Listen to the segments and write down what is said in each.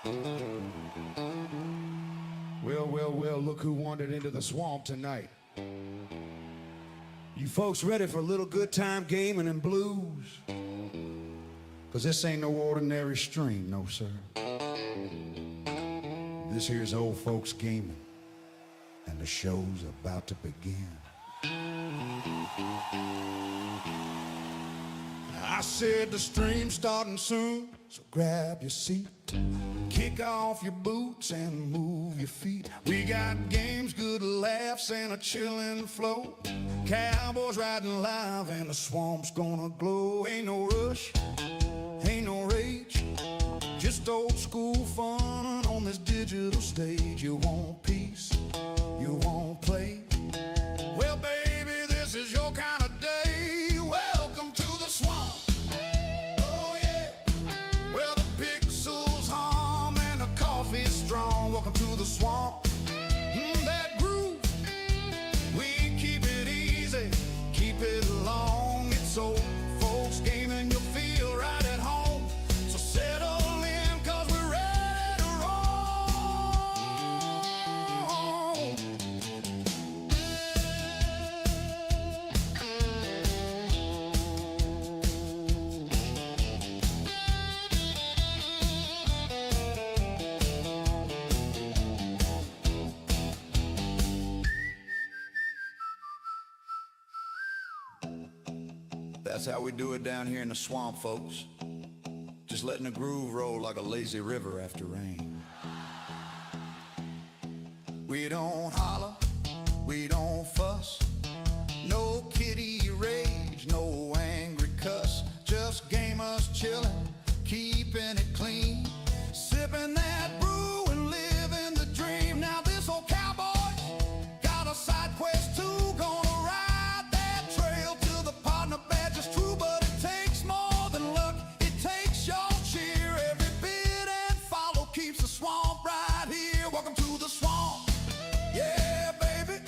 Well, look who wandered into the swamp tonight. You folks ready for a little good time gaming and blues? 'Cause this ain't no ordinary stream, no sir. This here's old folks gaming, and the show's about to begin. I said the stream's starting soon, so grab your seat. Kick off your boots and move your feet. We got games, good laughs, and a chillin' flow. Cowboys riding live and the swamp's gonna glow. Ain't no rush, ain't no rage, just old school fun on this digital stage. You want peace, you want play. Well, baby, this is your kind of day. Welcome to the swamp. Oh yeah, well the pixels hum and the coffee's strong. Welcome to the swamp. That groove, we keep it easy, keep it long. It's old folks gaming, you'll feel right at home. So settle in, 'cause we're ready to roll. That's how we do it down here in the swamp, folks. Just letting the groove roll like a lazy river after rain. We don't holler, we don't fuss, no kitty rage, no angry cuss. Just gamers chillin', keeping it clean, sipping that brew and living the dream. Now this old cowboy got a side quest too, gonna ride that trail till the partner badge is true. But it takes more than luck, it takes your cheer. Every bit and follow keeps the swamp right here. Welcome to the swamp. Yeah, baby,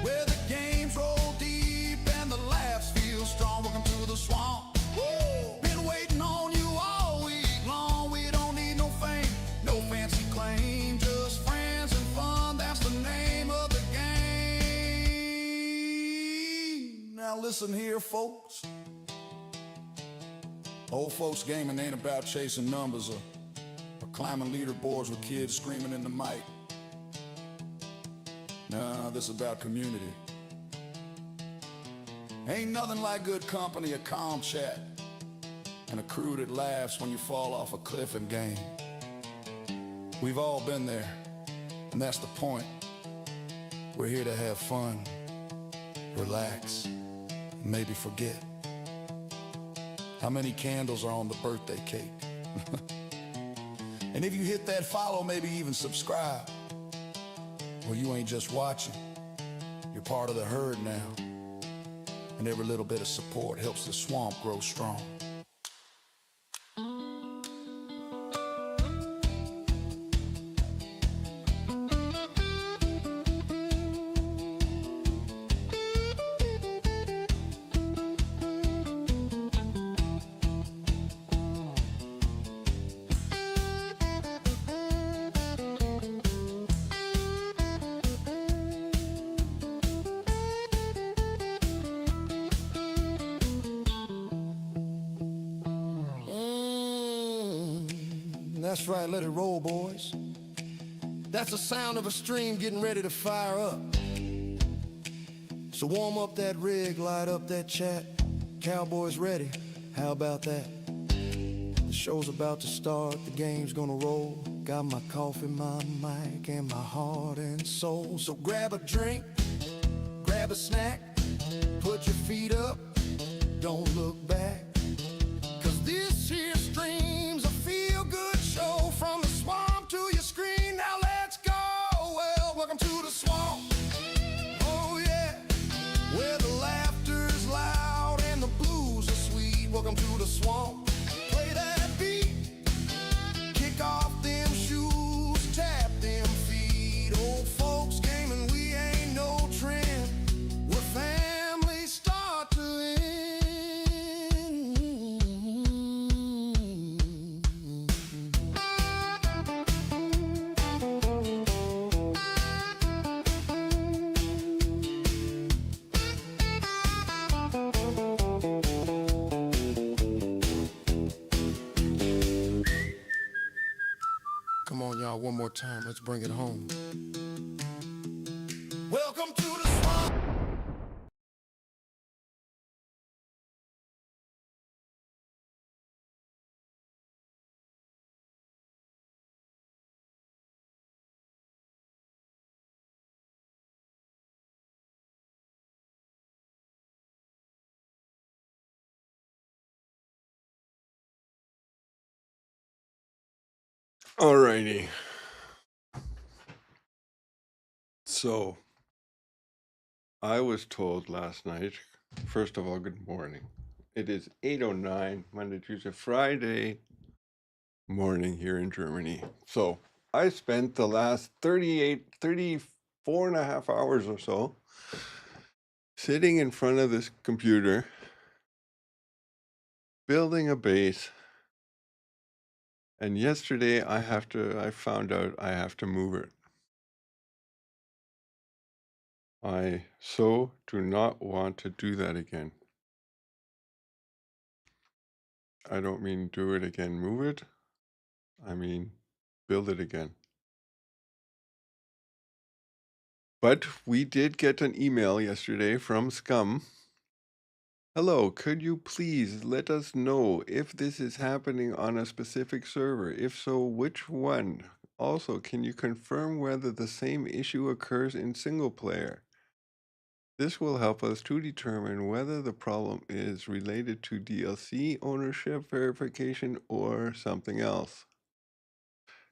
where the games roll deep and the laughs feel strong. Welcome to the swamp. Woo! Been waiting on you all week long. We don't need no fame, no fancy claim, just friends and fun. That's the name of the game. Now listen here, folks. Old folks gaming ain't about chasing numbers or climbing leaderboards with kids screaming in the mic. Nah, this is about community. Ain't nothing like good company, a calm chat, and a crew that laughs when you fall off a cliff and game. We've all been there, and that's the point. We're here to have fun, relax, and maybe forget. How many candles are on the birthday cake? And if you hit that follow, maybe even subscribe, well, you ain't just watching, you're part of the herd now. And every little bit of support helps the swamp grow strong. That's right, let it roll, boys. That's the sound of a stream getting ready to fire up. So warm up that rig, light up that chat. Cowboys ready, how about that? The show's about to start, the game's gonna roll. Got my coffee, my mic, and my heart and soul. So grab a drink, grab a snack, put your feet up, don't look back. 'Cause this here stream's a feel-good show. From the swamp to your screen, now let's go. Well, welcome to the swamp. Oh yeah, where the laughter's loud and the blues are sweet. Welcome to the swamp. Play that beat, kick off them shoes, tap them feet. Old folks gaming, we ain't no trend. We're family start to end. Come on, y'all, one more time. Let's bring it home. Welcome to the swamp. Alrighty. So, I was told last night, first of all, good morning. It is 8:09, Monday, Tuesday, Friday morning here in Germany. So, I spent the last 34 and a half hours or so sitting in front of this computer, building a base. And yesterday I found out I have to move it. I so do not want to do that again. I don't mean do it again, move it. I mean build it again. But we did get an email yesterday from Scum. Hello, could you please let us know if this is happening on a specific server? If so, which one? Also, can you confirm whether the same issue occurs in single player? This will help us to determine whether the problem is related to DLC ownership verification or something else.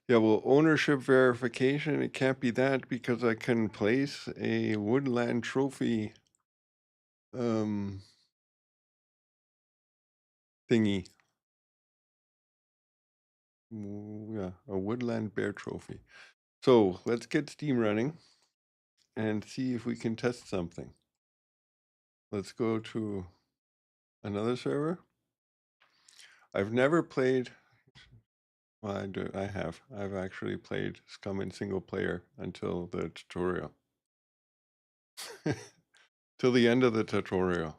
Yeah, well, ownership verification, it can't be that because I can place a woodland trophy thingy. Yeah, a woodland bear trophy. So let's get Steam running and see if we can test something. Let's go to another server. I've never played, well, I have. I've actually played Scum in single player until the tutorial. Till the end of the tutorial.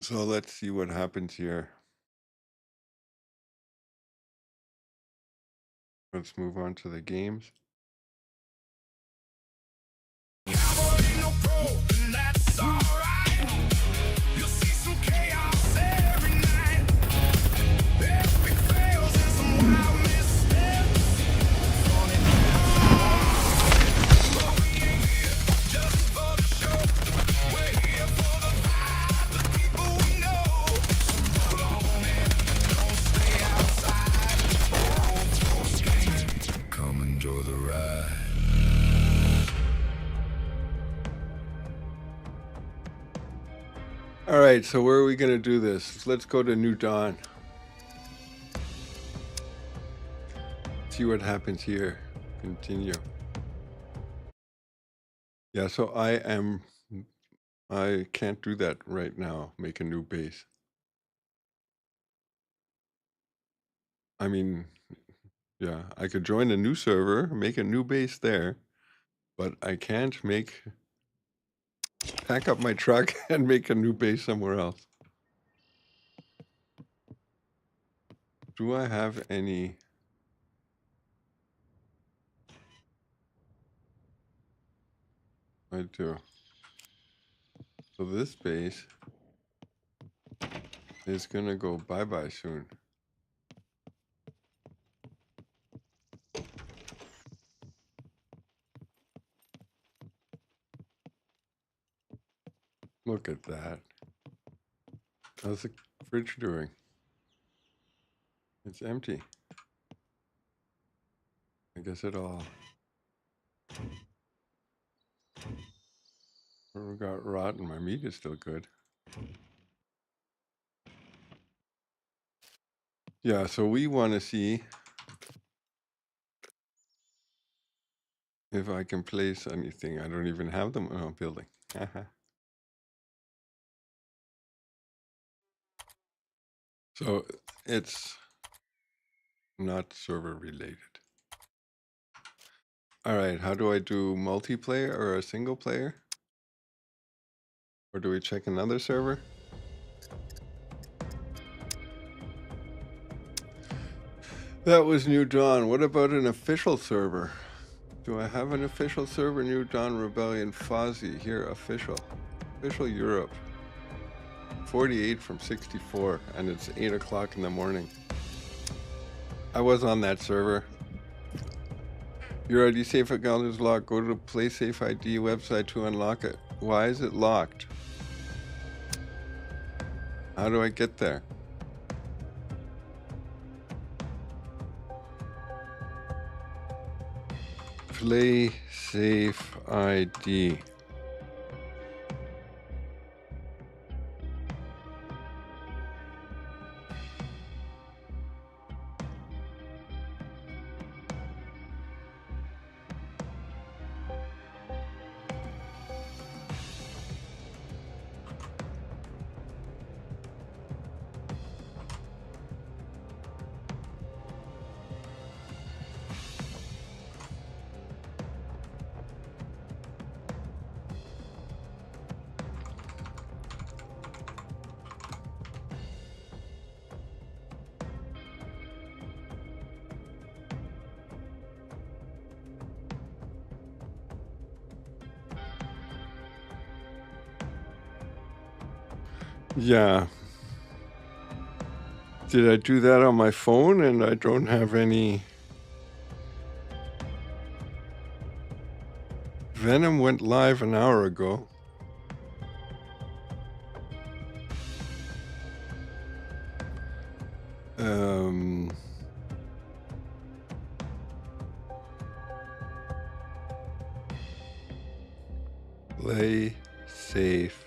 So let's see what happens here. Let's move on to the games. Come enjoy the ride. All right, so where are we going to do this? Let's go to New Dawn. See what happens here. Continue. Yeah, so I can't do that right now, make a new base. I mean, yeah, I could join a new server, make a new base there, but I can't pack up my truck and make a new base somewhere else. Do I have any? I do. So this base is gonna go bye-bye soon. Look at that. How's the fridge doing? It's empty. I guess it all got rotten. My meat is still good. Yeah, so we want to see if I can place anything. I don't even have them. Oh, building. So it's not server related. All right, how do I do multiplayer or a single player? Or do we check another server? That was New Dawn. What about an official server? Do I have an official server? New Dawn Rebellion Fozzie. Here, official. Official Europe. 48 from 64, and it's 8 o'clock in the morning. I was on that server. Your ID safe account is locked. Go to the Play Safe ID website to unlock it. Why is it locked? How do I get there? Play Safe ID. Yeah. Did I do that on my phone and I don't have any... Venom went live an hour ago. Play Safe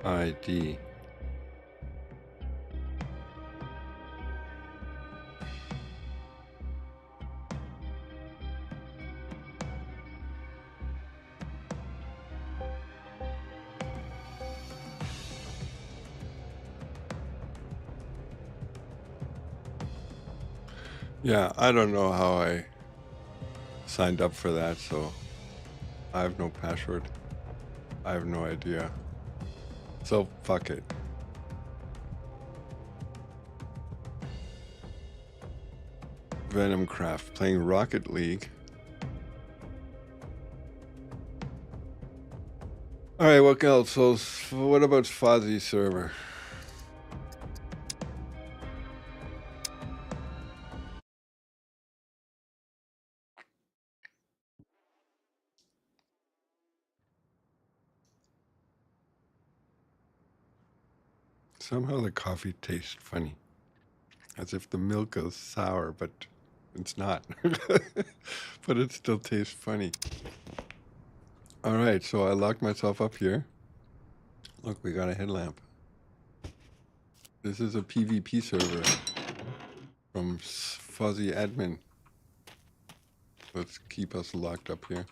ID. Yeah, I don't know how I signed up for that, so I have no password. I have no idea. So, fuck it. Venomcraft, playing Rocket League. Alright, what else? So, what about Fozzie server? Somehow the coffee tastes funny. As if the milk is sour, but it's not. But it still tastes funny. Alright, so I locked myself up here. Look, we got a headlamp. This is a PvP server from Fuzzy Admin. Let's keep us locked up here.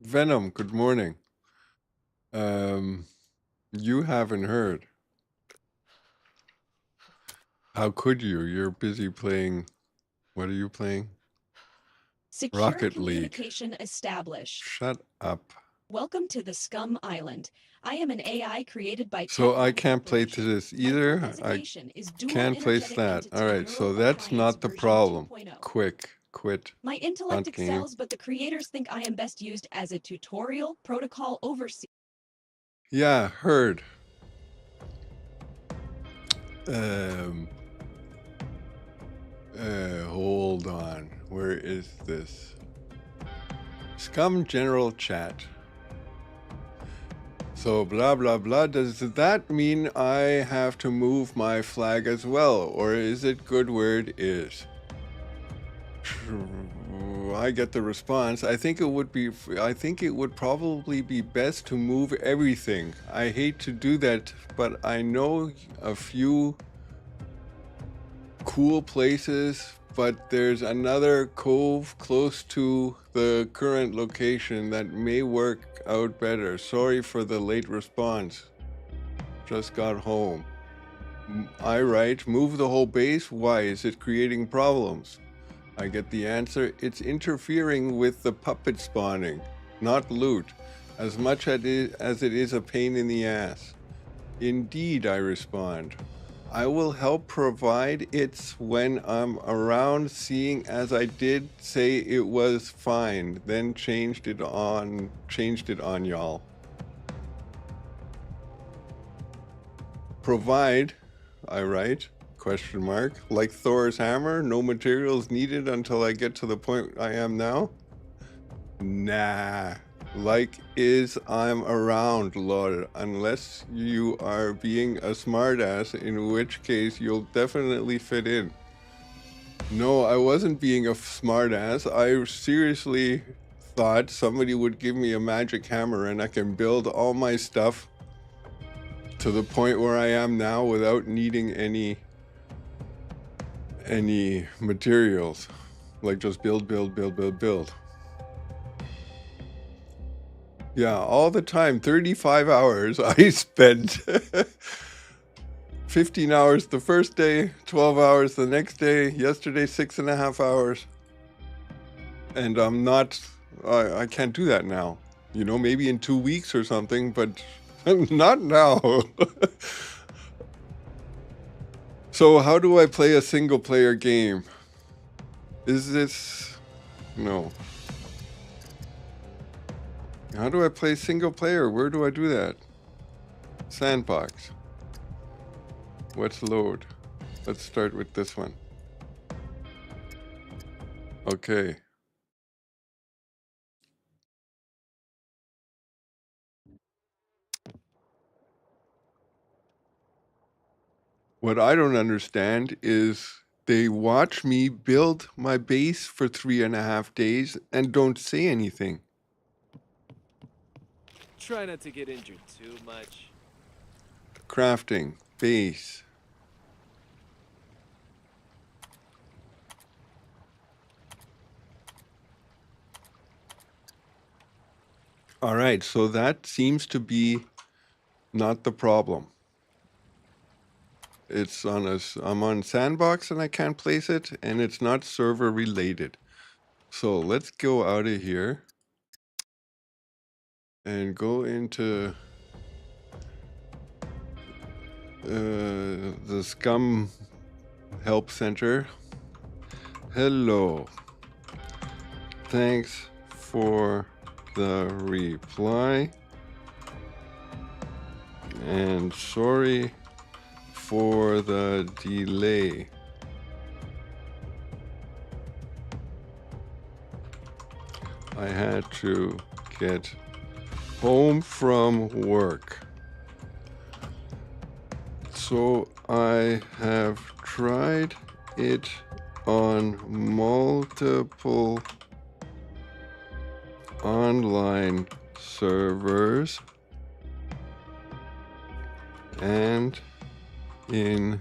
Venom, good morning. You haven't heard. How could you? You're busy playing... What are you playing? Secure Rocket League. communication established. Shut up. Welcome to the Scum Island. I am an AI created by... So I can't play to this either. I can't place that. Alright, so that's not the problem. Quit. My intellect excels, but the creators think I am best used as a tutorial protocol overseer. Yeah, heard. Hold on. Where is this? Scum General Chat. So blah blah blah. Does that mean I have to move my flag as well, or is it good where it is? I get the response. I think it would probably be best to move everything. I hate to do that, but I know a few cool places, but there's another cove close to the current location that may work out better. Sorry for the late response. Just got home. I write, move the whole base? Why? Is it creating problems? I get the answer, it's interfering with the puppet spawning, not loot, as much as it is a pain in the ass. Indeed, I respond. I will help provide it when I'm around, seeing as I did say it was fine, then changed it on y'all. Provide, I write, question mark, like Thor's hammer, no materials needed until I get to the point I am now? Nah, like is I'm around, lol, unless you are being a smartass, in which case you'll definitely fit in. No, I wasn't being a smartass. I seriously thought somebody would give me a magic hammer and I can build all my stuff to the point where I am now without needing any materials. Like just build. Yeah, all the time, 35 hours I spent. 15 hours the first day, 12 hours the next day, yesterday 6.5 hours. And I'm not, I can't do that now. You know, maybe in 2 weeks or something, but not now. So how do I play a single player game? Is this, no. How do I play single player? Where do I do that? Sandbox. Let's load. Let's start with this one. Okay. What I don't understand is they watch me build my base for 3.5 days and don't say anything. Try not to get injured too much. Crafting, base. All right, so that seems to be not the problem. It's on I'm on Sandbox and I can't place it, and it's not server related. So let's go out of here and go into the Scum Help Center. Hello. Thanks for the reply. And sorry for the delay. I had to get home from work. So I have tried it on multiple online servers and in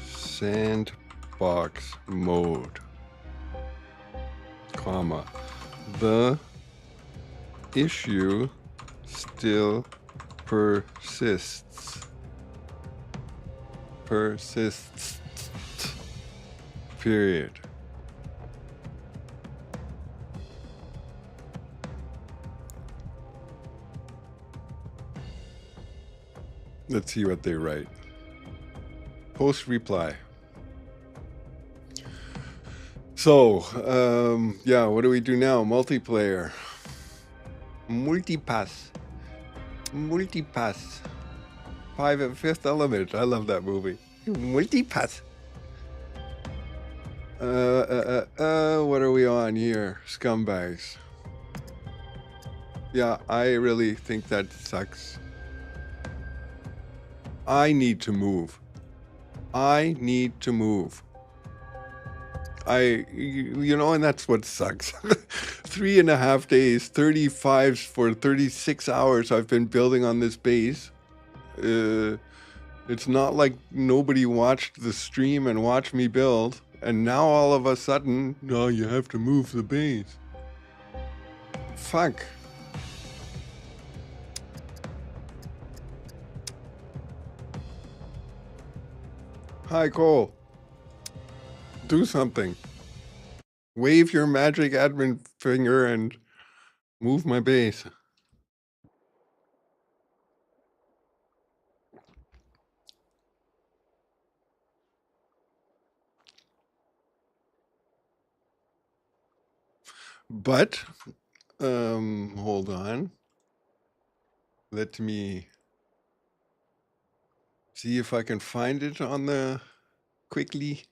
sandbox mode, comma, the issue still persists, period. Let's see what they write. Post reply. So, yeah, what do we do now? Multiplayer. Multipass. Fifth Element. I love that movie. Multipass. What are we on here? Scumbags. Yeah, I really think that sucks. I need to move. You know, and that's what sucks. 3.5 days, 35 for 36 hours I've been building on this base. It's not like nobody watched the stream and watched me build. And now all of a sudden, no, you have to move the base. Fuck. Hi, Cole. do something. Wave your magic admin finger and move my base. But, hold on. Let me see if I can find it on the quickly.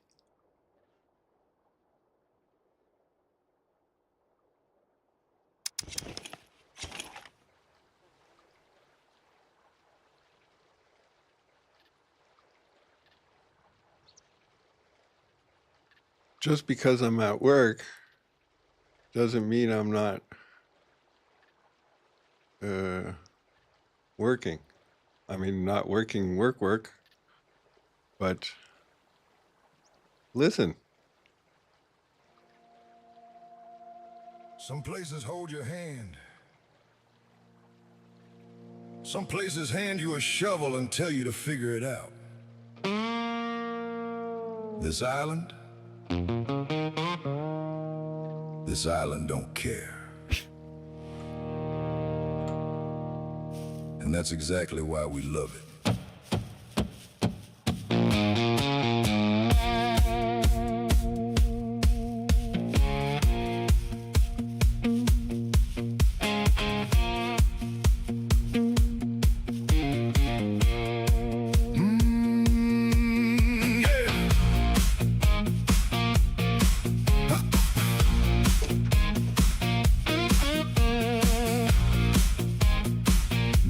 Just because I'm at work doesn't mean I'm not working. I mean, not working work, but listen. Some places hold your hand. Some places hand you a shovel and tell you to figure it out. This island don't care. And that's exactly why we love it.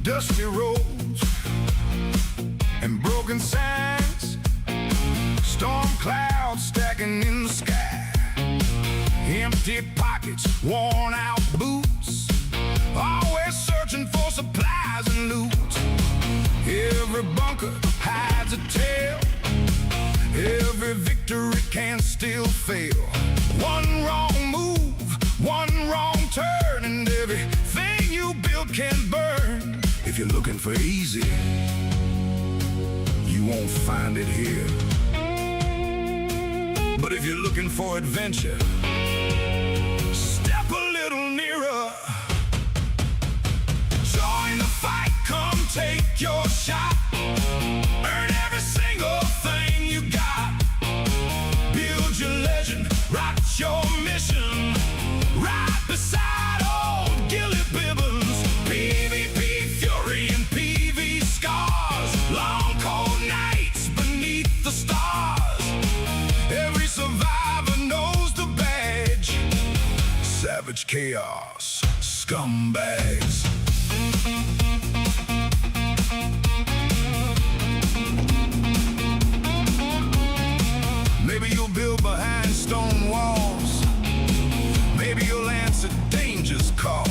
Dusty roads and broken signs, storm clouds stacking in the sky, empty pockets, worn out boots, always searching for supplies and loot. Every bunker hides a tale, every victory can still fail. One wrong move, one wrong turn, and everything you build can burn. If you're looking for easy, you won't find it here. But if you're looking for adventure, step a little nearer. Join the fight, come take your shot. Earn every single thing you got. Build your legend, write your mission. Right beside old Gilly Bibbons. PvP fury and PV scars. Long cold nights beneath the stars. Every survivor knows the badge. Savage chaos, scumbags. Maybe you'll build behind stone walls. Maybe you'll answer danger's call.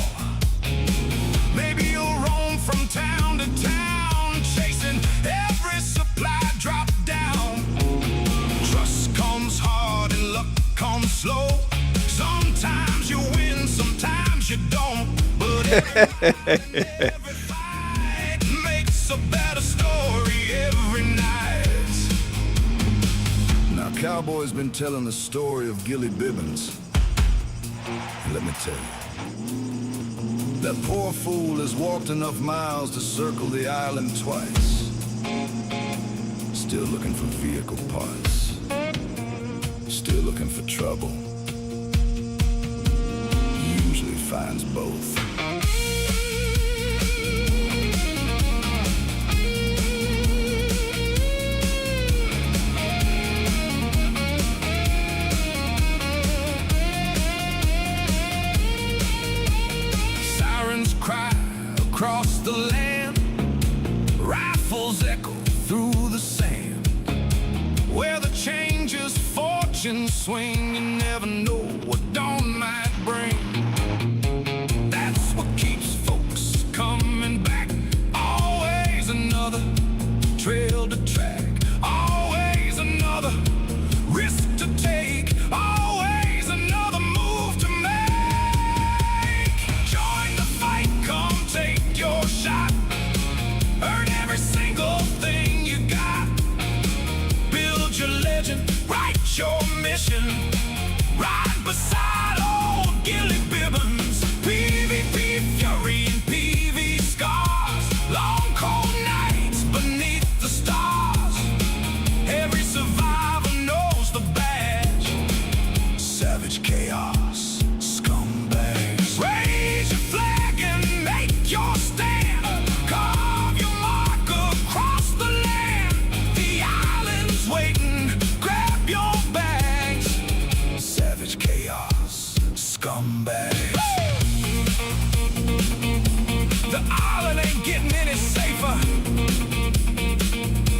Maybe you'll roam from town to town, chasing every supply drop down. Trust comes hard and luck comes slow. Sometimes you win, sometimes you don't. But every fight makes a better story every night. Now, Cowboy's been telling the story of Gilly Bibbons. And let me tell you, that poor fool has walked enough miles to circle the island twice. Still looking for vehicle parts. Still looking for trouble. Usually finds both. Sirens cry across the land. Rifles echo through the sand. Where the changes fortunes swing, you never know what dawn might bring. That's what keeps folks coming back. Always another trail to track. Always another risk to take. Always another move to make. Join the fight, come take your shot. Earn every single thing you got. Build your legend, write your mission. chaos, scumbags. Raise your flag and make your stand. Carve your mark across the land. The island's waiting, grab your bags. Savage chaos, scumbags. The island ain't getting any safer.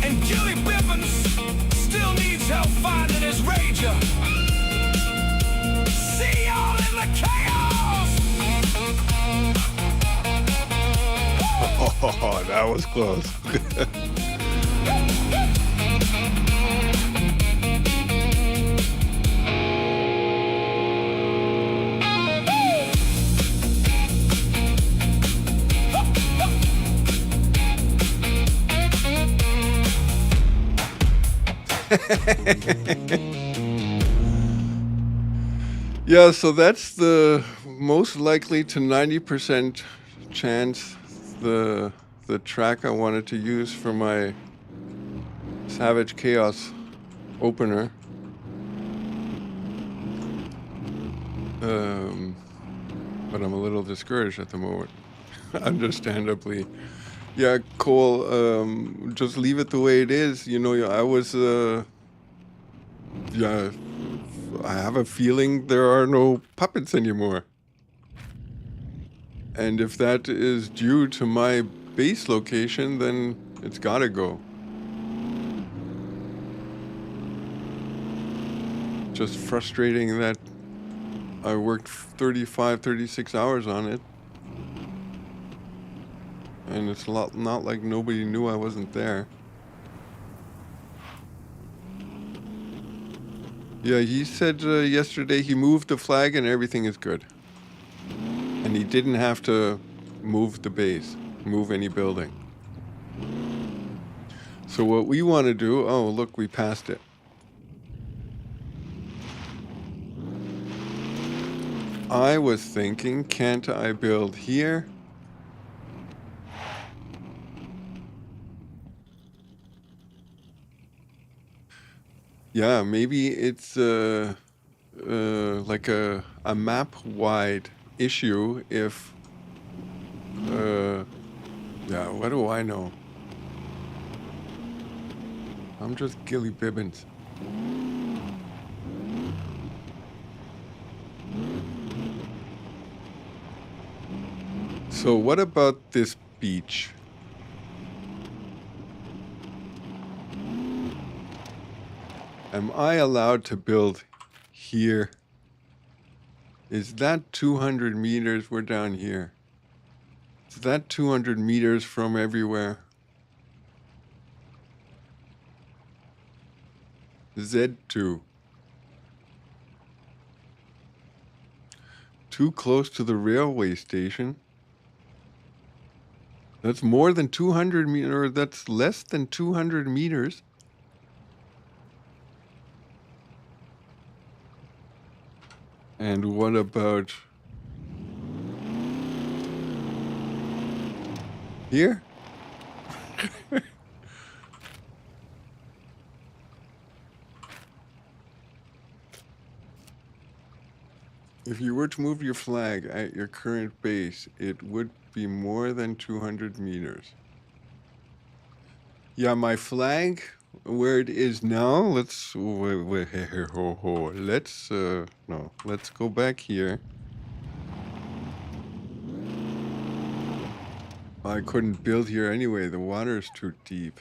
And Gilly Bibbons still needs help finding his rager. See y'all in the chaos! Oh, that was close. Yeah, so that's the most likely to 90% chance the track I wanted to use for my Savage Chaos opener. But I'm a little discouraged at the moment, understandably. Yeah, Cole, just leave it the way it is. You know, I was, yeah, I have a feeling there are no puppets anymore. And if that is due to my base location, then it's gotta go. Just frustrating that I worked 35, 36 hours on it. And it's not like nobody knew I wasn't there. Yeah, he said yesterday he moved the flag and everything is good. And he didn't have to move the base, move any building. So what we want to do, oh look, we passed it. I was thinking, can't I build here? Yeah, maybe it's like a map-wide issue if, yeah, what do I know? I'm just Gilly Bibbons. So what about this beach? Am I allowed to build here? Is that 200 meters? We're down here. Is that 200 meters from everywhere? Z2. Too close to the railway station. That's more than 200 meters, or that's less than 200 meters. And what about here? If you were to move your flag at your current base, it would be more than 200 meters. Yeah, my flag, where it is now, let's let's go back here. I couldn't build here anyway, the water is too deep.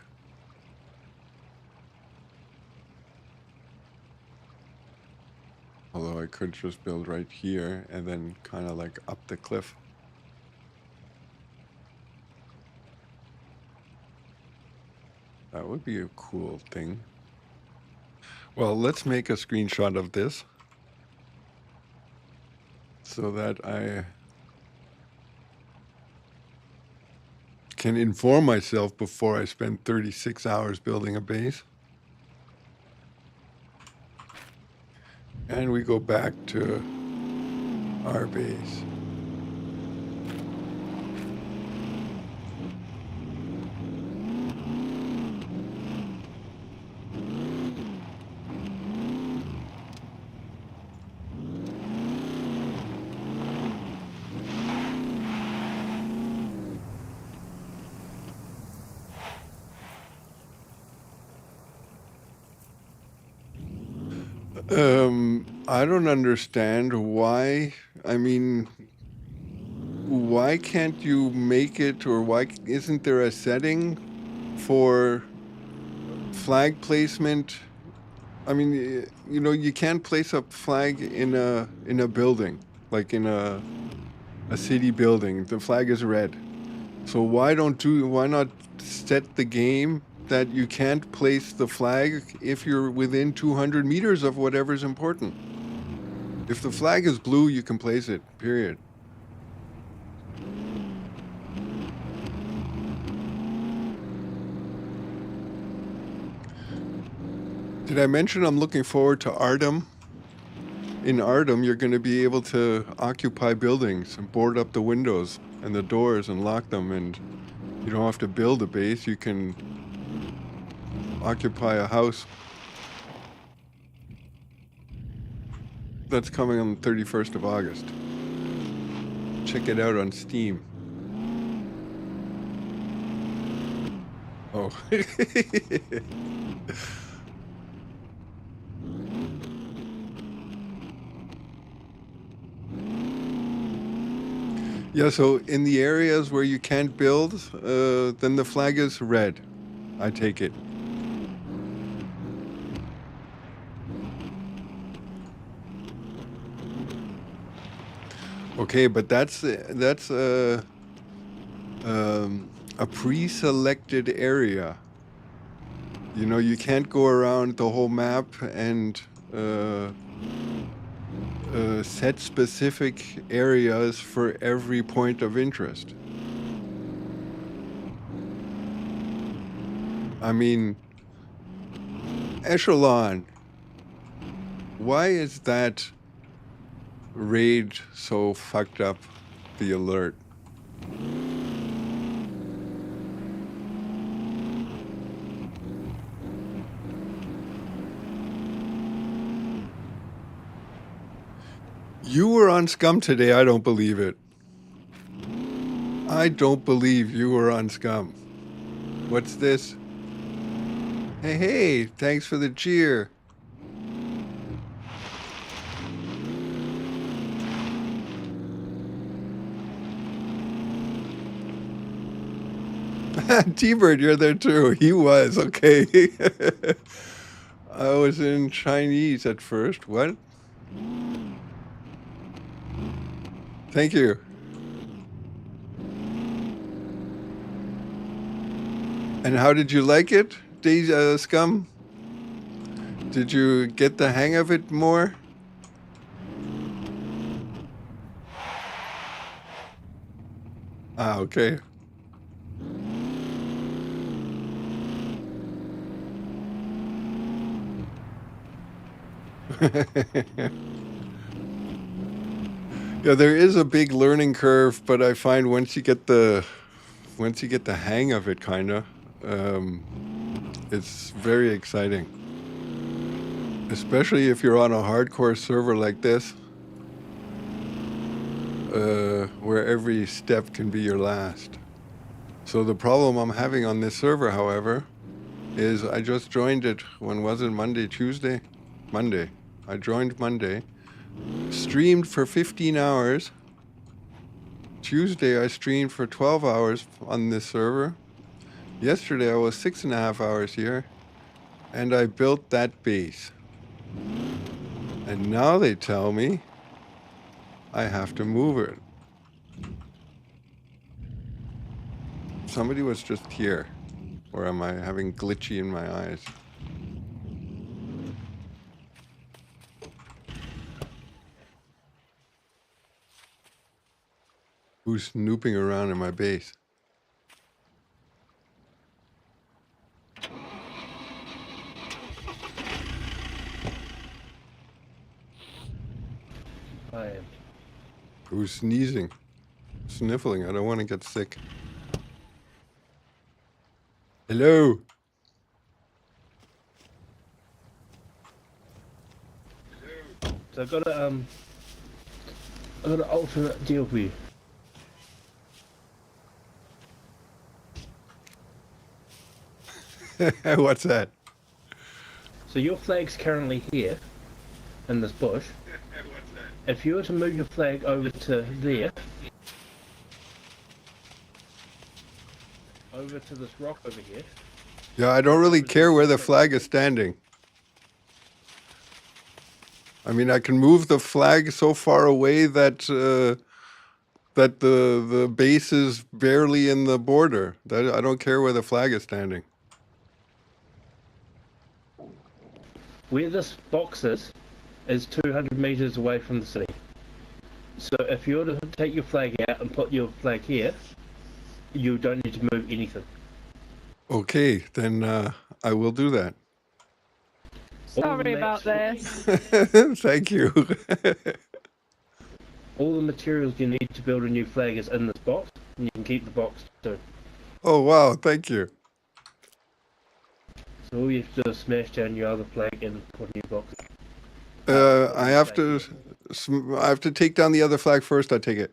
Although I could just build right here and then kind of like up the cliff. That would be a cool thing. Well, let's make a screenshot of this so that I can inform myself before I spend 36 hours building a base. And we go back to our base. I don't understand why. I mean, why can't you make it, or why isn't there a setting for flag placement? I mean, you know, you can't place a flag in a building, like in a city building. The flag is red. So why not set the game that you can't place the flag if you're within 200 meters of whatever's important? If the flag is blue, you can place it, period. Did I mention I'm looking forward to Artem? In Artem, you're going to be able to occupy buildings and board up the windows and the doors and lock them, and you don't have to build a base. You can occupy a house. That's coming on the 31st of August. Check it out on Steam. Oh. Yeah, so in the areas where you can't build, then the flag is red. I take it. Okay, but that's a pre-selected area. You know, you can't go around the whole map and set specific areas for every point of interest. I mean, Echelon, why is that raid so fucked up the alert? You were on Scum today. I don't believe it. I don't believe you were on Scum. What's this? Hey, hey, thanks for the cheer. T-Bird, you're there too. He was, okay. I was in Chinese at first. What? Thank you. And how did you like it, Scum? Did you get the hang of it more? Ah, okay. Yeah, there is a big learning curve, but I find once you get the hang of it, kinda, it's very exciting. Especially if you're on a hardcore server like this, where every step can be your last. So the problem I'm having on this server, however, is I just joined it. When was it? Monday, Tuesday? Monday. I joined Monday. Streamed for 15 hours. Tuesday I streamed for 12 hours on this server. Yesterday I was 6.5 hours here, and I built that base. And now they tell me I have to move it. Somebody was just here. Or am I having glitchy in my eyes? Who's snooping around in my base? I am. Who's sneezing? Sniffling. I don't want to get sick. Hello. So I've got an alternate deal for you. What's that? So your flag's currently here, in this bush. If you were to move your flag over to there, over to this rock over here. Yeah, I don't really care where the flag is standing. I mean, I can move the flag so far away that that the base is barely in the border. That I don't care where the flag is standing. Where this box is 200 meters away from the city. So if you were to take your flag out and put your flag here, you don't need to move anything. Okay, then I will do that. Sorry about this. Thank you. All the materials you need to build a new flag is in this box, and you can keep the box too. Oh, wow, thank you. So all you have to do is smash down your other flag and put a new box. I have to take down the other flag first, I take it.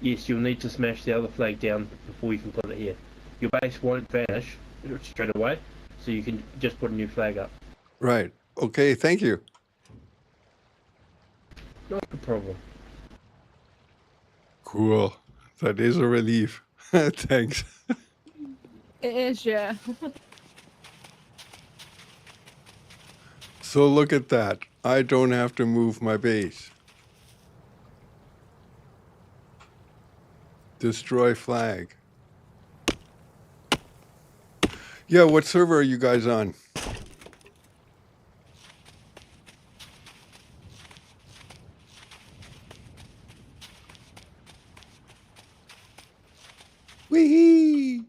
Yes, you'll need to smash the other flag down before you can put it here. Your base won't vanish straight away, so you can just put a new flag up. Right. Okay, thank you. Not a problem. Cool. That is a relief. Thanks. It is, yeah. So look at that. I don't have to move my base. Destroy flag. Yeah, what server are you guys on? Wee!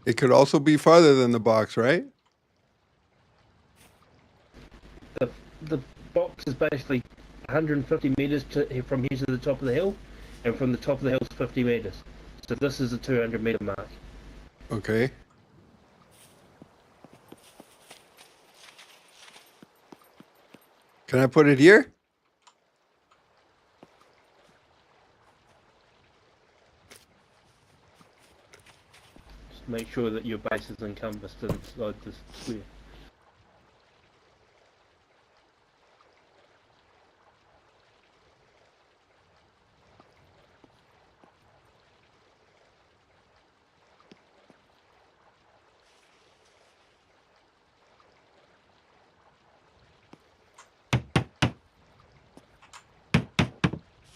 It could also be farther than the box, right? The box is basically 150 meters from here to the top of the hill, and from the top of the hill is 50 meters. So this is the 200 meter mark. Okay. Can I put it here? Just make sure that your base is encompassed inside this square.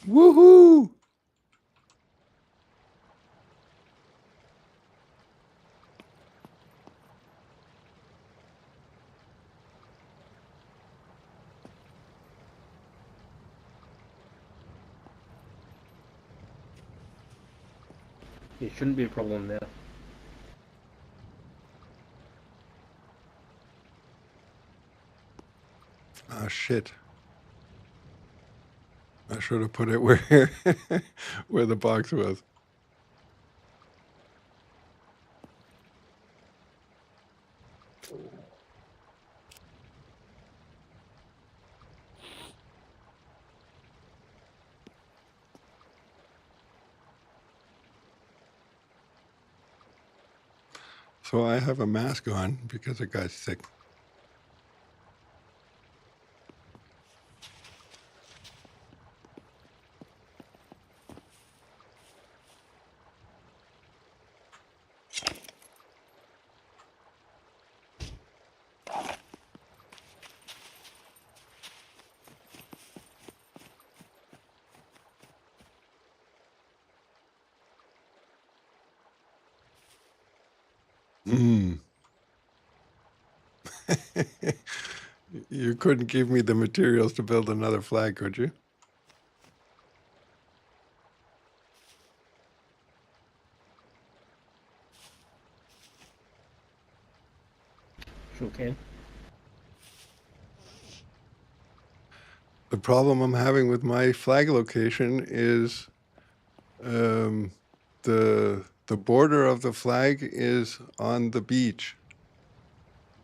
Woohoo! It shouldn't be a problem now. Ah, shit. I should have put it where where the box was. So I have a mask on because I got sick. Hmm. You couldn't give me the materials to build another flag, could you? Sure can. The problem I'm having with my flag location is the border of the flag is on the beach.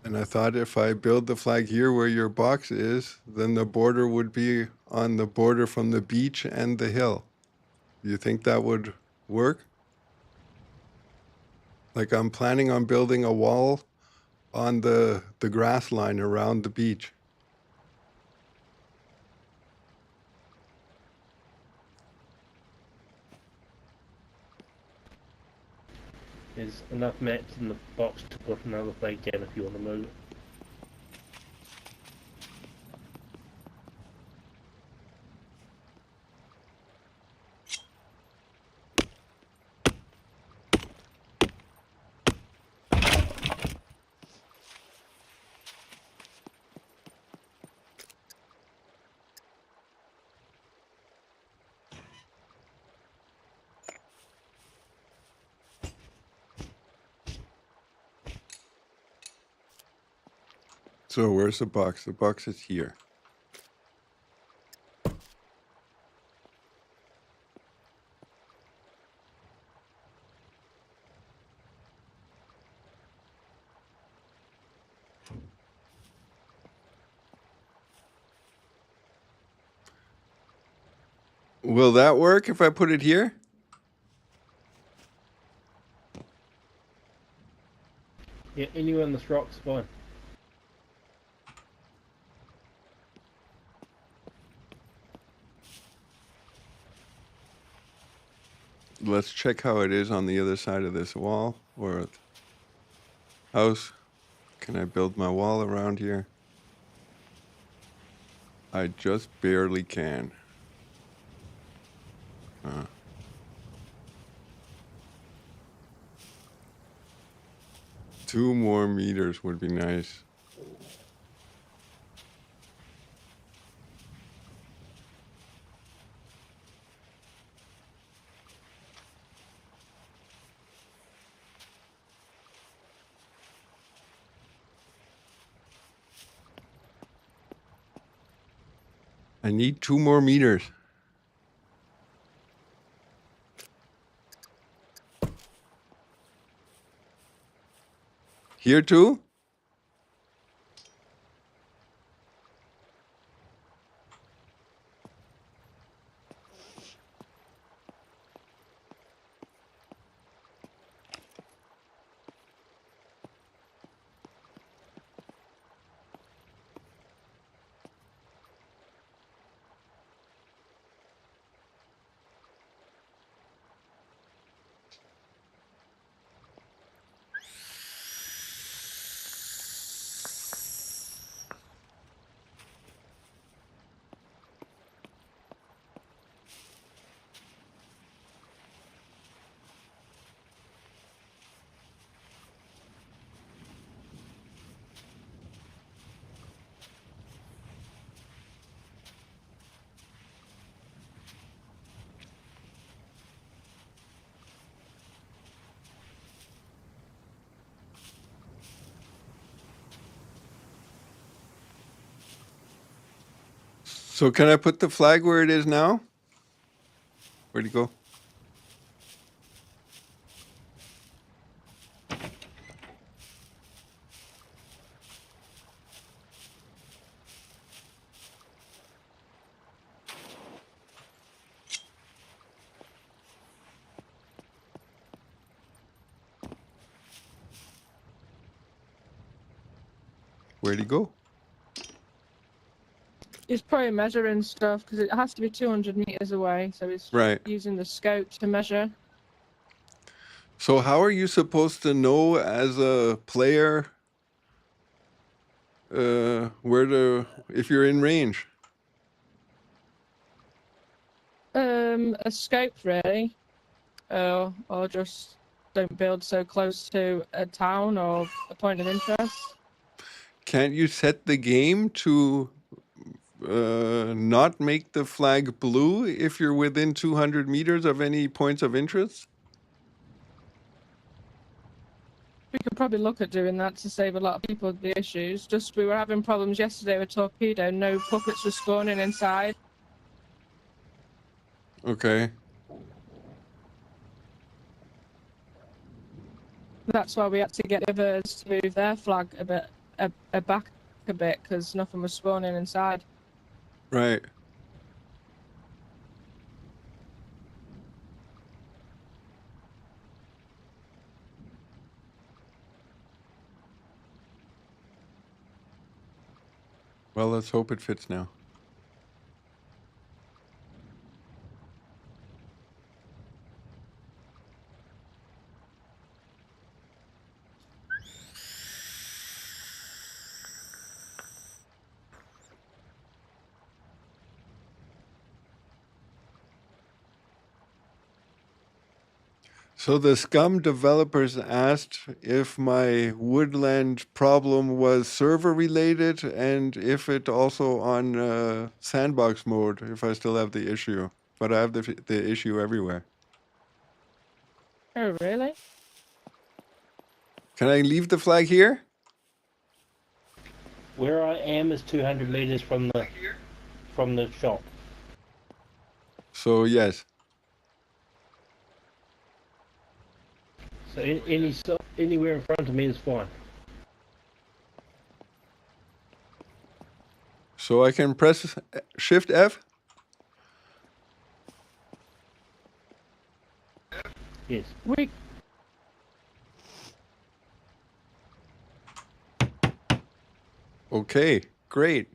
And I thought if I build the flag here where your box is, then the border would be on the border from the beach and the hill. Do you think that would work? Like I'm planning on building a wall on the grass line around the beach. There's enough mats in the box to put another flag down if you want to move it. So where's the box? The box is here. Will that work if I put it here? Yeah, anywhere on this rock's fine. Let's check how it is on the other side of this wall or house. Can I build my wall around here? I just barely can. 2 more meters would be nice. I need 2 more meters. Here too? So can I put the flag where it is now? Where'd it go? Where'd he go? He's probably measuring stuff because it has to be 200 meters away, so he's Right. using the scope to measure. So how are you supposed to know as a player where to, if you're in range? A scope really, or just don't build so close to a town or a point of interest. Can't you set the game to not make the flag blue if you're within 200 meters of any points of interest? We could probably look at doing that to save a lot of people the issues. Just we were having problems yesterday with torpedo. No puppets were spawning inside. Okay. That's why we had to get the others to move their flag a bit, back a bit, because nothing was spawning inside. Right. Well, let's hope it fits now. So the Scum developers asked if my woodland problem was server related and if it also on sandbox mode, if I still have the issue. But I have the issue everywhere. Oh, really? Can I leave the flag here? Where I am is 200 meters from the shop. So yes. So anywhere in front of me is fine. So I can press Shift F? Yes. We Okay, great.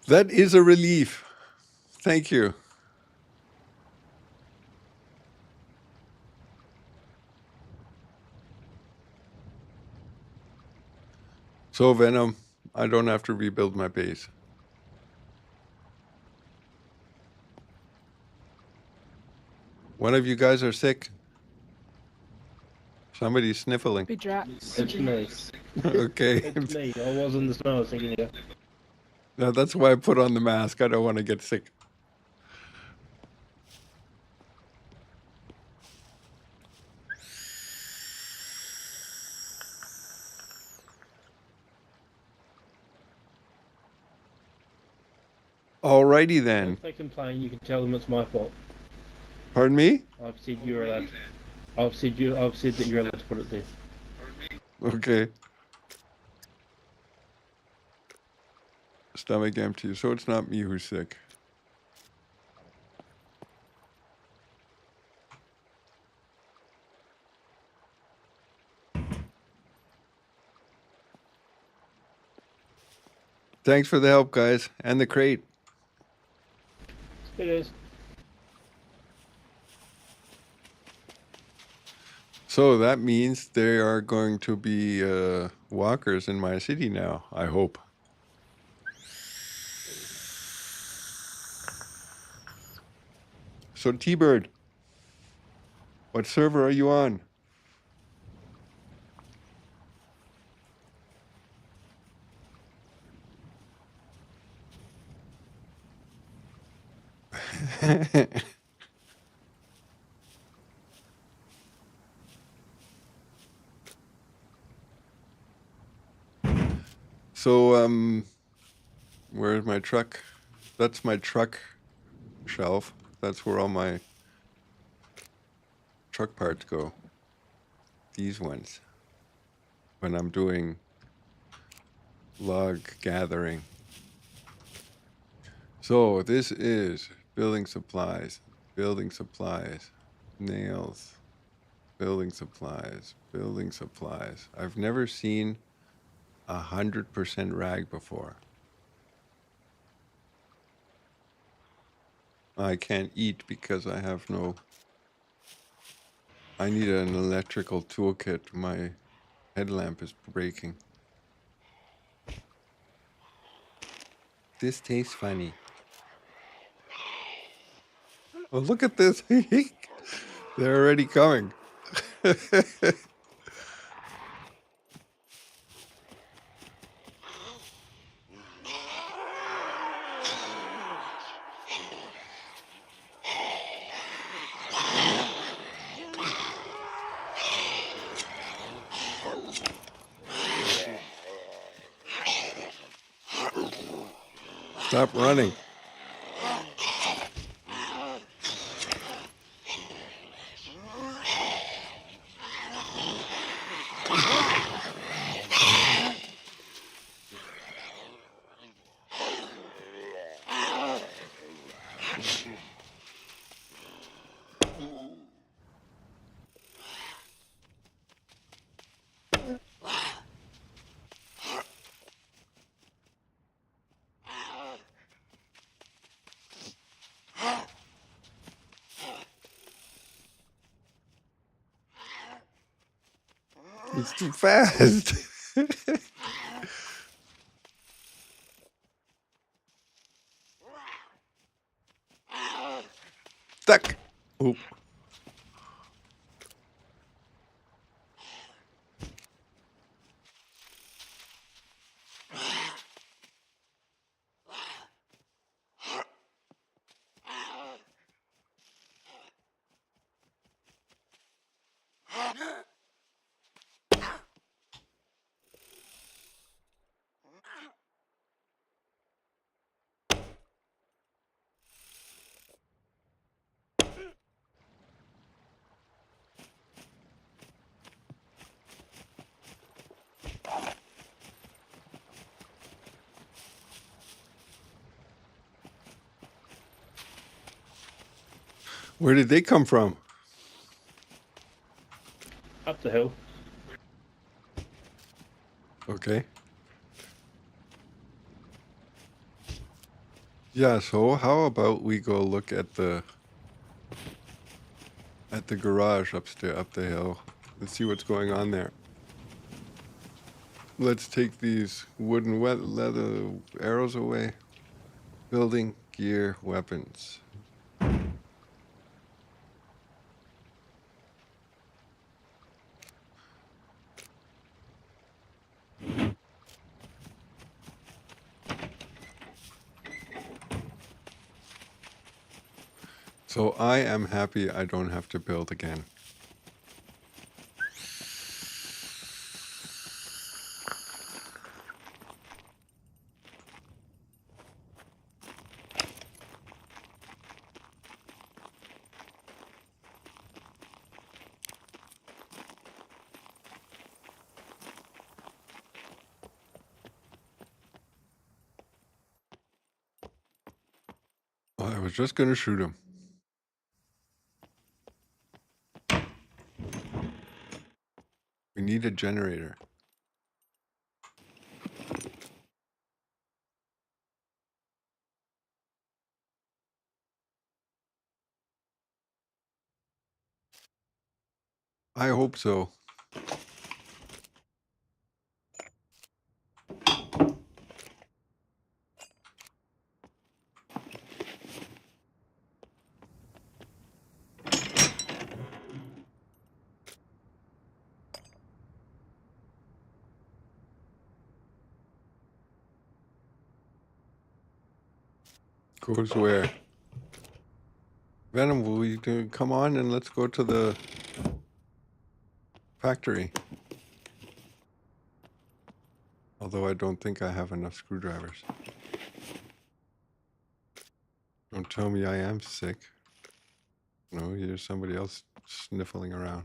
That is a relief. Thank you. So Venom, I don't have to rebuild my base. One of you guys are sick. Somebody's sniffling. be Drax. It's me. Okay. It's me. I was in the snow a second ago. No, that's why I put on the mask. I don't want to get sick. Alrighty then. If they complain, you can tell them it's my fault. Pardon me? I've said you're allowed. I've said that you're allowed to put it there. Okay. Stomach empty, so it's not me who's sick. Thanks for the help, guys, and the crate. It is. So that means there are going to be walkers in my city now, I hope. So T-Bird, what server are you on? So, where's my truck? That's my truck shelf. That's where all my truck parts go. These ones. When I'm doing log gathering. So this is building supplies, nails, building supplies. I've never seen 100% rag before. I can't eat because I have no... I need an electrical toolkit. My headlamp is breaking. This tastes funny. Oh, look at this. They're already coming. Stop running. It's too fast. Stuck. Oop. Where did they come from? Up the hill. Okay. Yeah, so how about we go look at the garage upstairs, up the hill. Let's see what's going on there. Let's take these wooden leather arrows away. Building, gear, weapons. So I am happy I don't have to build again. Well, I was just going to shoot him. We need a generator. I hope so. Goes where? Venom, will you come on and let's go to the factory? Although I don't think I have enough screwdrivers. Don't tell me I am sick. No, here's somebody else sniffling around.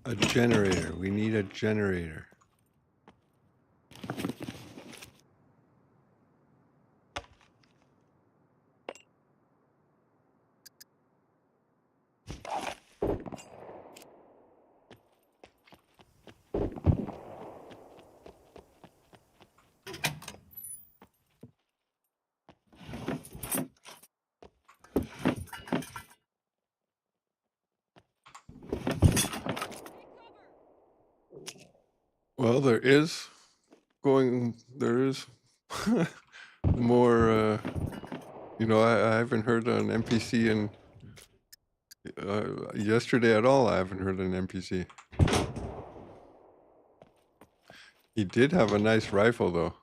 A generator. We need a generator. Well, there is more, you know, I haven't heard an NPC in, yesterday at all. I haven't heard an NPC. He did have a nice rifle, though.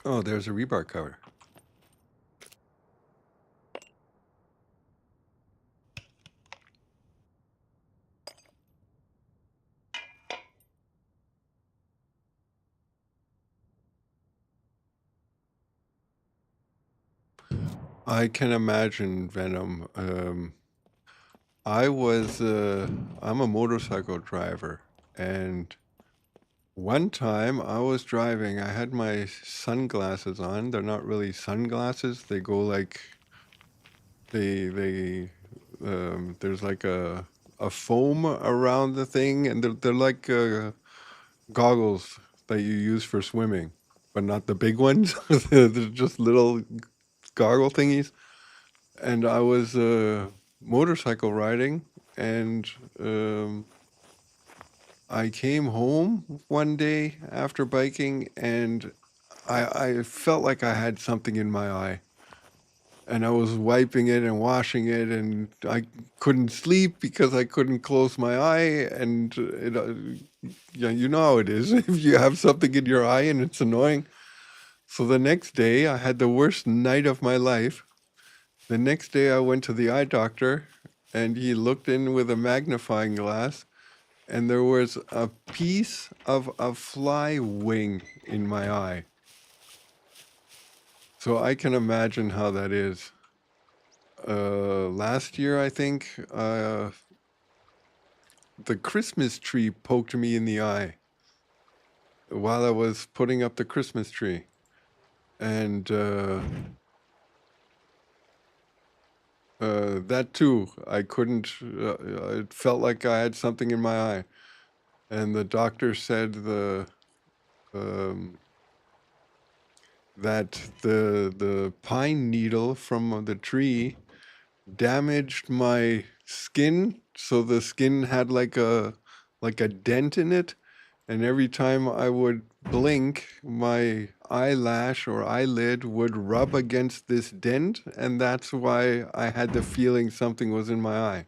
Oh, there's a rebar cover. I can imagine, Venom. I'm a motorcycle driver, and One time I was driving, I had my sunglasses on. They're not really sunglasses. They go like there's like a foam around the thing, and they're like goggles that you use for swimming, but not the big ones. They're just little goggle thingies. And I was motorcycle riding, and I came home one day after biking, and I felt like I had something in my eye. And I was wiping it and washing it, and I couldn't sleep because I couldn't close my eye. And yeah, you know how it is if you have something in your eye and it's annoying. So the next day, I had the worst night of my life. The next day, I went to the eye doctor, and he looked in with a magnifying glass, and there was a piece of a fly wing in my eye. So I can imagine how that is. Last year, I think, the Christmas tree poked me in the eye while I was putting up the Christmas tree. And that too, I couldn't, it felt like I had something in my eye. And the doctor said that the pine needle from the tree damaged my skin, so the skin had like a dent in it, and every time I would blink, my eyelash or eyelid would rub against this dent, and that's why I had the feeling something was in my eye.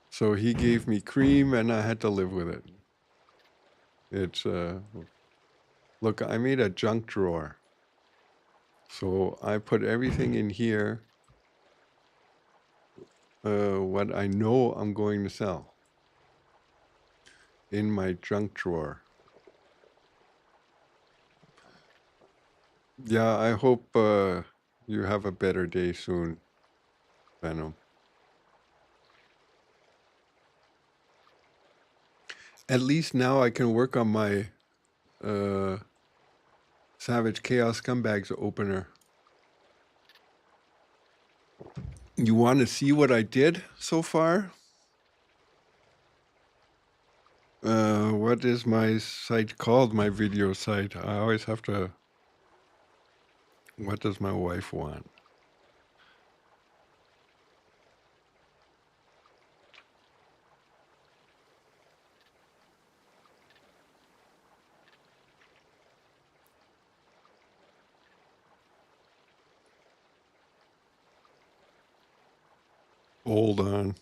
So he gave me cream, and I had to live with it. It's look, I made a junk drawer. So I put everything in here, what I know I'm going to sell, in my junk drawer. Yeah, I hope you have a better day soon, Venom. At least now I can work on my Savage Chaos Scumbags opener. You want to see what I did so far? What is my site called, my video site? I always have to... What does my wife want? Hold on.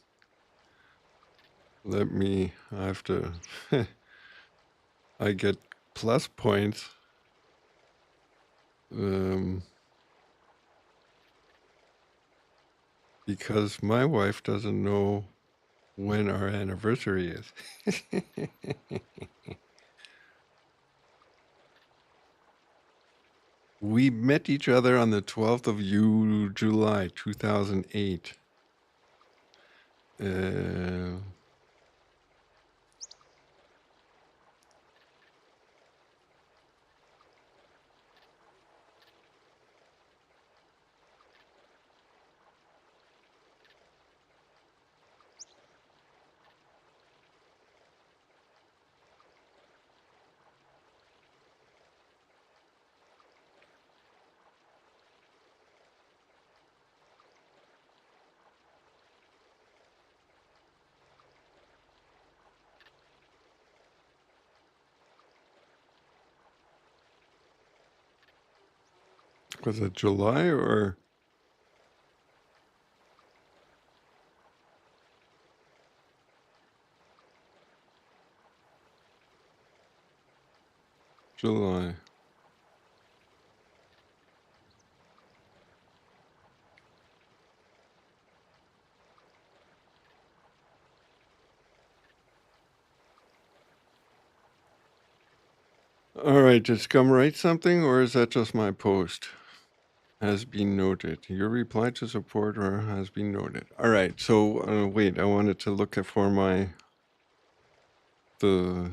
Let me... I have to... I get plus points. Because my wife doesn't know when our anniversary is. We met each other on the 12th of July, 2008. Was it July or? July. All right, did Scum write something, or is that just my post? Has been noted. Your reply to support or has been noted. All right, so wait, I wanted to look for the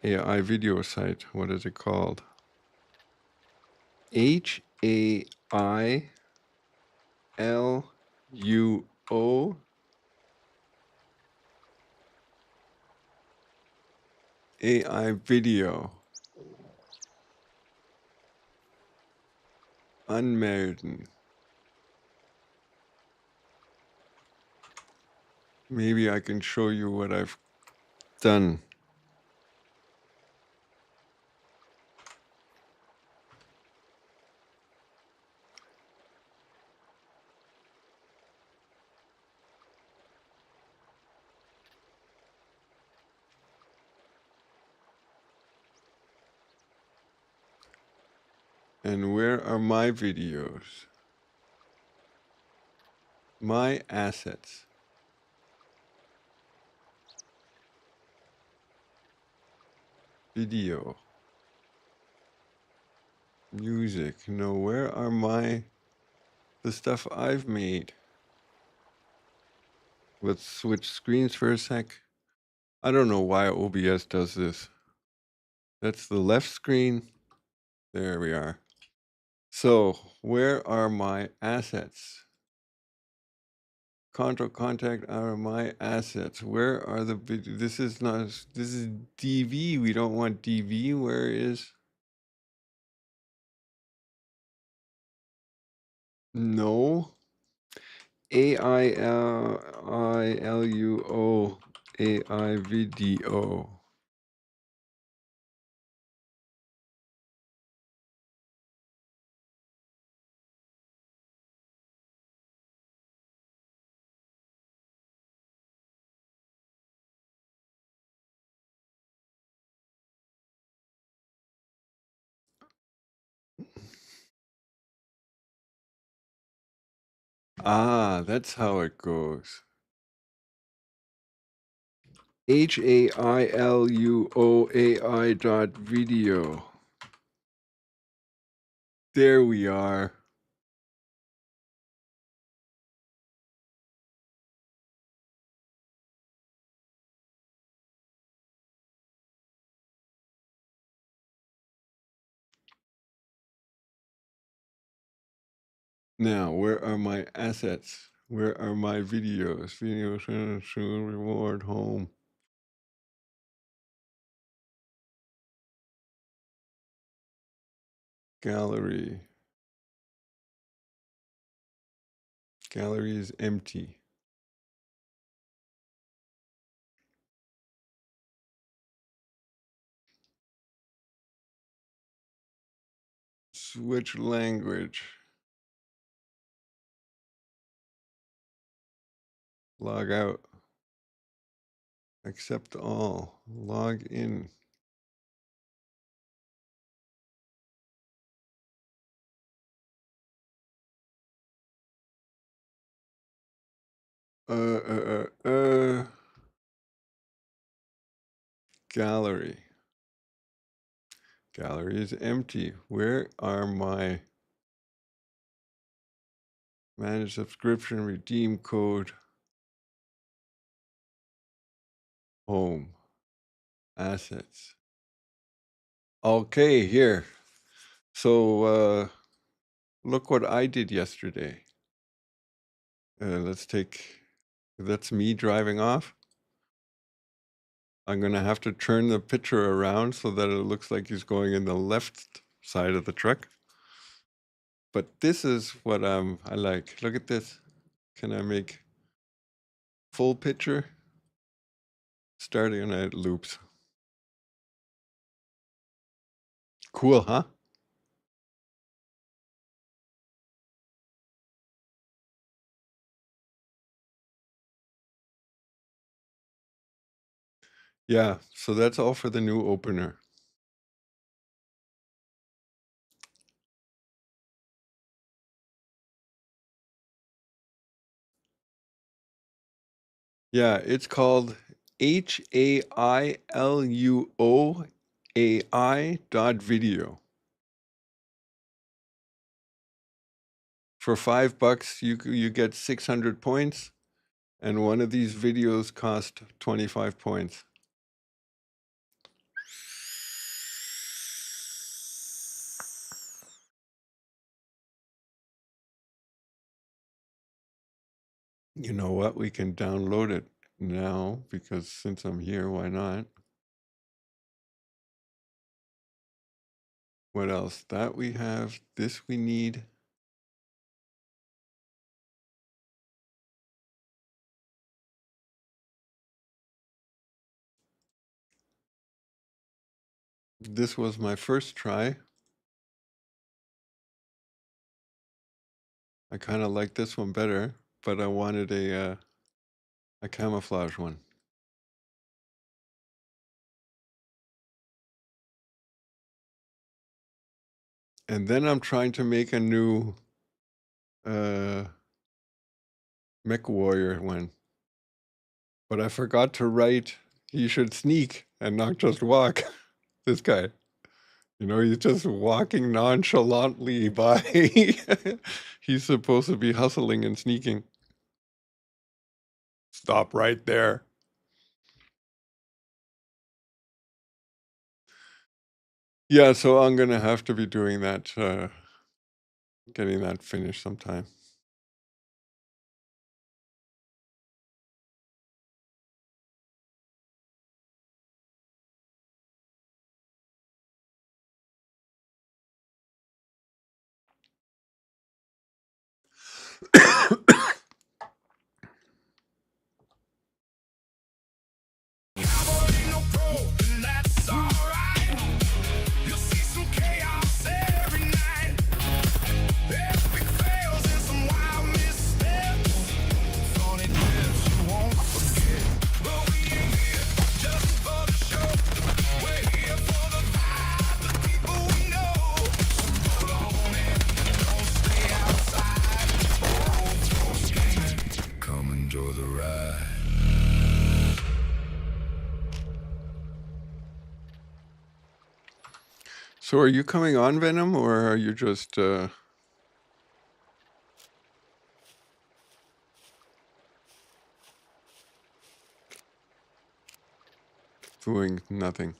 AI video site. What is it called? HAILUO AI video. Anmelden. Maybe I can show you what I've done. And where are my videos? My assets. Video. Music. No, where are the stuff I've made? Let's switch screens for a sec. I don't know why OBS does this. That's the left screen. There we are. So where are my assets? Control contact out of my assets. Where are the video? This is DV. We don't want DV. Where is? No. AILUO AI video. Ah, that's how it goes. HAILUOAI dot video. There we are. Now, where are my assets? Where are my videos? Videos, soon, reward, home. Gallery. Gallery is empty. Switch language. Log out. Accept all. Log in. Gallery. Gallery is empty. Where are my manage subscription redeem code? Home. Assets. Okay, here. So look what I did yesterday. That's me driving off. I'm gonna have to turn the picture around so that it looks like he's going in the left side of the truck. But this is what I like. Look at this. Can I make full picture? Starting at loops. Cool, huh? Yeah, so that's all for the new opener. Yeah, it's called HAILUO AI video. For $5, you get 600 points, and one of these videos cost 25 points. You know what? We can download it now because since I'm here, why not? What else? That we have. This we need. This was my first try. I kind of like this one better, but I wanted a camouflage one. And then I'm trying to make a new Mech Warrior one. But I forgot to write he should sneak and not just walk. This guy. You know, he's just walking nonchalantly by. He's supposed to be hustling and sneaking. Stop right there. Yeah, so I'm going to have to be doing that, getting that finished sometime. Come enjoy the ride. So are you coming on, Venom, or are you just doing nothing?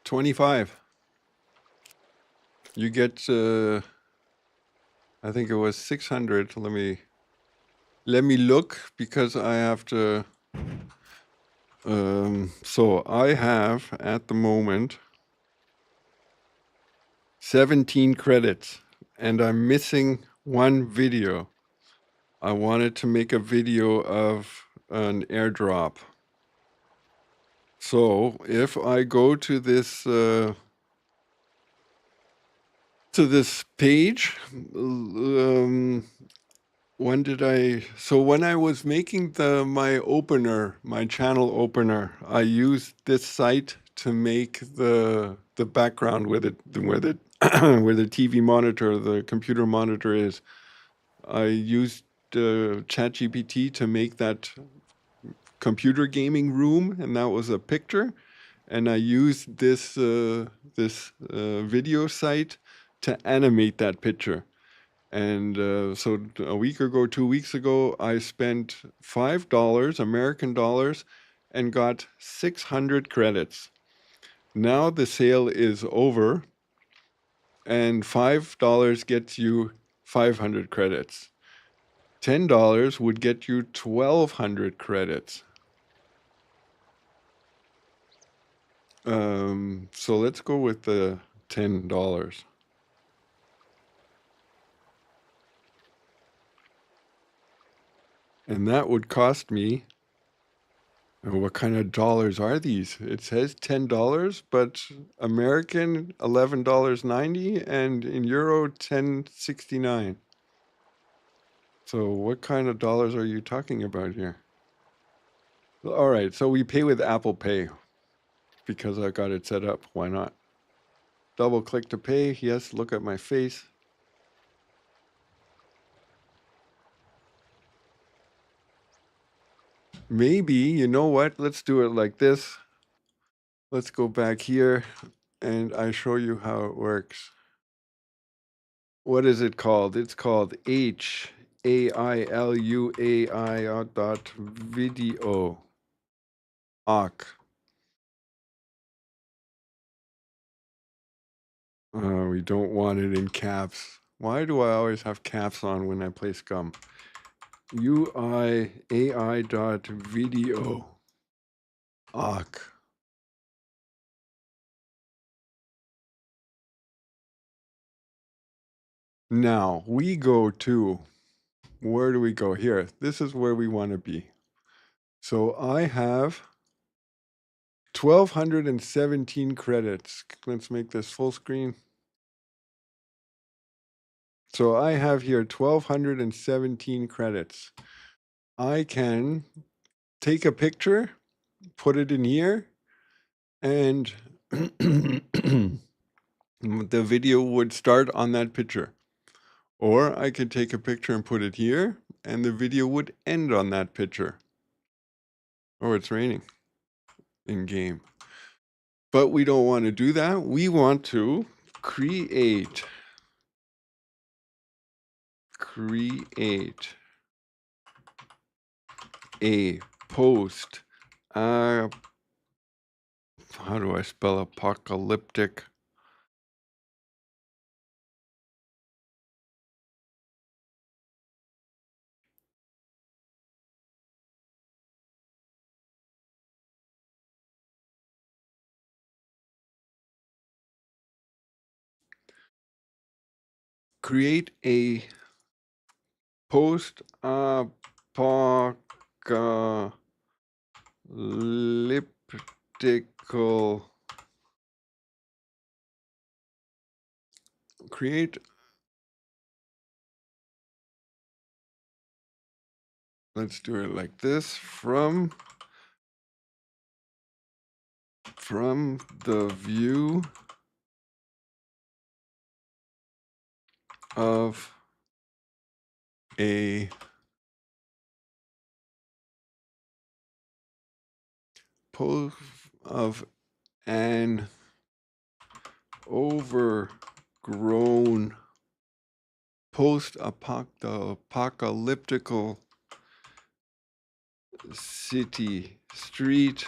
$25. You get, I think it was 600. Let me look because I have to. So I have at the moment 17 credits, and I'm missing one video. I wanted to make a video of an airdrop. So if I go to this page, when I was making my channel opener, I used this site to make the background where the where the TV monitor, the computer monitor is. I used ChatGPT to make that computer gaming room, and that was a picture. And I used this video site to animate that picture. And so a week ago, 2 weeks ago, I spent $5 American dollars and got 600 credits. Now the sale is over, and $5 gets you 500 credits. $10 would get you 1,200 credits. So let's go with the $10. And that would cost me, what kind of dollars are these? It says $10, but American $11.90 and in euro 10.69. So what kind of dollars are you talking about here? All right, so we pay with Apple Pay because I got it set up. Why not? Double click to pay. Yes, look at my face. Maybe, you know what? Let's do it like this. Let's go back here and I show you how it works. What is it called? It's called HAILUAI dot video. Awk. We don't want it in caps. Why do I always have caps on when I play Scum? UIAI dot video. Awk. Now we go to, where do we go? Here, this is where we want to be. So I have 1,217 credits. Let's make this full screen. So I have here 1,217 credits. I can take a picture, put it in here, and the video would start on that picture. Or I could take a picture and put it here, and the video would end on that picture. Oh, it's raining in game. But we don't want to do that. We want to create a post. How do I spell apocalyptic? Create a post-apocalyptical. Create. Let's do it like this. From the view of a of an overgrown post-apocalyptical city street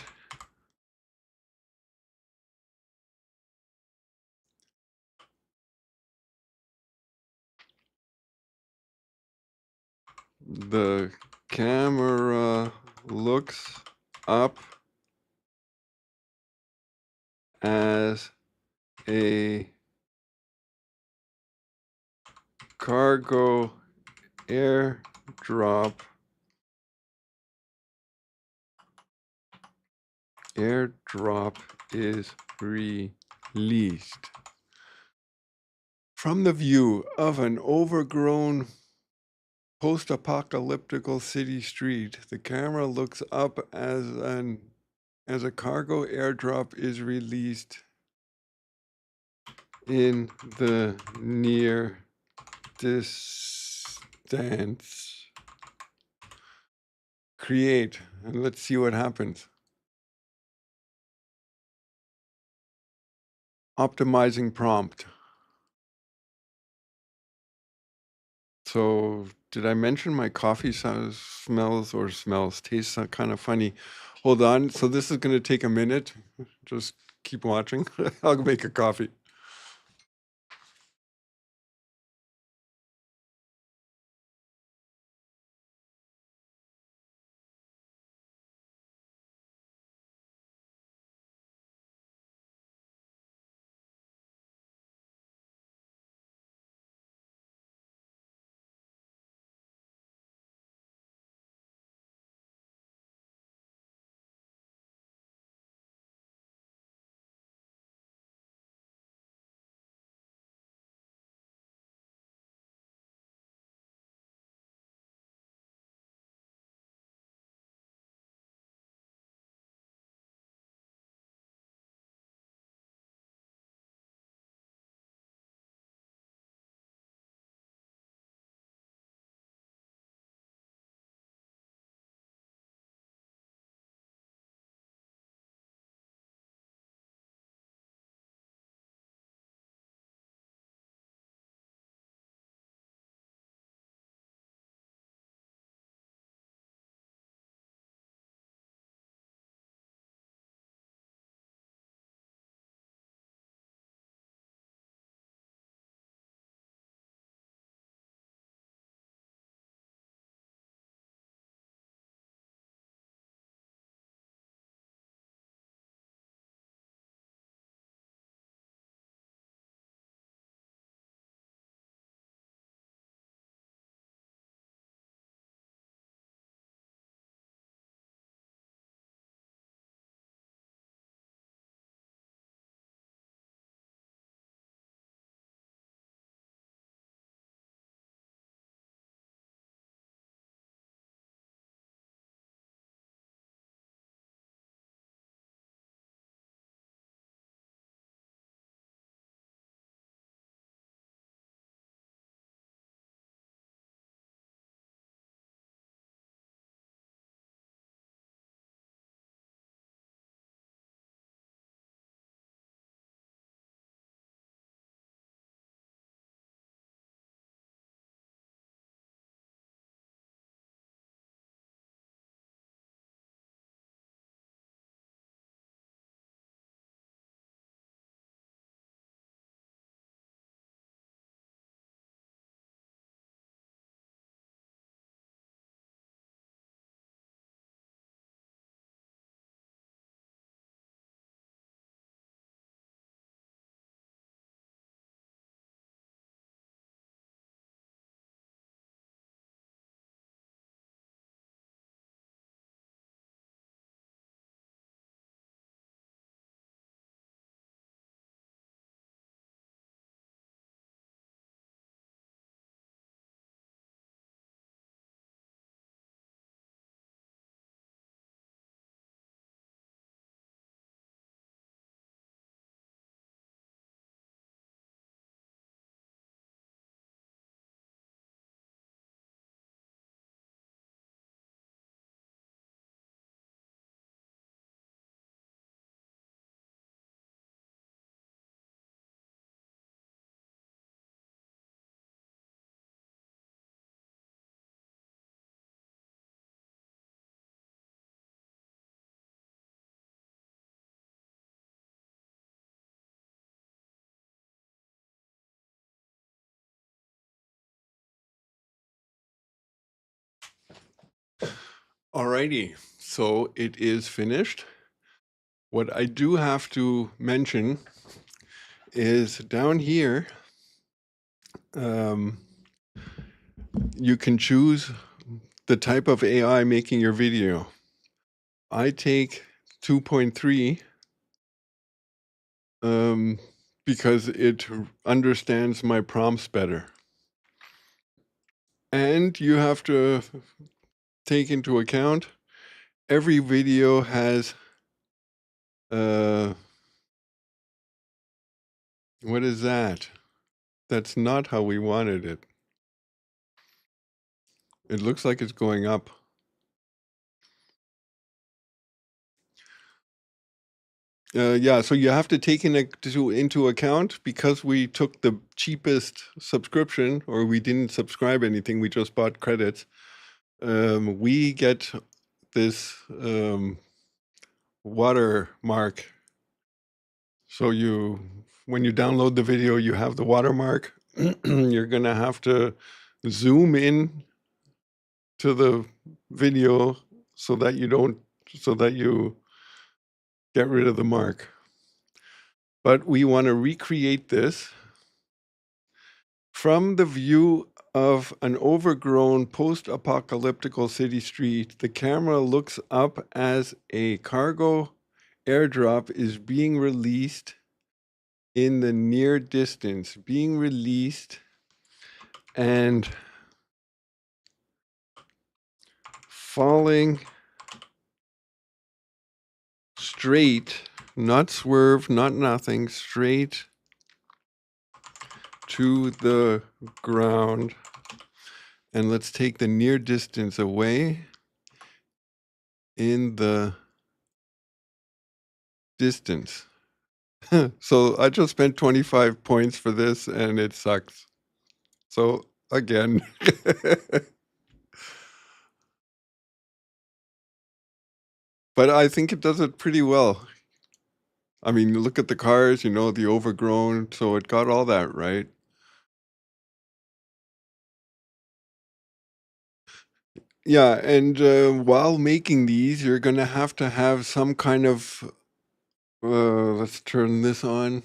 the camera looks up as a cargo airdrop is released. From the view of an overgrown post-apocalyptical city street, the camera looks up as a cargo airdrop is released in the near distance. Create, and let's see what happens. Optimizing prompt. So did I mention my coffee tastes kind of funny? Hold on. So this is going to take a minute. Just keep watching. I'll make a coffee. Alrighty, so it is finished. What I do have to mention is down here, you can choose the type of AI making your video. I take 2.3 because it understands my prompts better. And you have to take into account every video has what is that? That's not how we wanted it. It looks like it's going up. Yeah, so you have to take into account, because we took the cheapest subscription, or we didn't subscribe anything, we just bought credits. We get this watermark. So when you download the video, you have the watermark. You're gonna have to zoom in to the video so that you get rid of the mark. But we want to recreate this from the view of an overgrown post-apocalyptical city street. The camera looks up as a cargo airdrop is being released in the near distance, and falling straight, not swerve, not nothing, straight to the ground. And let's take the near distance away in the distance. So I just spent 25 points for this and it sucks. So again, but I think it does it pretty well. I mean, look at the cars, the overgrown, so it got all that right. Yeah, and while making these, you're going to have some kind of, let's turn this on.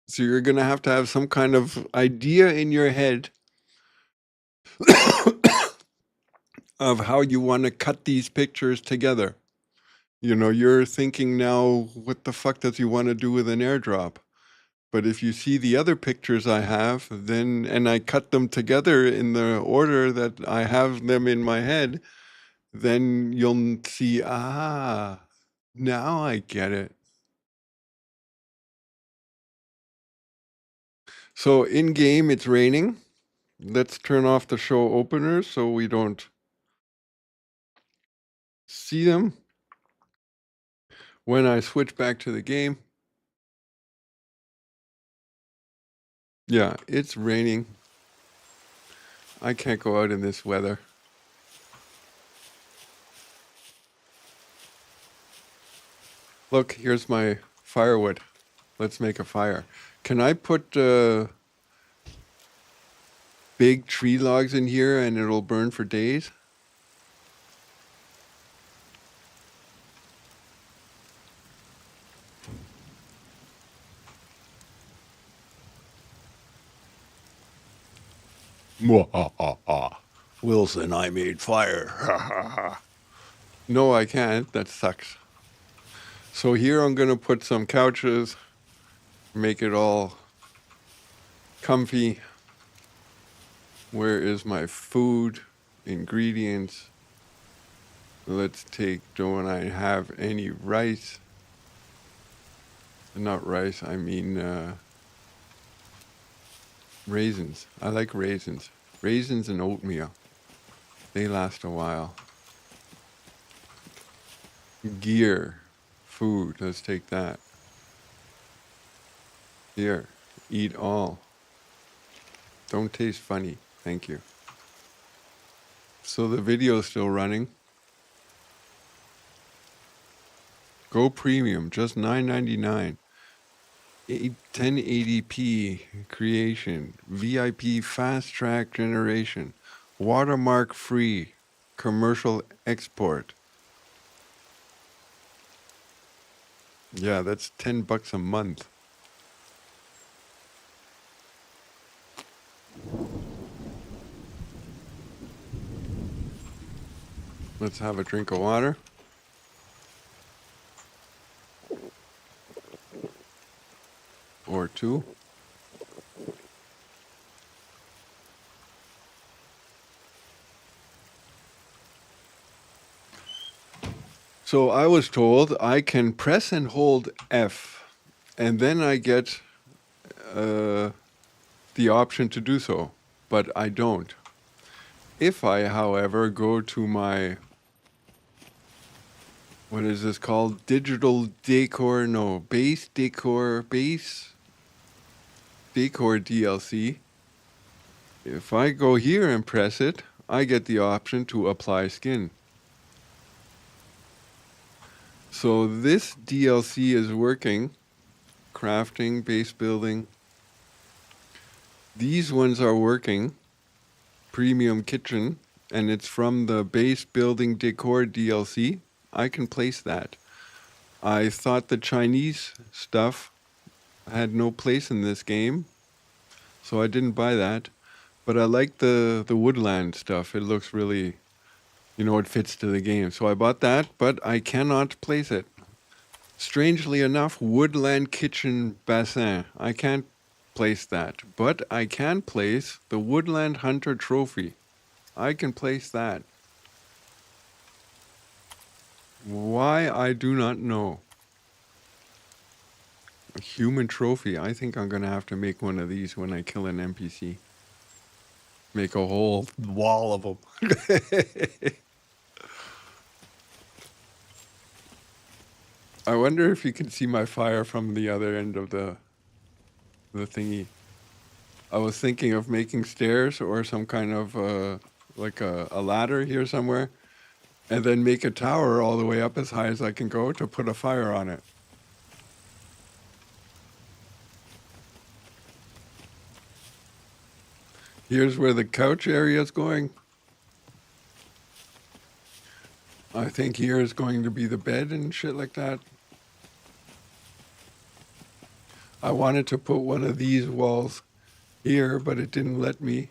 So you're going to have some kind of idea in your head of how you want to cut these pictures together. You're thinking now, what the fuck does he want to do with an airdrop? But if you see the other pictures I have, and I cut them together in the order that I have them in my head, then you'll see, now I get it. So in game, it's raining. Let's turn off the show openers so we don't see them. When I switch back to the game, yeah, it's raining. I can't go out in this weather. Look, here's my firewood. Let's make a fire. Can I put big tree logs in here and it'll burn for days? Wilson, I made fire. No, I can't. That sucks. So here I'm going to put some couches, make it all comfy. Where is my food ingredients? Let's take, don't I have any rice? Not rice, I mean raisins. I like raisins. Raisins and oatmeal. They last a while. Gear. Food. Let's take that. Here. Eat all. Don't taste funny. Thank you. So the video is still running. Go premium. Just $9.99. 1080p creation. VIP fast track generation. Watermark free. commercial export. Yeah, that's $10 a month. Let's have a drink of water. Or two. So I was told I can press and hold F, and then I get the option to do so, but I don't. If I, however, go to my, what is this called? Digital decor, no, base decor DLC. If I go here and press it, I get the option to apply skin. So this DLC is working. Crafting, base building. These ones are working. Premium kitchen, and it's from the base building decor DLC. I can place that. I thought the Chinese stuff had no place in this game, so I didn't buy that. But I like the woodland stuff. It looks really, it fits to the game. So I bought that, but I cannot place it. Strangely enough, woodland kitchen bassin. I can't place that, but I can place the woodland hunter trophy. I can place that. Why, I do not know. A human trophy. I think I'm going to have to make one of these when I kill an NPC. Make a whole wall of them. I wonder if you can see my fire from the other end of the thingy. I was thinking of making stairs or some kind of like a ladder here somewhere, and then make a tower all the way up as high as I can go to put a fire on it. Here's where the couch area is going. I think here is going to be the bed and shit like that. I wanted to put one of these walls here, but it didn't let me.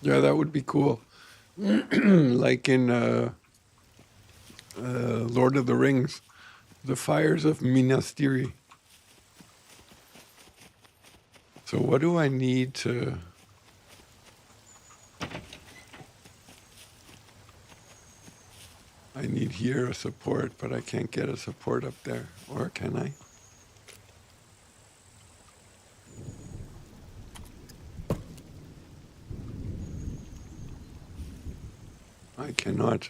Yeah, that would be cool. Like in Lord of the Rings, the fires of Minas Tirith. So what do I need to... I need here a support, but I can't get a support up there. Or can I? I cannot.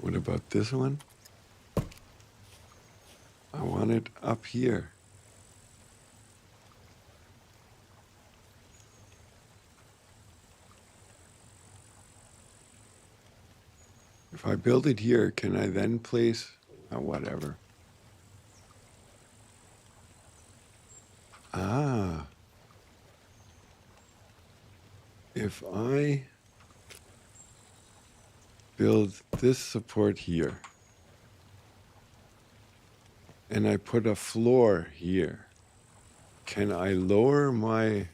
What about this one? I want it up here. If I build it here, can I then place, whatever. Ah. If I build this support here, and I put a floor here, can I lower my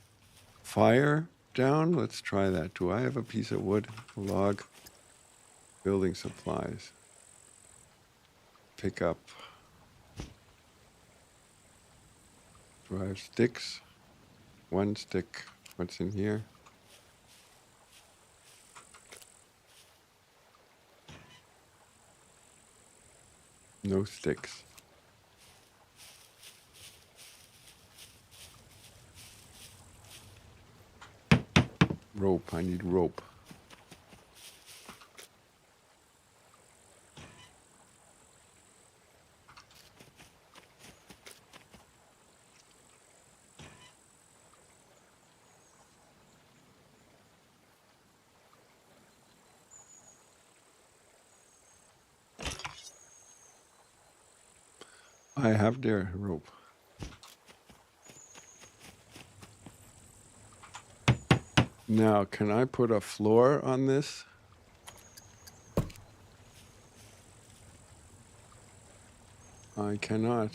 fire down? Let's try that. Do I have a piece of wood? A log? Building supplies. Pick up. Do I have sticks? One stick. What's in here? No sticks. Rope. I need rope. I have their rope. Now, can I put a floor on this? I cannot.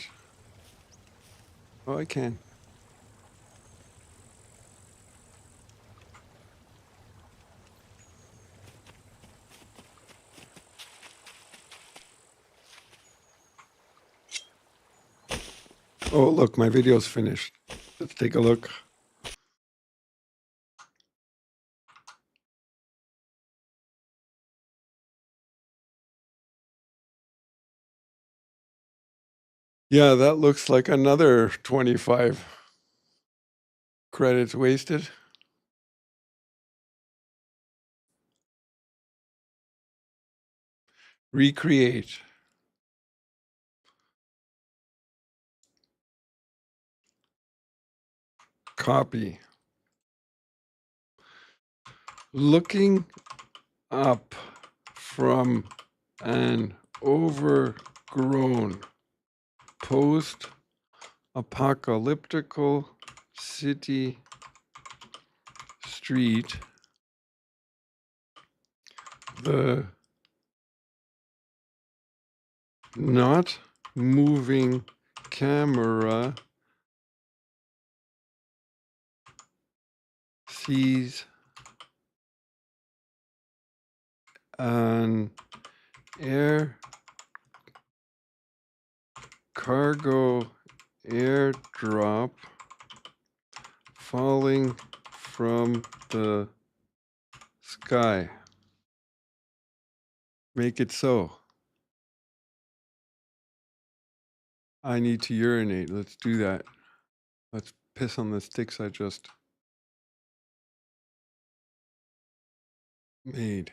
Oh, I can. Oh, look, my video's finished. Let's take a look. Yeah, that looks like another 25 credits wasted. Recreate. Copy. Looking up from an overgrown post-apocalyptical city street, the not moving camera sees an air cargo airdrop falling from the sky. Make it so. I need to urinate. Let's do that. Let's piss on the sticks I just made.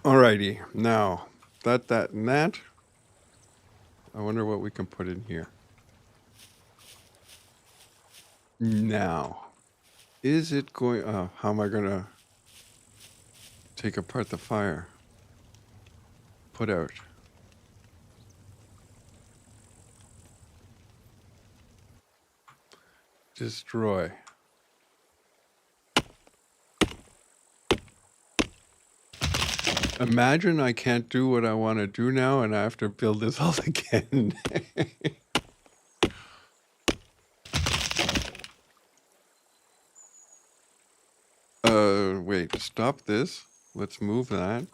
Alrighty, now that and that, I wonder what we can put in here. Now, is it going, how am I gonna take apart the fire? Put out. Destroy. Imagine I can't do what I want to do now and I have to build this all again. Wait, stop this. Let's move that.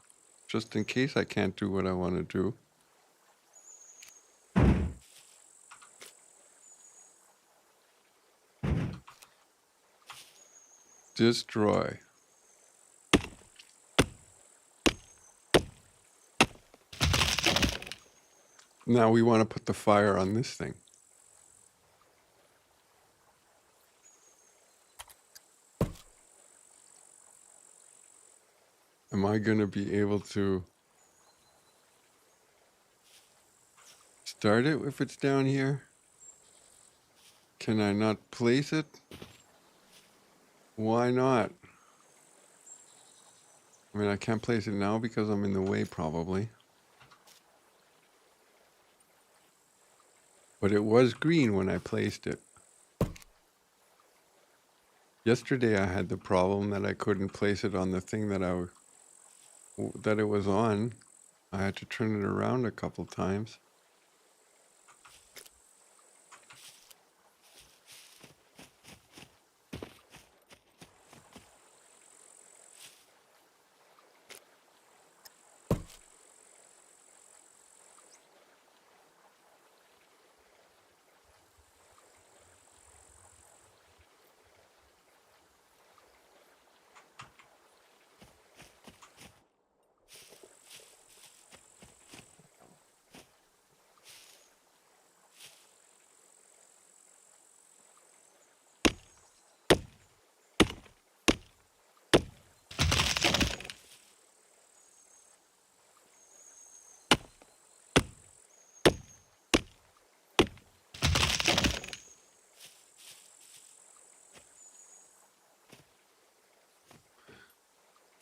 Just in case I can't do what I want to do. Destroy. Now we want to put the fire on this thing. Am I going to be able to start it if it's down here? Can I not place it? Why not? I mean, I can't place it now because I'm in the way probably. But it was green when I placed it. Yesterday I had the problem that I couldn't place it on the thing that it was on. I had to turn it around a couple times.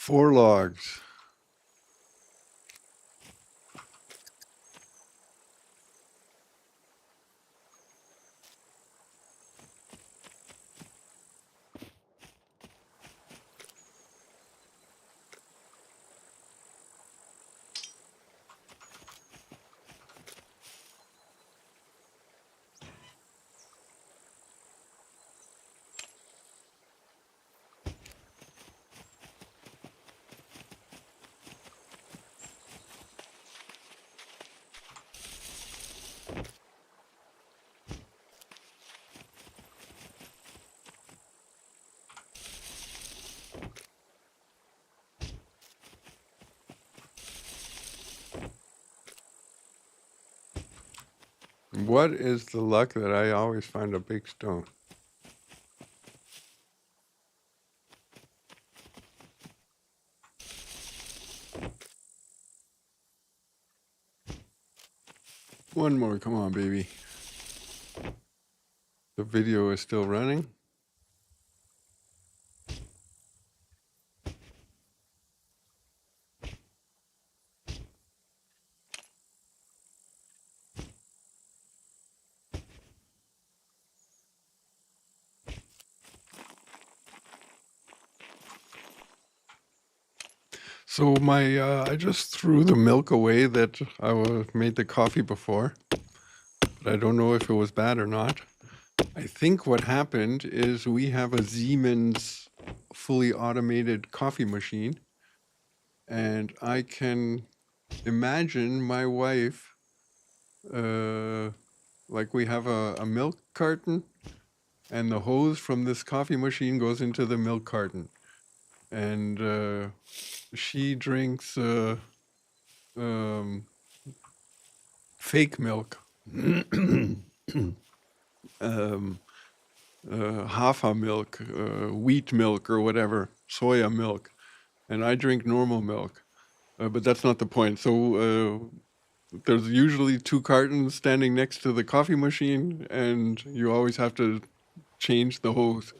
4 logs. What is the luck that I always find a big stone? One more, come on, baby. The video is still running. So I just threw the milk away that made the coffee before, but I don't know if it was bad or not. I think what happened is we have a Siemens fully automated coffee machine, and I can imagine my wife, like we have a milk carton, and the hose from this coffee machine goes into the milk carton, and she drinks fake milk, Hafa milk, wheat milk or whatever, soya milk, and I drink normal milk. But that's not the point. So there's usually 2 cartons standing next to the coffee machine, and you always have to change the hose.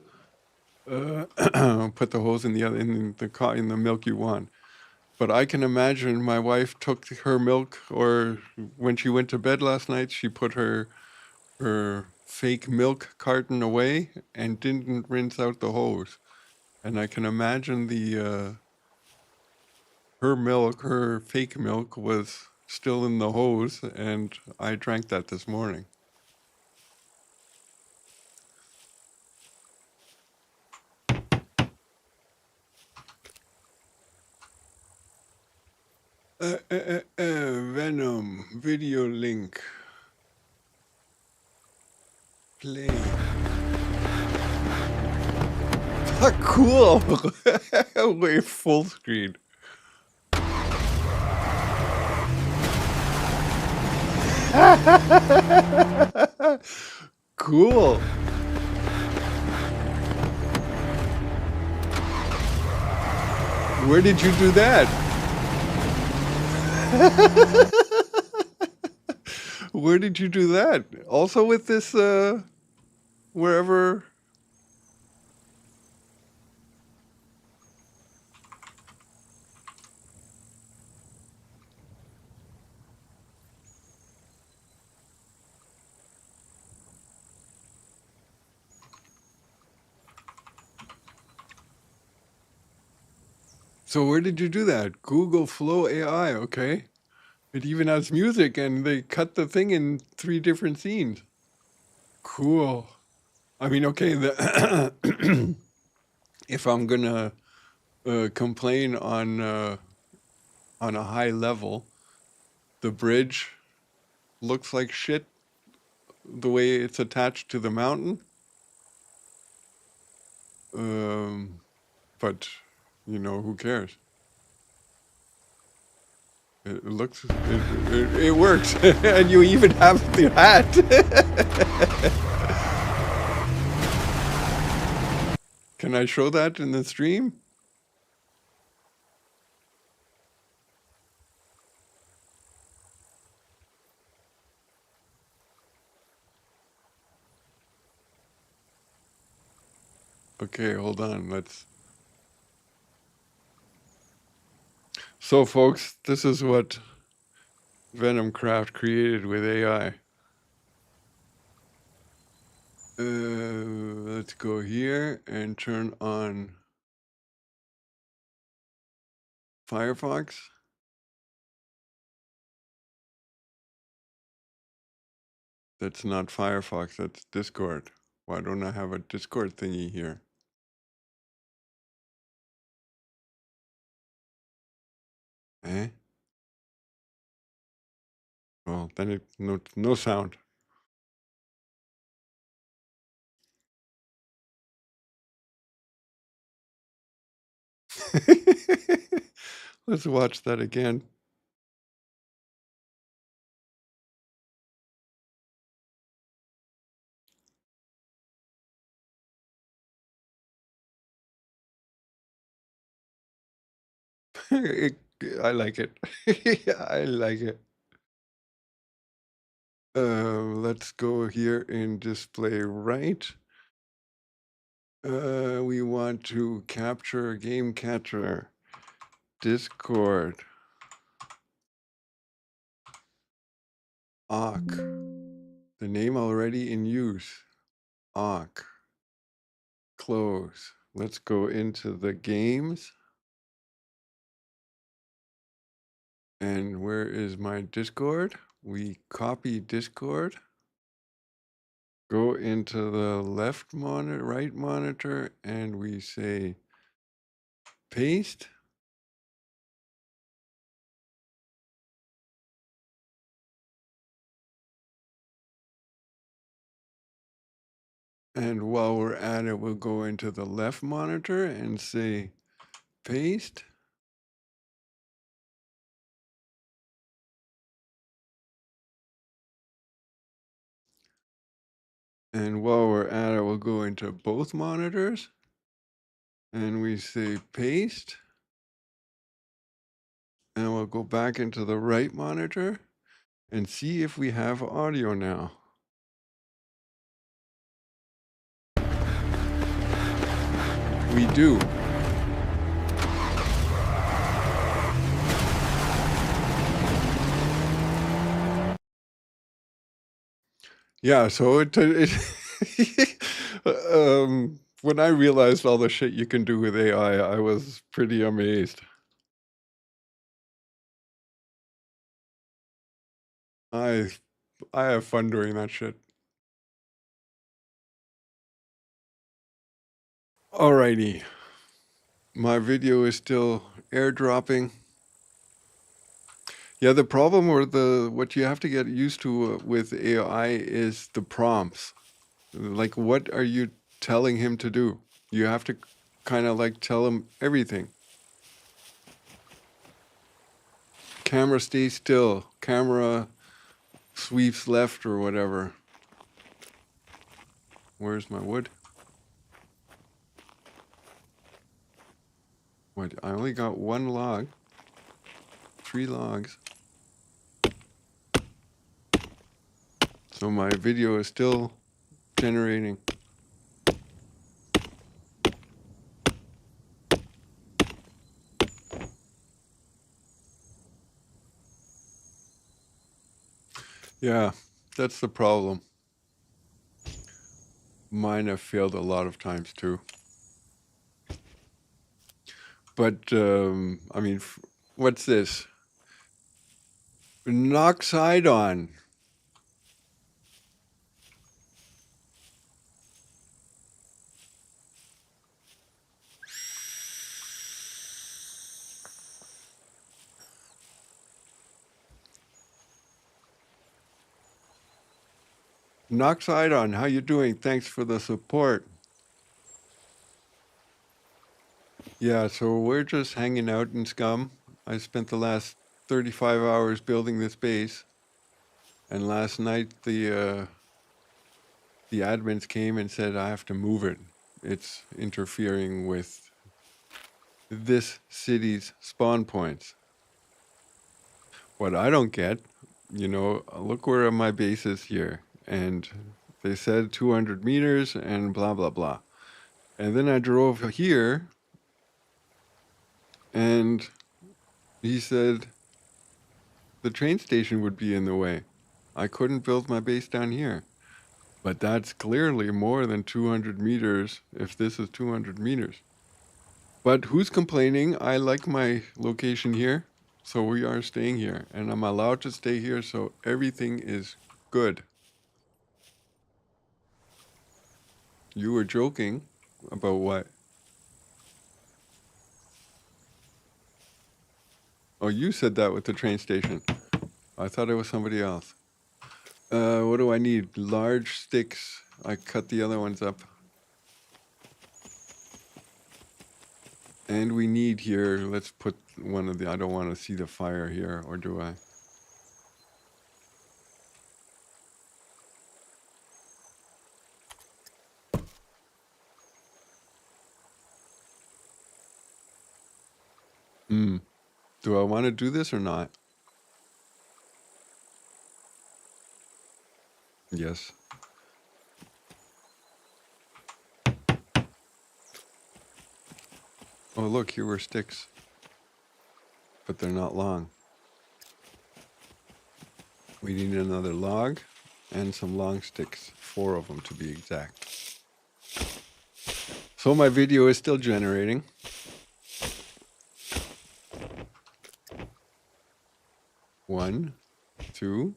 Put the hose in the milk you want. But I can imagine my wife took her milk, or when she went to bed last night, she put her fake milk carton away and didn't rinse out the hose. And I can imagine her fake milk was still in the hose, and I drank that this morning. Venom video link. Play. Cool. Wait, full screen. Cool. Where did you do that? Where did you do that? Also with this, wherever. So where did you do that? Google Flow AI, okay. It even has music, and they cut the thing in 3 different scenes. Cool. I mean, okay, if I'm gonna complain on a high level, the bridge looks like shit the way it's attached to the mountain. But, you know, who cares? It looks, it works, and you even have the hat. Can I show that in the stream? Okay, hold on, let's... So, folks, this is what Venomcraft created with AI. Let's go here and turn on Firefox. That's not Firefox, that's Discord. Why don't I have a Discord thingy here? Eh? Well, then it no sound. Let's watch that again. I like it. I like it. Let's go here in display right. We want to capture game catcher. Discord. Awk. The name already in use. Awk. Close. Let's go into the games. And where is my Discord? We copy Discord. Go into the left monitor, right monitor, and we say paste. And while we're at it, we'll go into the left monitor and say paste. And while we're at it, we'll go into both monitors and we say paste. And we'll go back into the right monitor and see if we have audio now. We do. Yeah, so when I realized all the shit you can do with AI, I was pretty amazed. I have fun doing that shit. Alrighty. My video is still airdropping. Yeah, the problem or what you have to get used to with AI is the prompts. Like, what are you telling him to do? You have to kind of like tell him everything. Camera stays still. Camera sweeps left or whatever. Where's my wood? What? I only got one log. 3 logs. So my video is still generating. Yeah, that's the problem. Mine have failed a lot of times too. But, I mean, what's this? Knock side on. Knock side on, how you doing? Thanks for the support. Yeah, so we're just hanging out in Scum. I spent the last 35 hours building this base. And last night the admins came and said I have to move it. It's interfering with this city's spawn points. What I don't get, look where my base is here. And they said 200 meters and blah, blah, blah. And then I drove here and He said the train station would be in the way. I couldn't build my base down here. But that's clearly more than 200 meters if this is 200 meters. But who's complaining? I like my location here, so we are staying here. And I'm allowed to stay here, so everything is good. You were joking about what? Oh, you said that with the train station. I thought it was somebody else. What do I need? Large sticks. I cut the other ones up. And we need here, let's put one of the, I don't want to see the fire here, or do I? Do I want to do this or not? Yes. Oh, look, here were sticks. But they're not long. We need another log and some long sticks. 4 of them to be exact. So my video is still generating. One, two.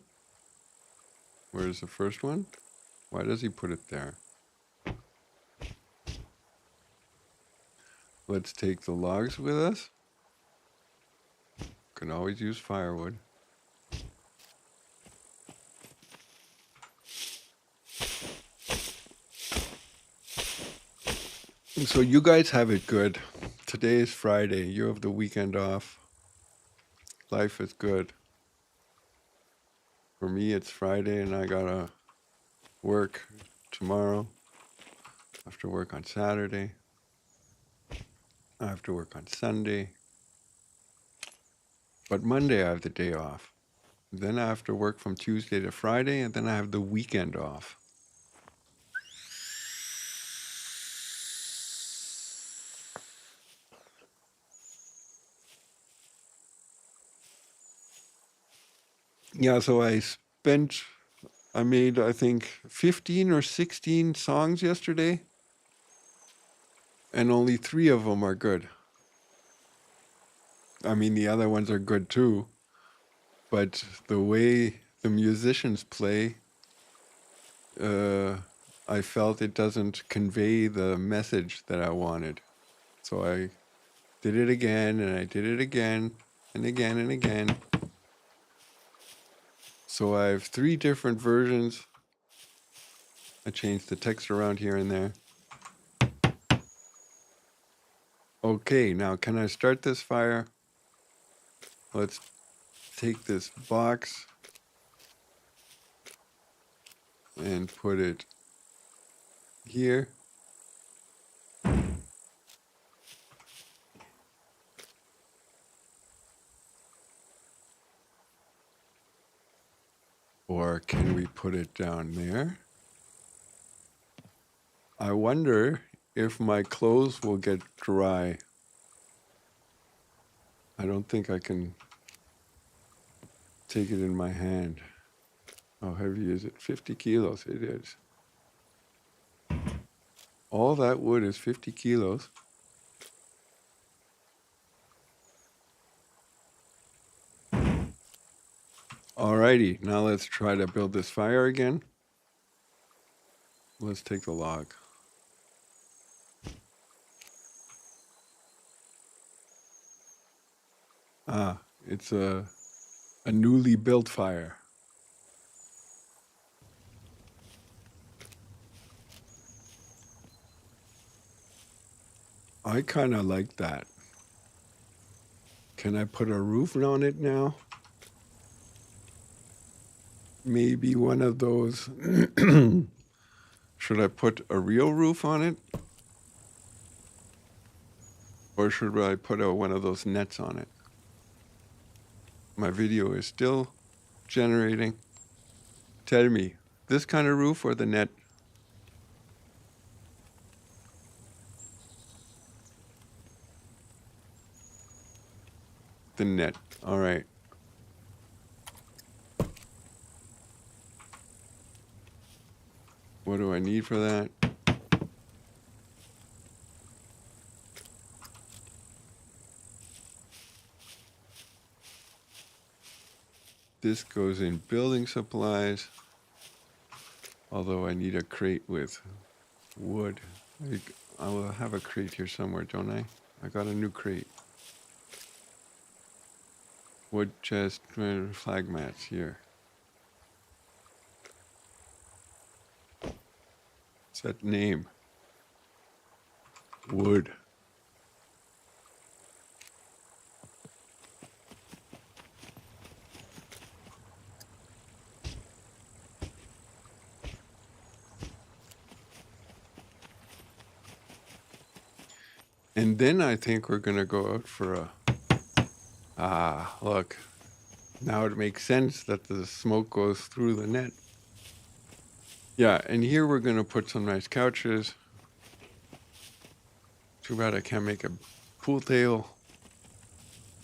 Where's the first one? Why does he put it there? Let's take the logs with us. Can always use firewood. And so you guys have it good. Today is Friday. You have the weekend off. Life is good. For me, it's Friday and I gotta work tomorrow. I have to work on Saturday. I have to work on Sunday. But Monday I have the day off. Then I have to work from Tuesday to Friday, and then I have the weekend off. Yeah, so I made, I think, 15 or 16 songs yesterday, and only 3 of them are good. I mean, the other ones are good too, but the way the musicians play, I felt it doesn't convey the message that I wanted. So I did it again, and I did it again, and again, and again. So I have 3 different versions. I changed the text around here and there. Okay, now can I start this fire? Let's take this box and put it here. Or can we put it down there? I wonder if my clothes will get dry. I don't think I can take it in my hand. How heavy is it? 50 kilos it is. All that wood is 50 kilos. Alrighty, now let's try to build this fire again. Let's take the log. Ah, it's a newly built fire. I kind of like that. Can I put a roof on it now? Maybe one of those. Should I put a real roof on it? Or should I put one of those nets on it? My video is still generating. Tell me, this kind of roof or the net? the net. All right. What do I need for that? This goes in building supplies. Although I need a crate with wood. I will have a crate here somewhere, don't I? I got a new crate. Wood chest, flag mats here. Set name. Wood. And then I think we're gonna go out for a, look. Now it makes sense that the smoke goes through the net. Yeah, and here we're gonna put some nice couches. Too bad I can't make a pool table.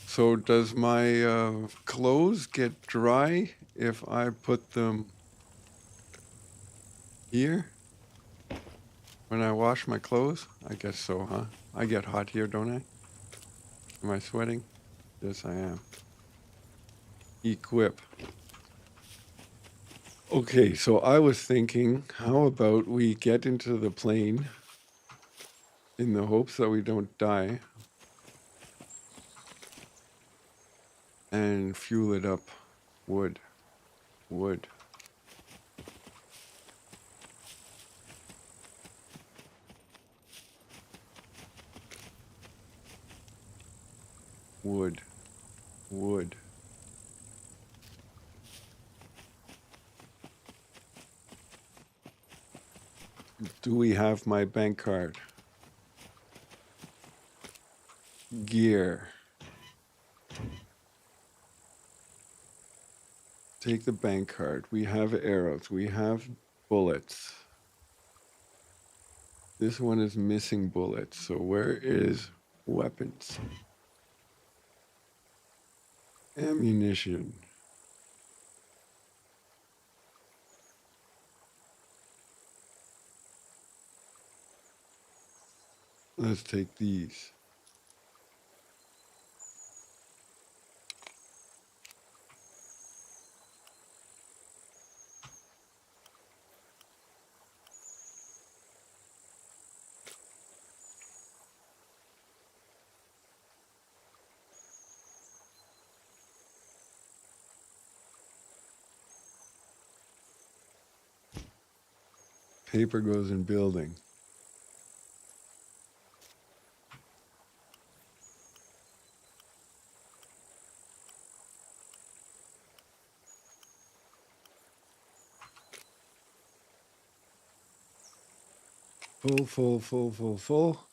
So does my clothes get dry if I put them here? When I wash my clothes? I guess so, huh? I get hot here, don't I? Am I sweating? Yes, I am. Equip. Okay, so I was thinking, how about we get into the plane in the hopes that we don't die and fuel it up. Wood. Wood. Wood. Wood. Do we have my bank card? Gear. Take the bank card. We have arrows. We have bullets. This one is missing bullets. So where is weapons? Ammunition. Let's take these. Paper goes in building. Full, full, full, full, full.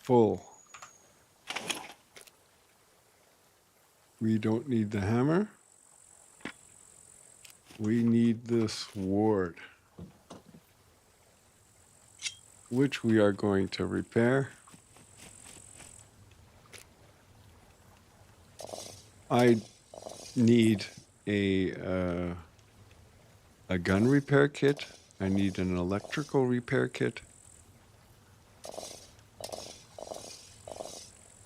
Full. We don't need the hammer. We need the sword, which we are going to repair. I need a gun repair kit. I need an electrical repair kit.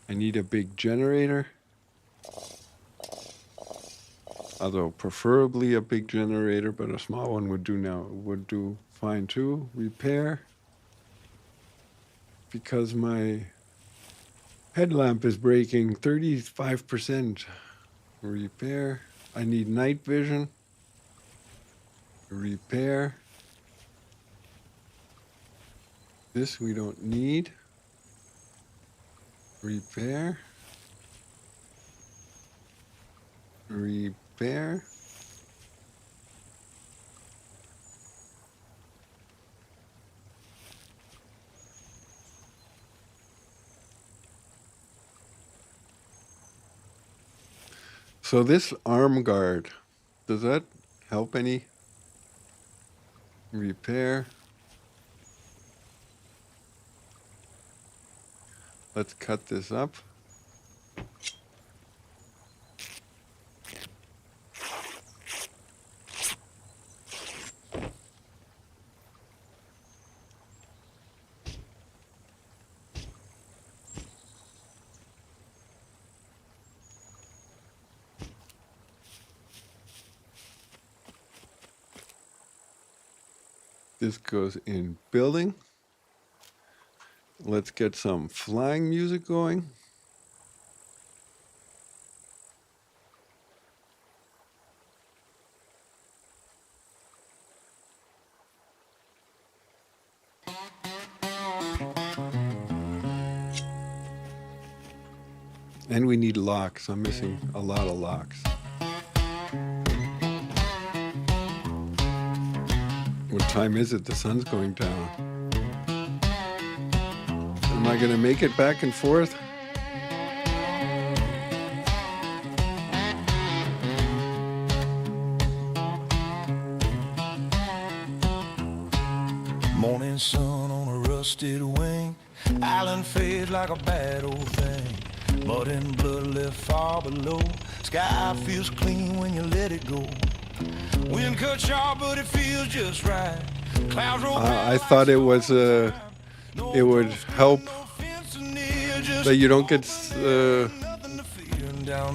I need a big generator. Although preferably a big generator, but a small one would do fine too. Repair. Because my headlamp is breaking 35%. Repair. I need night vision. Repair. This we don't need. Repair. Repair. So this arm guard, does that help any? Repair. Let's cut this up. This goes in building. Let's get some flying music going. And we need locks. I'm missing a lot of locks. What time is it? The sun's going down. Am I going to make it back and forth? Morning sun on a rusted wing. Island fades like a bad old thing. Mud and blood left far below. Sky feels clean when you let it go. Wind cut sharp, but it feels just right. Clouds roll I thought it was it would help that you don't get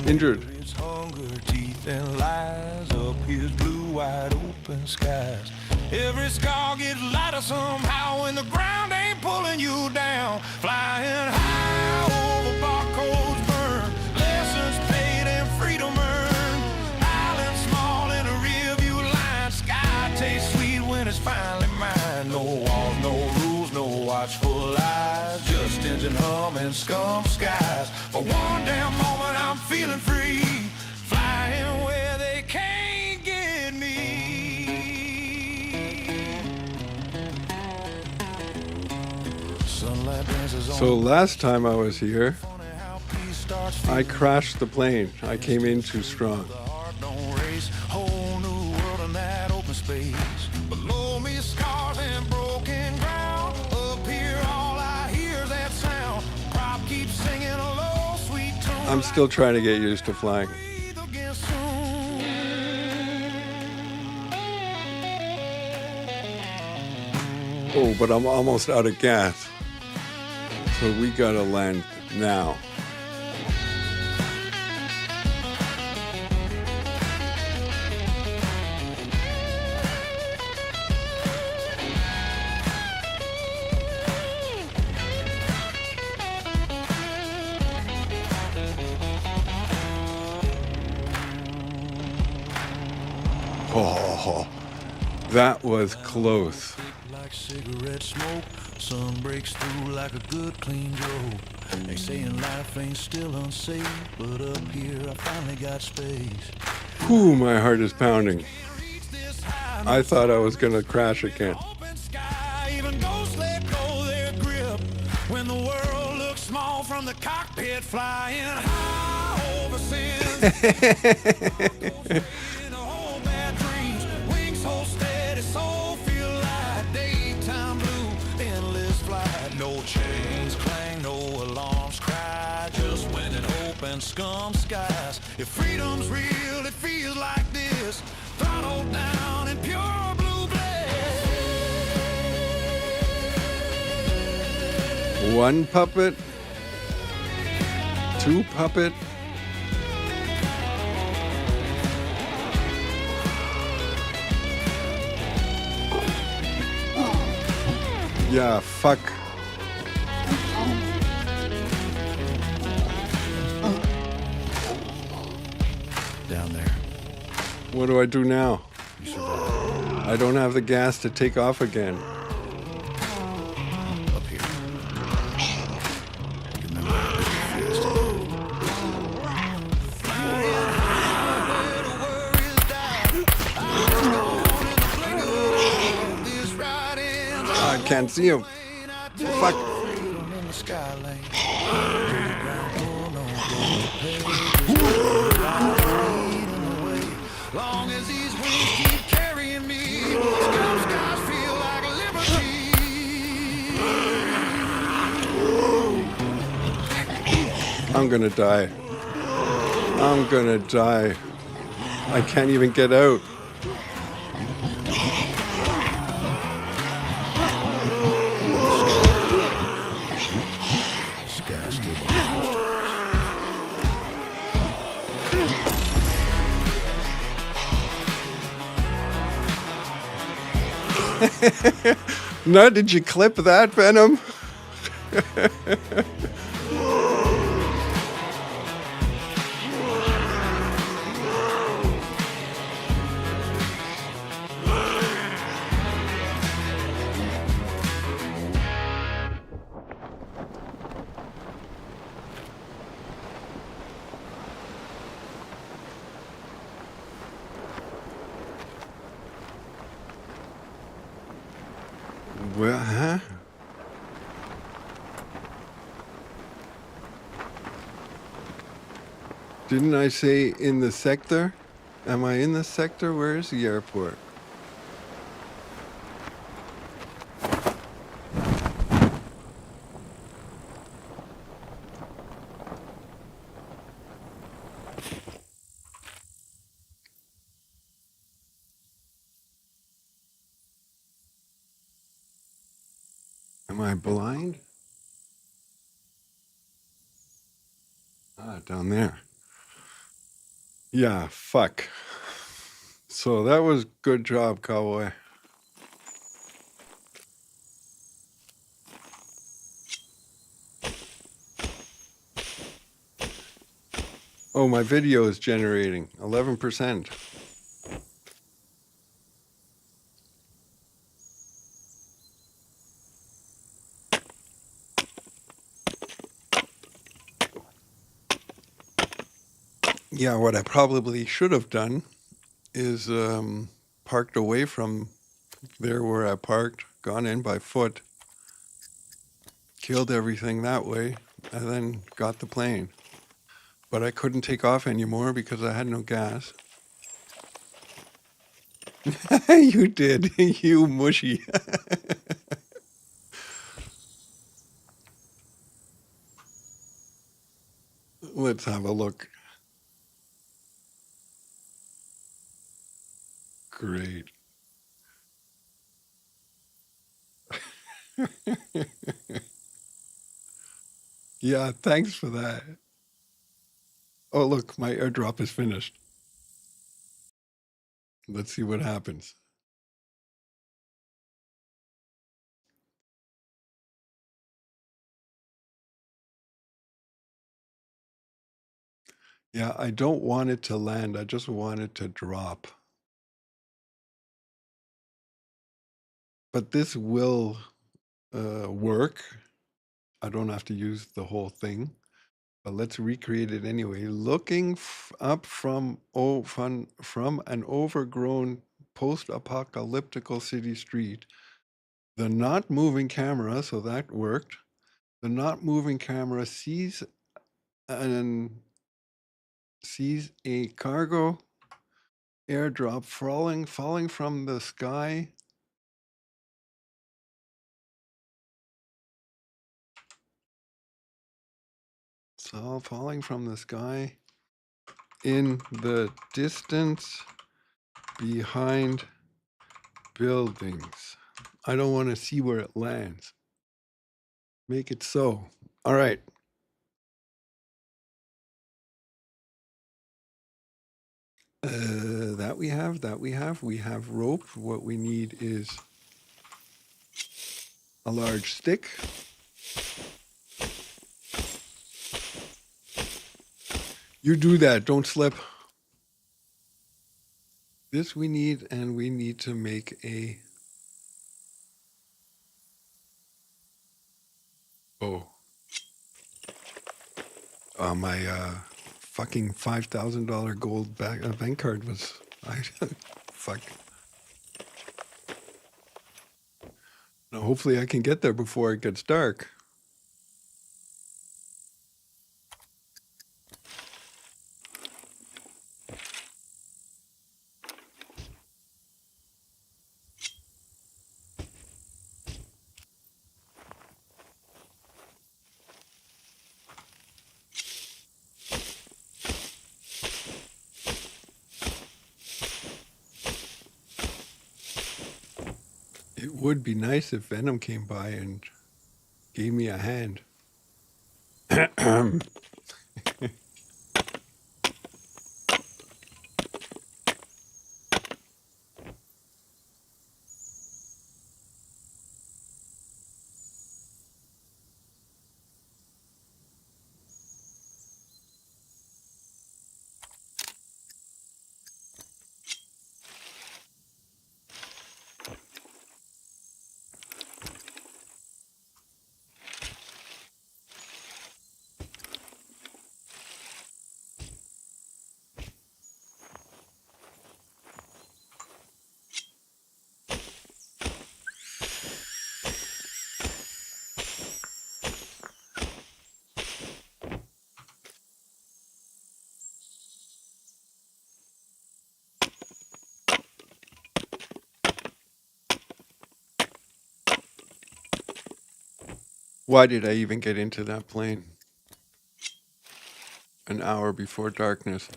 injured. It's hunger, teeth, and lies. Up here's blue, wide open skies. Every scar gets lighter somehow when the ground ain't pulling you down. Flying high over barcodes burn. Lessons paid and freedom earned. Island small in a rearview line. Sky tastes sweet when it's finally mine. No walls, no rules, no watchful eyes. Just engine hum and scum skies. For one damn moment I'm feeling free. Flying where they can't get me. So last time I was here, I crashed the plane. I came in too strong. I'm still trying to get used to flying. Oh, but I'm almost out of gas. So we gotta land now. Oh, that was close. Like cigarette smoke, sun breaks through like a good clean joke. They saying life ain't still unsafe, but up here I finally got space. Whew, my heart is pounding. I thought I was gonna crash again. Open sky, even ghosts let go their grip. When the world looks small from the cockpit, flying high over sin. No chains clang, no alarms cry. Just when it opens, scum skies. If freedom's real, it feels like this. Throttled down in pure blue blaze. One puppet, two puppet. Yeah, fuck. Down there. What do I do now? I don't have the gas to take off again. Up here. I can't see him. Fuck. Long as these wings keep carrying me, scum skies feel like liberty. I'm gonna die. I'm gonna die. I can't even get out. No, did you clip that, Venom? Well, huh? Didn't I say in the sector? Am I in the sector? Where is the airport? Am I blind? Ah, down there. Yeah, fuck. So that was good job, cowboy. Oh, my video is generating 11%. Yeah, what I probably should have done is parked away from there where I parked, gone in by foot, killed everything that way, and then got the plane. But I couldn't take off anymore because I had no gas. You did, you mushy. Let's have a look. Great. Yeah, thanks for that. Oh, look, my airdrop is finished. Let's see what happens. Yeah, I don't want it to land. I just want it to drop. But this will work. I don't have to use the whole thing. But let's recreate it anyway. Looking up from an overgrown post-apocalyptical city street. The not moving camera, so that worked. The not moving camera sees a cargo airdrop falling from the sky. So falling from the sky in the distance behind buildings. I don't want to see where it lands. Make it so. All right. That we have. We have rope. What we need is a large stick. You do that. Don't slip. This we need, and we need to make a bow. My fucking $5,000 gold bank card was, fuck. Now, hopefully I can get there before it gets dark. It would be nice if Venom came by and gave me a hand. Why did I even get into that plane? An hour before darkness.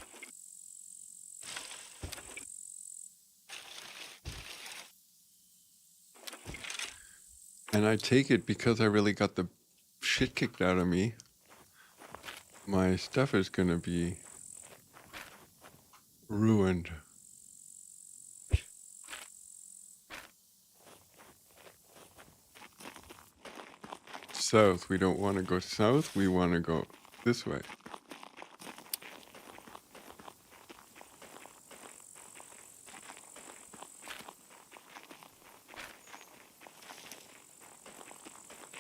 And I take it because I really got the shit kicked out of me. My stuff is gonna be ruined. South. We don't want to go south. We want to go this way.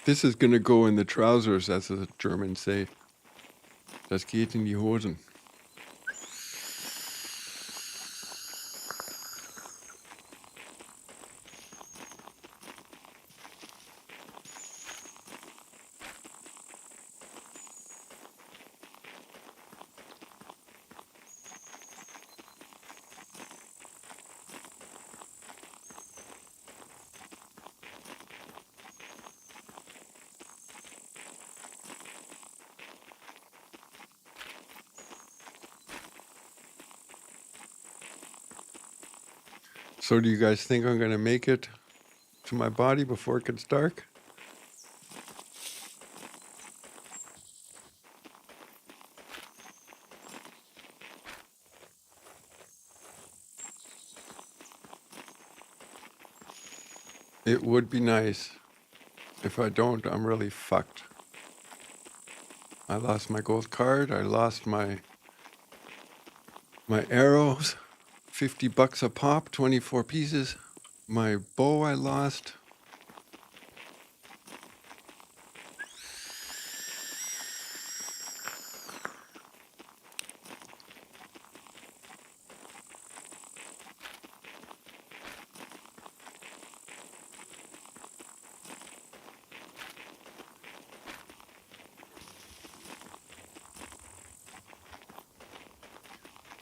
This is gonna go in the trousers, as the Germans say. Das geht in die Hosen. So do you guys think I'm gonna make it to my body before it gets dark? It would be nice. If I don't, I'm really fucked. I lost my gold card. I lost my arrows. $50 a pop, 24 pieces. My bow I lost.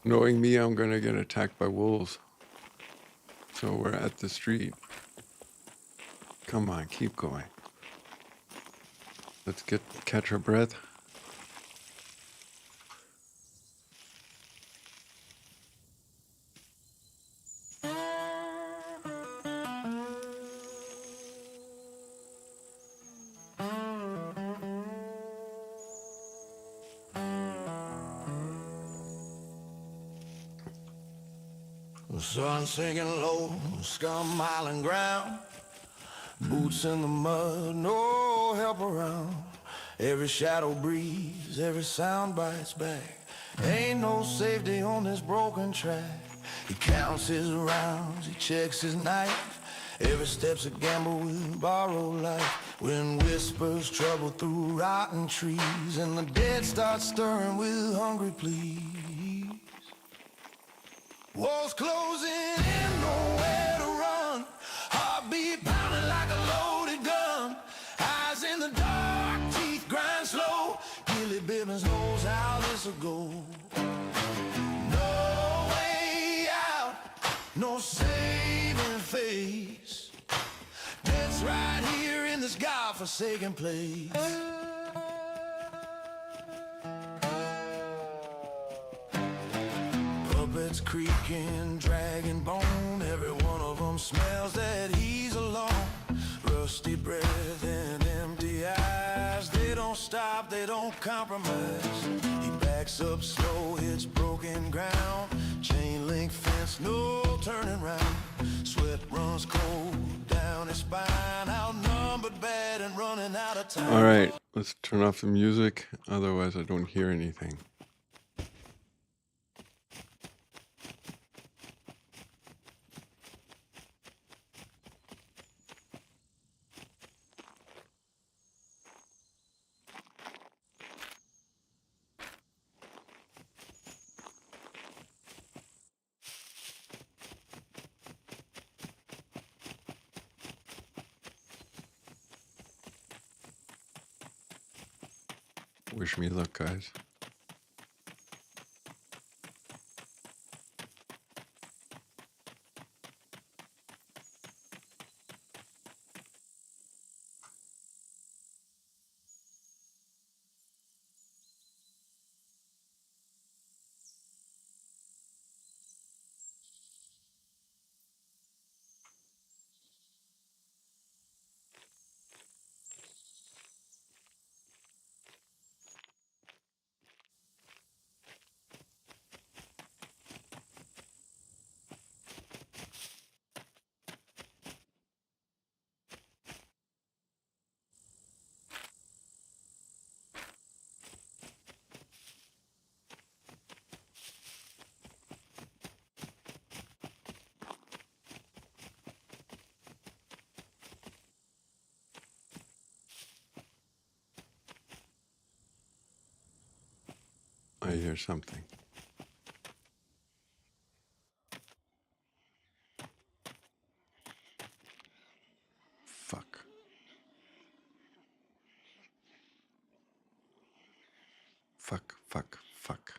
Knowing me, I'm gonna get attacked by wolves. So we're at the street. Come on, keep going. Let's catch our breath. The sun sinking low, scum island ground. Boots in the mud, no help around. Every shadow breathes, every sound bites back. Ain't no safety on this broken track. He counts his rounds, he checks his knife. Every step's a gamble with borrowed life. Wind whispers trouble through rotten trees, and the dead start stirring with hungry pleas. Walls closing in, nowhere to run. Heartbeat pounding like a loaded gun. Eyes in the dark, teeth grind slow. Gilly Bibbons knows how this'll go. No way out, no saving face. Death's right here in this godforsaken place. Puppets creep Chicken, dragon bone, every one of them smells that he's alone. Rusty breath and empty eyes, they don't stop, they don't compromise. He backs up slow, hits broken ground. Chain link fence, no turning round. Sweat runs cold down his spine, outnumbered bad and running out of time. All right, let's turn off the music, otherwise I don't hear anything. Wish me luck, guys. I hear something. Fuck. Fuck, fuck, fuck.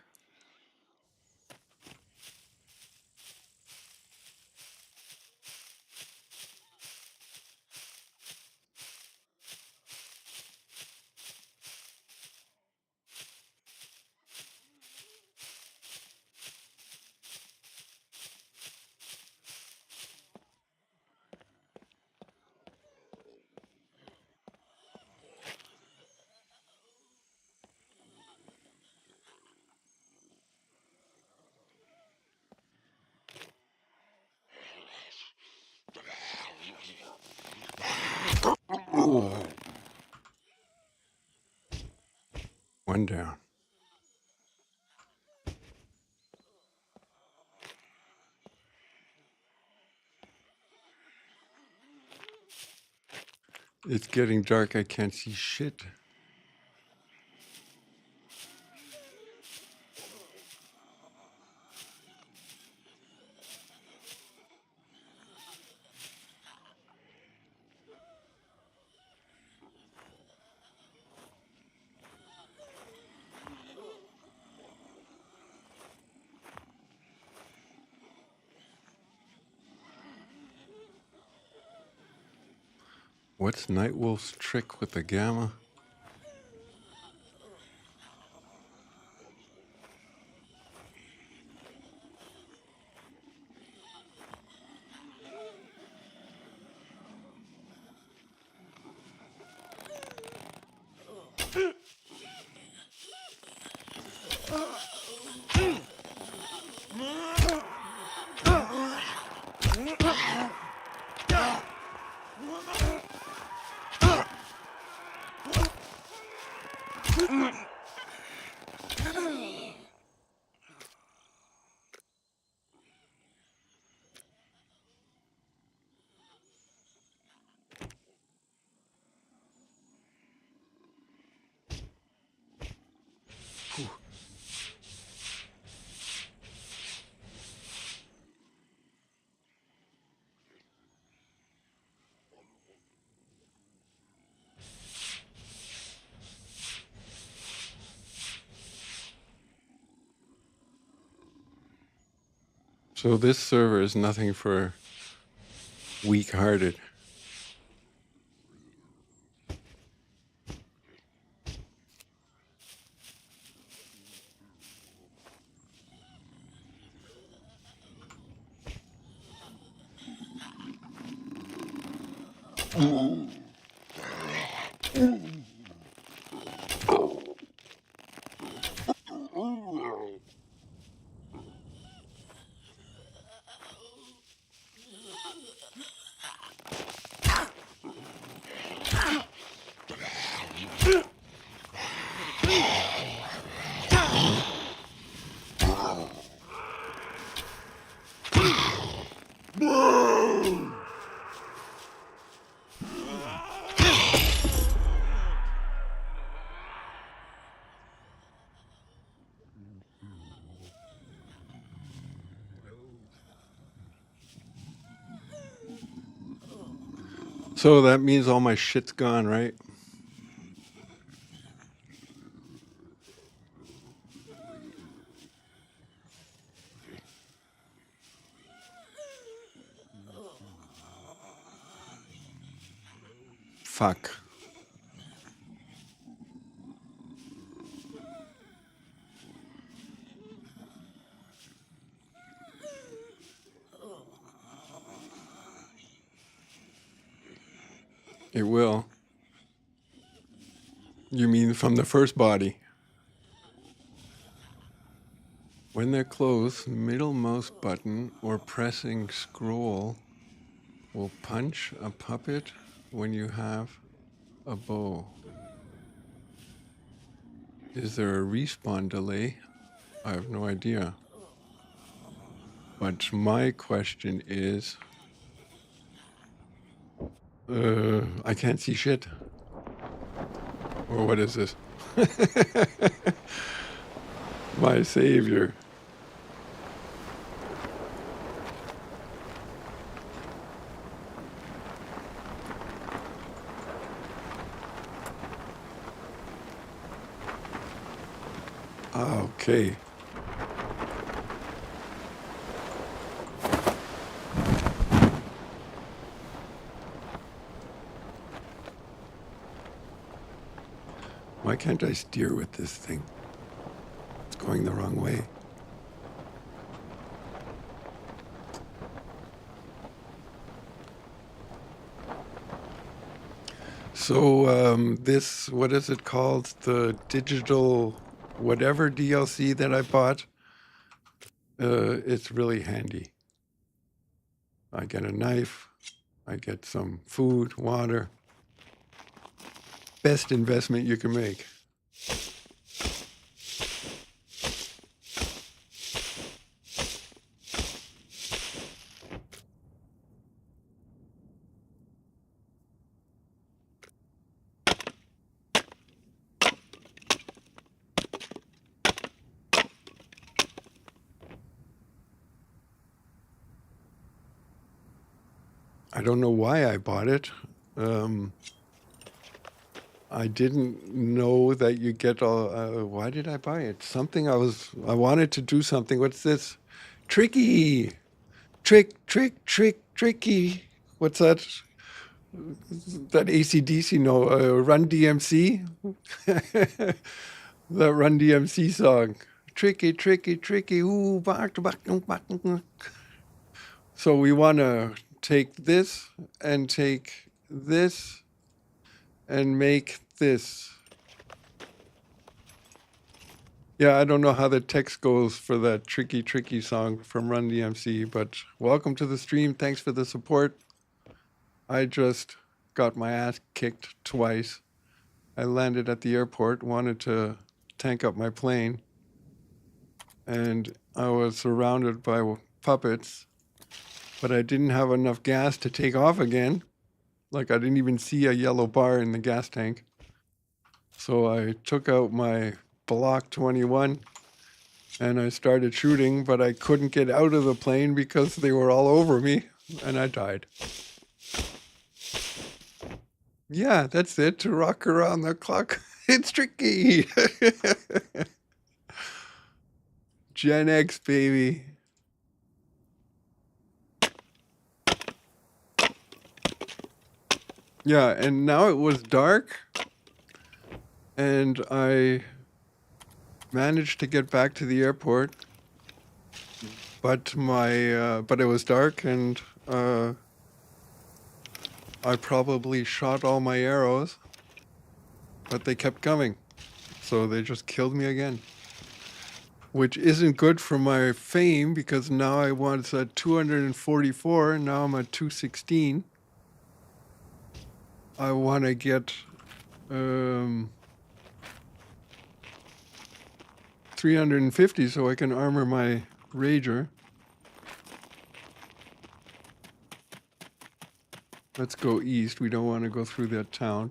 One down. It's getting dark, I can't see shit. What's Nightwolf's trick with the gamma? So this server is nothing for weak-hearted. So that means all my shit's gone, right? Fuck. It will. You mean from the first body? When they're closed, middle mouse button or pressing scroll will punch a puppet when you have a bow. Is there a respawn delay? I have no idea. But my question is, I can't see shit. Or what is this? My savior. Okay. Why can't I steer with this thing? It's going the wrong way. So this, what is it called? The digital whatever DLC that I bought, it's really handy. I get a knife, I get some food, water. Best investment you can make. I don't know why I bought it. I didn't know that you get all. Why did I buy it? Something I wanted to do something. What's this? Tricky, tricky. What's that? That AC/DC? No, Run DMC. That Run DMC song. Tricky. Ooh, back. So we want to take this and take this and make this. Yeah, I don't know how the text goes for that tricky song from Run DMC, but welcome to the stream. Thanks for the support. I just got my ass kicked twice. I landed at the airport, wanted to tank up my plane, and I was surrounded by puppets, but I didn't have enough gas to take off again. Like, I didn't even see a yellow bar in the gas tank. So I took out my Block 21 and I started shooting, but I couldn't get out of the plane because they were all over me and I died. Yeah, that's it. To rock around the clock. It's tricky. Gen X, baby. Yeah, and now it was dark, and I managed to get back to the airport, but it was dark, and I probably shot all my arrows, but they kept coming. So they just killed me again. Which isn't good for my fame because now I was at 244 and now I'm at 216. I want to get 350 so I can armor my Rager. Let's go east. We don't want to go through that town.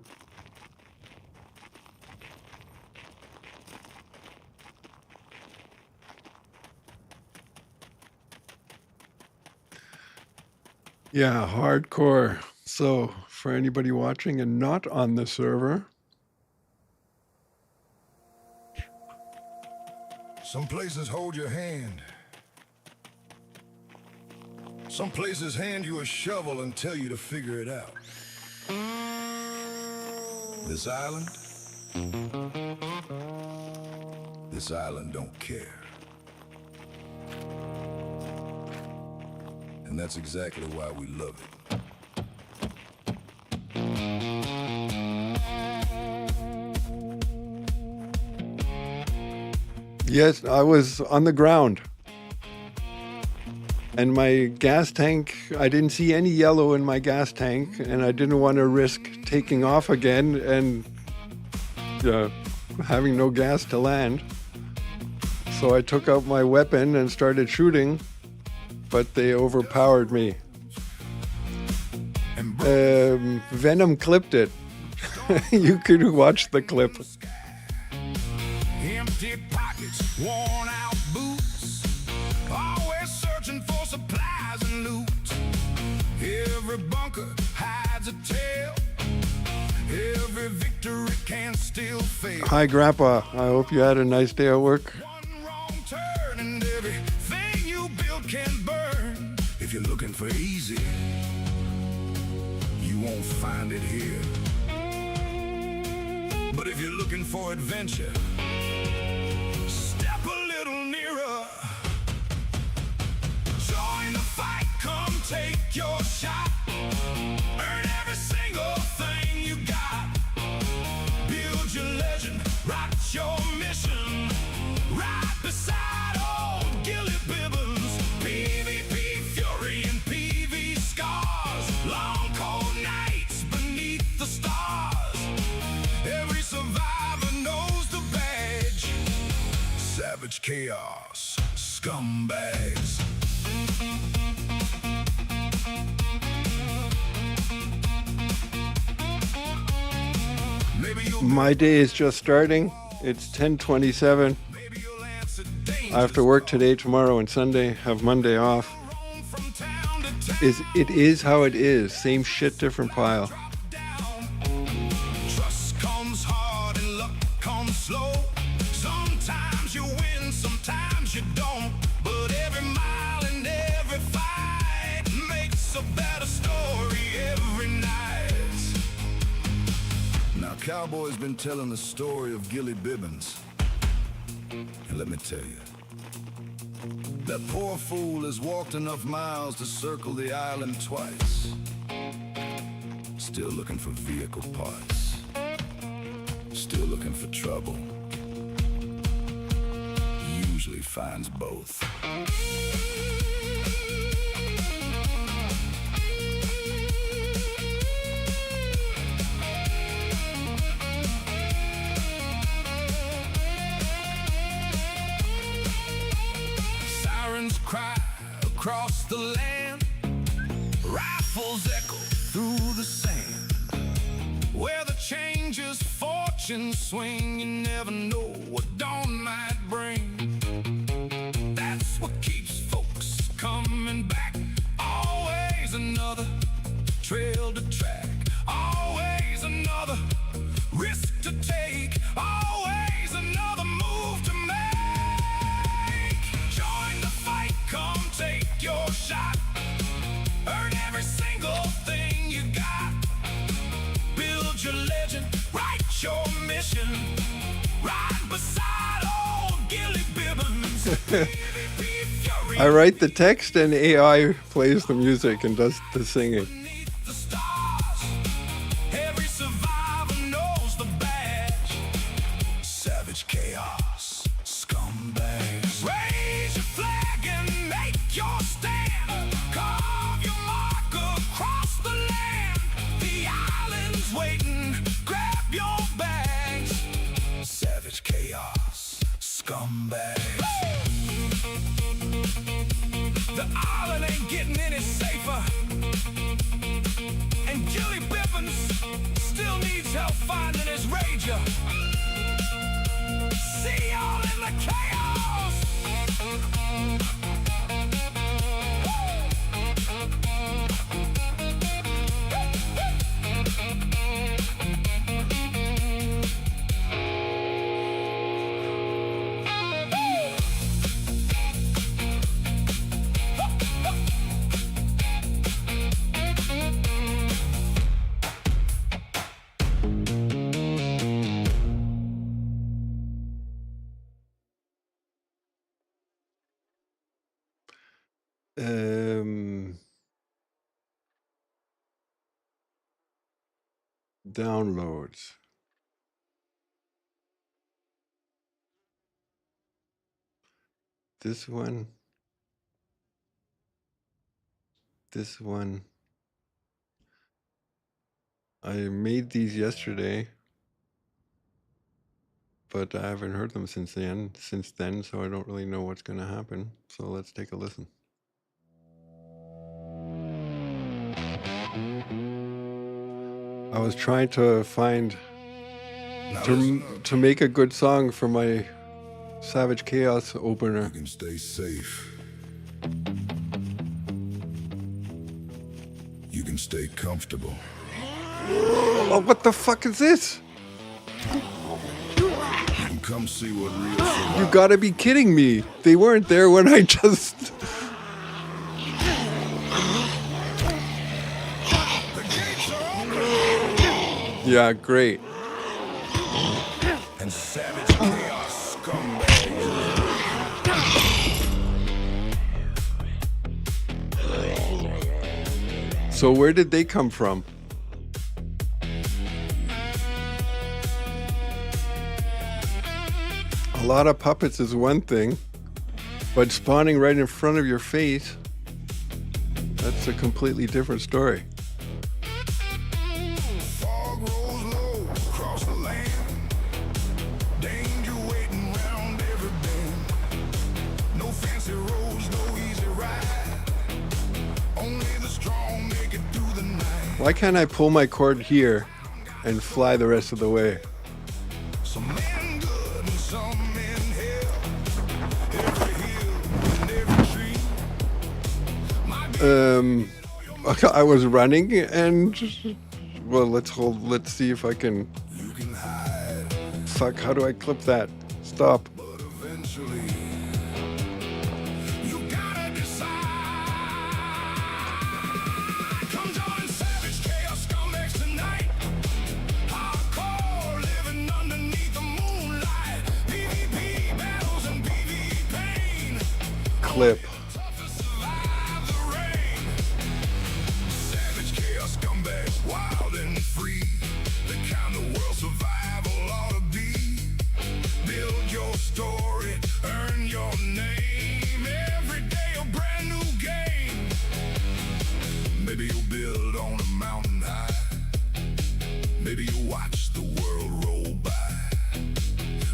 Yeah, hardcore. So, for anybody watching and not on the server, Some places hold your hand. Some places hand you a shovel and tell you to figure it out. This island don't care. And that's exactly why we love it. yes, I was on the ground. And my gas tank, I didn't see any yellow in my gas tank, and I didn't want to risk taking off again and having no gas to land. So I took out my weapon and started shooting, but they overpowered me. Venom clipped it. You could watch the clip. Empty pockets, worn out boots, always searching for supplies and loot. Every bunker hides a tale, every victory can still fail. Hi, Grandpa. I hope you had a nice day at work. One wrong turn and everything you build can burn. If you're looking for easy, you won't find it here. But if you're looking for adventure, step a little nearer. Join the fight, come take your shot. Earn every single thing you got. Build your legend, write your mission. Right beside old Gilly Bibbons. PvP fury and PV scars. Long cold nights beneath the stars. Every survivor knows the badge. Savage chaos, scumbags. My day is just starting. It's 10:27. I have to work today, tomorrow, and Sunday. Have Monday off. It is how it is. Same shit, different pile. Trust comes hard and luck comes slow. Sometimes you win, sometimes you don't. But every mile and every fight makes a better story every night. Now, Cowboy's been telling the story of Gilly Bibbons. And let me tell you, that poor fool has walked enough miles to circle the island twice. Still looking for vehicle parts. Still looking for trouble. Usually finds both. Sirens cry across the land. Rifles echo through the sand. Where the changes fortune swing, you never know what dawn might bring. That's what keeps folks coming back. Always another trail to track. Always another risk to take. Always another move to make. Join the fight, come take your shot. Earn every single thing you got. Build your legend, write your mission. Right beside old Gilly Bibbons. I write the text and AI plays the music and does the singing. Beneath the stars. The island ain't getting any safer. And Gilly Bibbons still needs help finding his rager. See y'all in the chaos. Downloads. This one. This one. I made these yesterday, but I haven't heard them since then, so I don't really know what's going to happen. So let's take a listen. I was trying to find to make a good song for my Savage Chaos opener. You can stay safe. You can stay comfortable. Oh, what the fuck is this? You can come see what real survival. You gotta be kidding me. They weren't there when I just... The gates are open. Yeah, great. And Savage Chaos scumbags. So where did they come from? A lot of puppets is one thing, but spawning right in front of your face, that's a completely different story. Fog rolls low across the land. Danger waiting round every bend. No fancy roads, no easy ride. Only the strong make it through the night. Why can't I pull my cord here and fly the rest of the way? Some men good and some men hell. Every hill and every tree. I was running and, well, let's see if I can, You can hide, fuck, how do I clip that? Stop. but eventually you gotta decide. Come join Savage Chaos Scumbags tonight. Hardcore living underneath the moonlight. PvP battles and PvE pain. Clip. Tough to survive the rain. Savage Chaos Scumbags, wild and free. The kind of world survival ought to be. Build your story, earn your name. Every day a brand new game. Maybe you'll build on a mountain high. Maybe you'll watch the world roll by.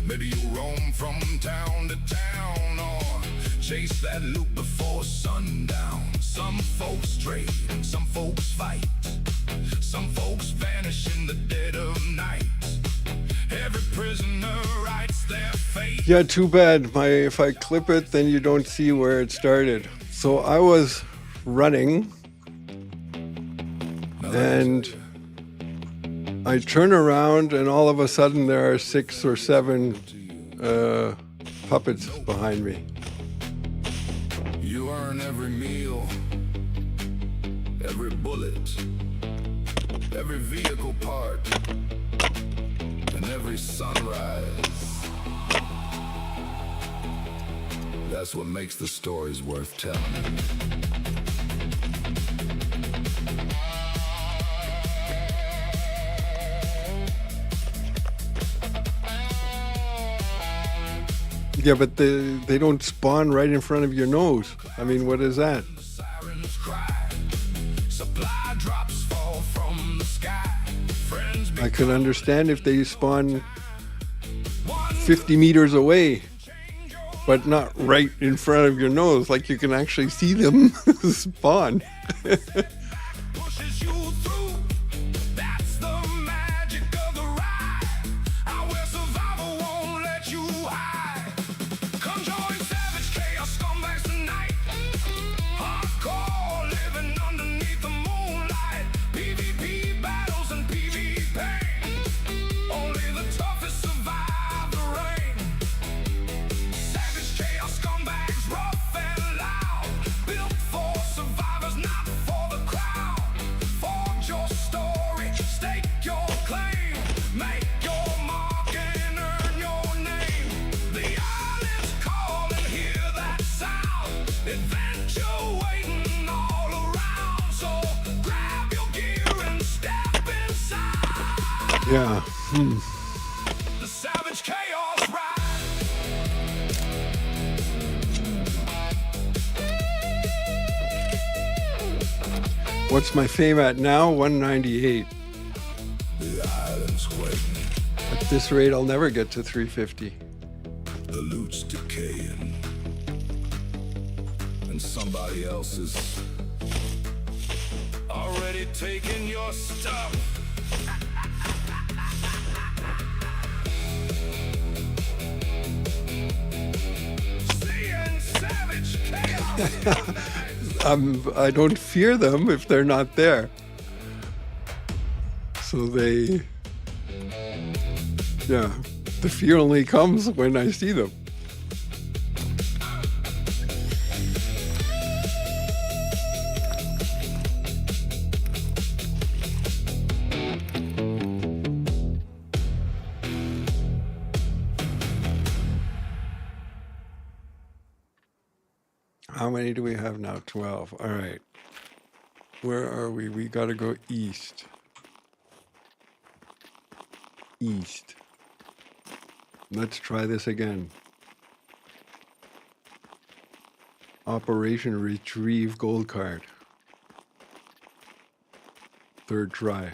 Maybe you'll roam from town to town or chase that loot before sundown. Some folks trade, some folks fight. Some folks vanish in the dead of night. Every prisoner writes their fate. Yeah, too bad. If I clip it, then you don't see where it started. So I was running and I turn around and all of a sudden there are 6 or 7 puppets behind me. You earn every meal, every bullet, every vehicle part, and every sunrise. That's what makes the stories worth telling. Yeah, but they don't spawn right in front of your nose. I mean, what is that? Sirens cry, supply drops fall from the sky. Friends I could understand if they spawn 50 meters away. change your but not right in front of your nose, like you can actually see them spawn. Pushes you through. That's the magic of the ride. Out where survival won't let you hide. Come join Savage Chaos Scumbags tonight. Hardcore living underneath the moonlight. PvP battles and PvP pain. Only the toughest survive the rain. Savage Chaos Scumbags, rough and loud. Built for survivors, not for the crowd. Forge your story, stake your claim. Make your mark and earn your name. The island's calling, hear that sound. Adventure waiting all around. So grab your gear and step inside. Yeah. The Savage Chaos Ride. What's my fame at now? 198. The island's waiting. At this rate, I'll never get to 350. The loot's decaying. And somebody else is already taking your stuff. Seeing savage chaos. I don't fear them if they're not there. So they, yeah, the fear only comes when I see them. How many do we have now? 12. All right. Where are we? We got to go east. East. Let's try this again. Operation Retrieve Gold Card. Third try.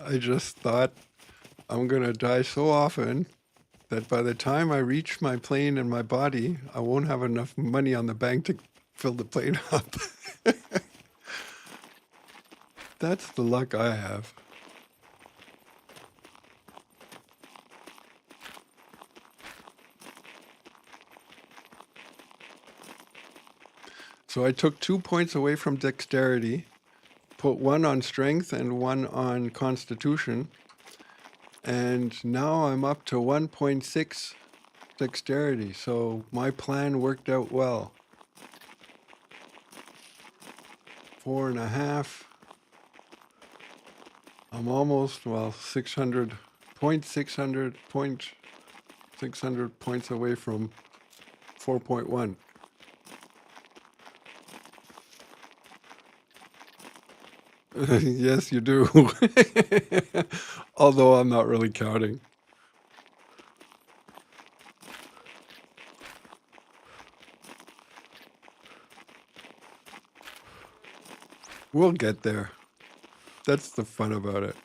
I just thought I'm gonna die so often that by the time I reach my plane and my body, I won't have enough money on the bank to fill the plane up. That's the luck I have. So I took 2 points away from dexterity, put 1 on strength and 1 on constitution, and now I'm up to 1.6 dexterity, so my plan worked out well. 4.5. I'm almost, well, 600 points away from 4.1. Yes, you do. Although I'm not really counting. We'll get there. That's the fun about it.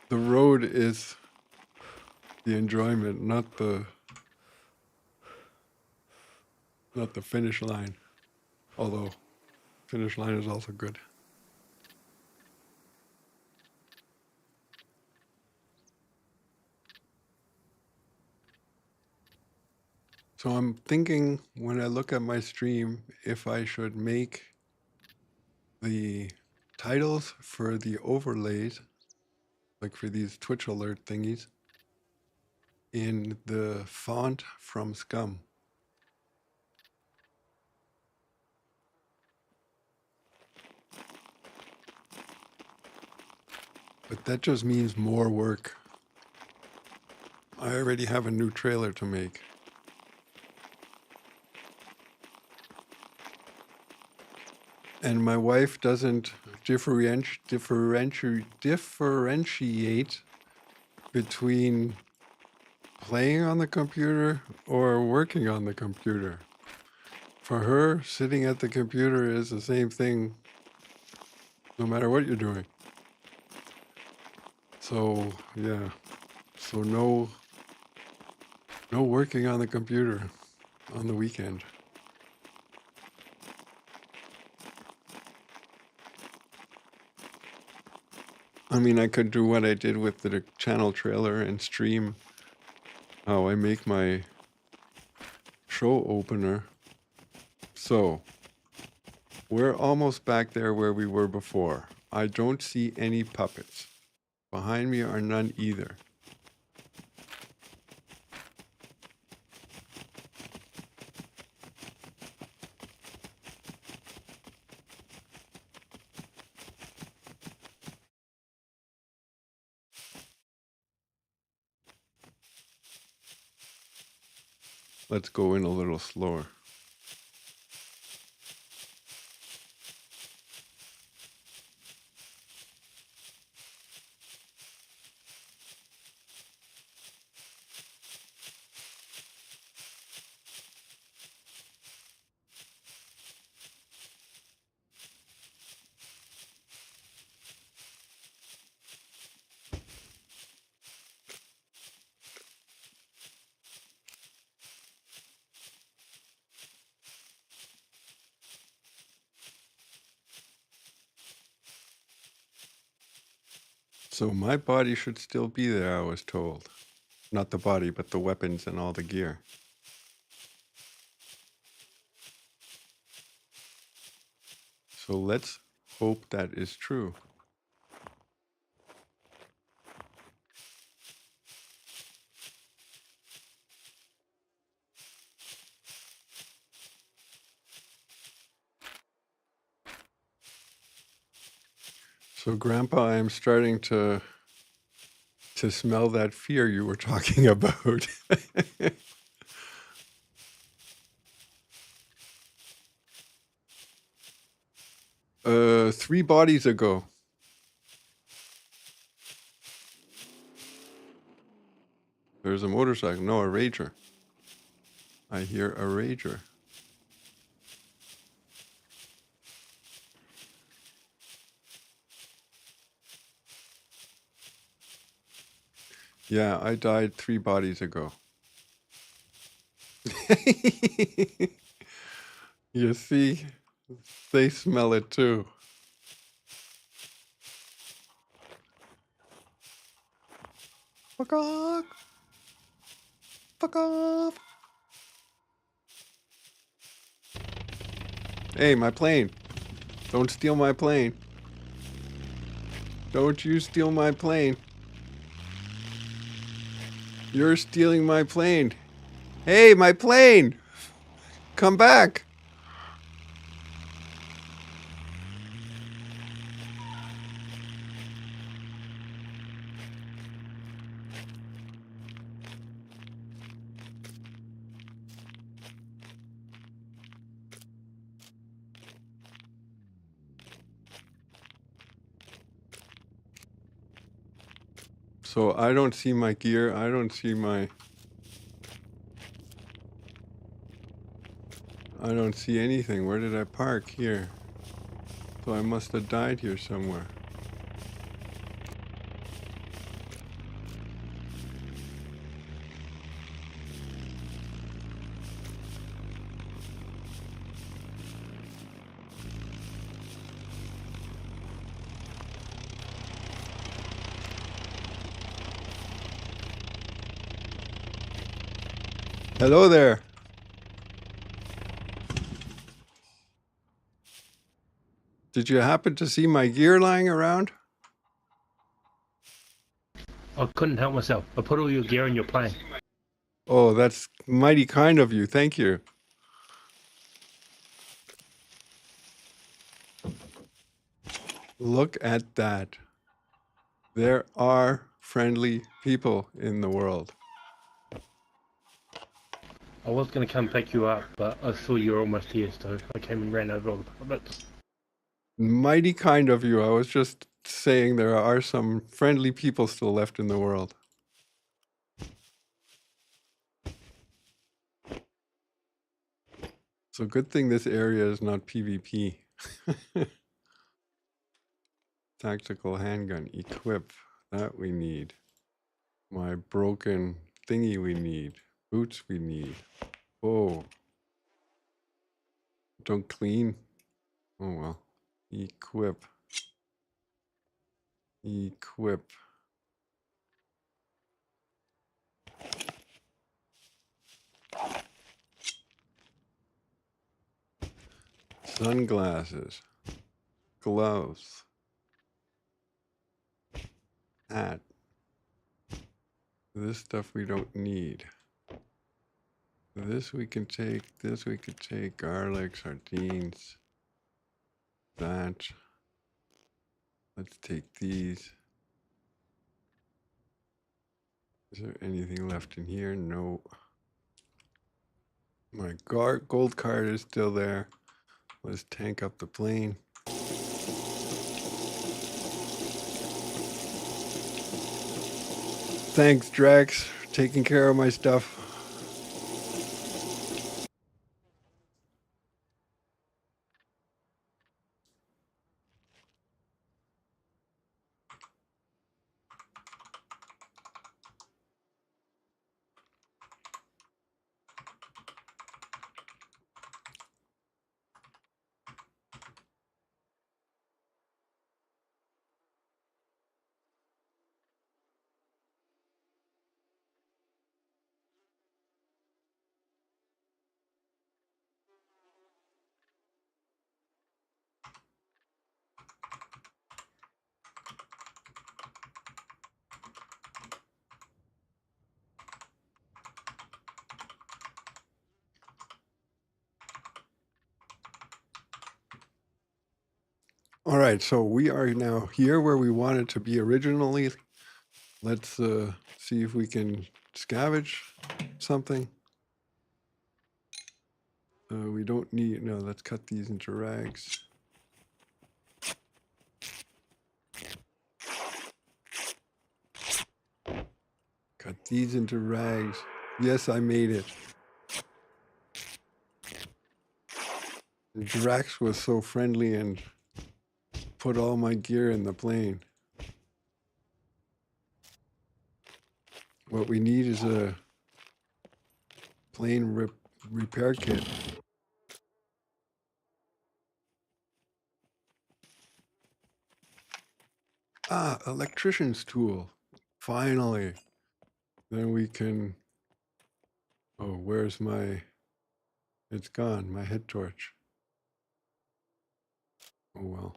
The road is the enjoyment, not the finish line. Although finish line is also good. So I'm thinking when I look at my stream if I should make the titles for the overlays, like for these Twitch alert thingies, in the font from Scum. But that just means more work. I already have a new trailer to make. And my wife doesn't differentiate between playing on the computer or working on the computer. For her, sitting at the computer is the same thing no matter what you're doing. So, yeah. So no working on the computer on the weekend. I mean, I could do what I did with the channel trailer and stream how I make my show opener. So, we're almost back there where we were before. I don't see any puppets. Behind me are none either. Let's go in a little slower. So my body should still be there, I was told. Not the body, but the weapons and all the gear. So let's hope that is true. So Grandpa, I'm starting to smell that fear you were talking about. 3 bodies ago. There's a motorcycle. No, a rager. I hear a rager. Yeah, I died 3 bodies ago. You see, they smell it too. Fuck off! Fuck off! Hey, my plane. Don't steal my plane. Don't you steal my plane. You're stealing my plane. Hey, my plane! Come back! So I don't see my gear. I don't see I don't see anything. Where did I park? Here. So I must have died here somewhere. Hello there. Did you happen to see my gear lying around? I couldn't help myself. I put all your gear in your plane. Oh, that's mighty kind of you. Thank you. Look at that. There are friendly people in the world. I was going to come pick you up, but I saw you were almost here, so I came and ran over all the puppets. Mighty kind of you. I was just saying there are some friendly people still left in the world. So good thing this area is not PvP. Tactical handgun, equip. That we need. My broken thingy we need. Boots we need. Oh. Don't clean. Oh well. Equip. Equip. Sunglasses. Gloves. Hat. This stuff we don't need. This we can take. This we could take. Garlic, sardines. That. Let's take these. Is there anything left in here? No. My gold card is still there. Let's tank up the plane. Thanks, Drax, for taking care of my stuff. All right, so we are now here where we wanted to be originally. Let's see if we can scavenge something. We don't need, no, let's cut these into rags. Cut these into rags. Yes, I made it. Drax was so friendly and put all my gear in the plane. What we need is a plane repair kit. Ah, electrician's tool. Finally. Then we can, oh, where's my, it's gone, my head torch. Oh well.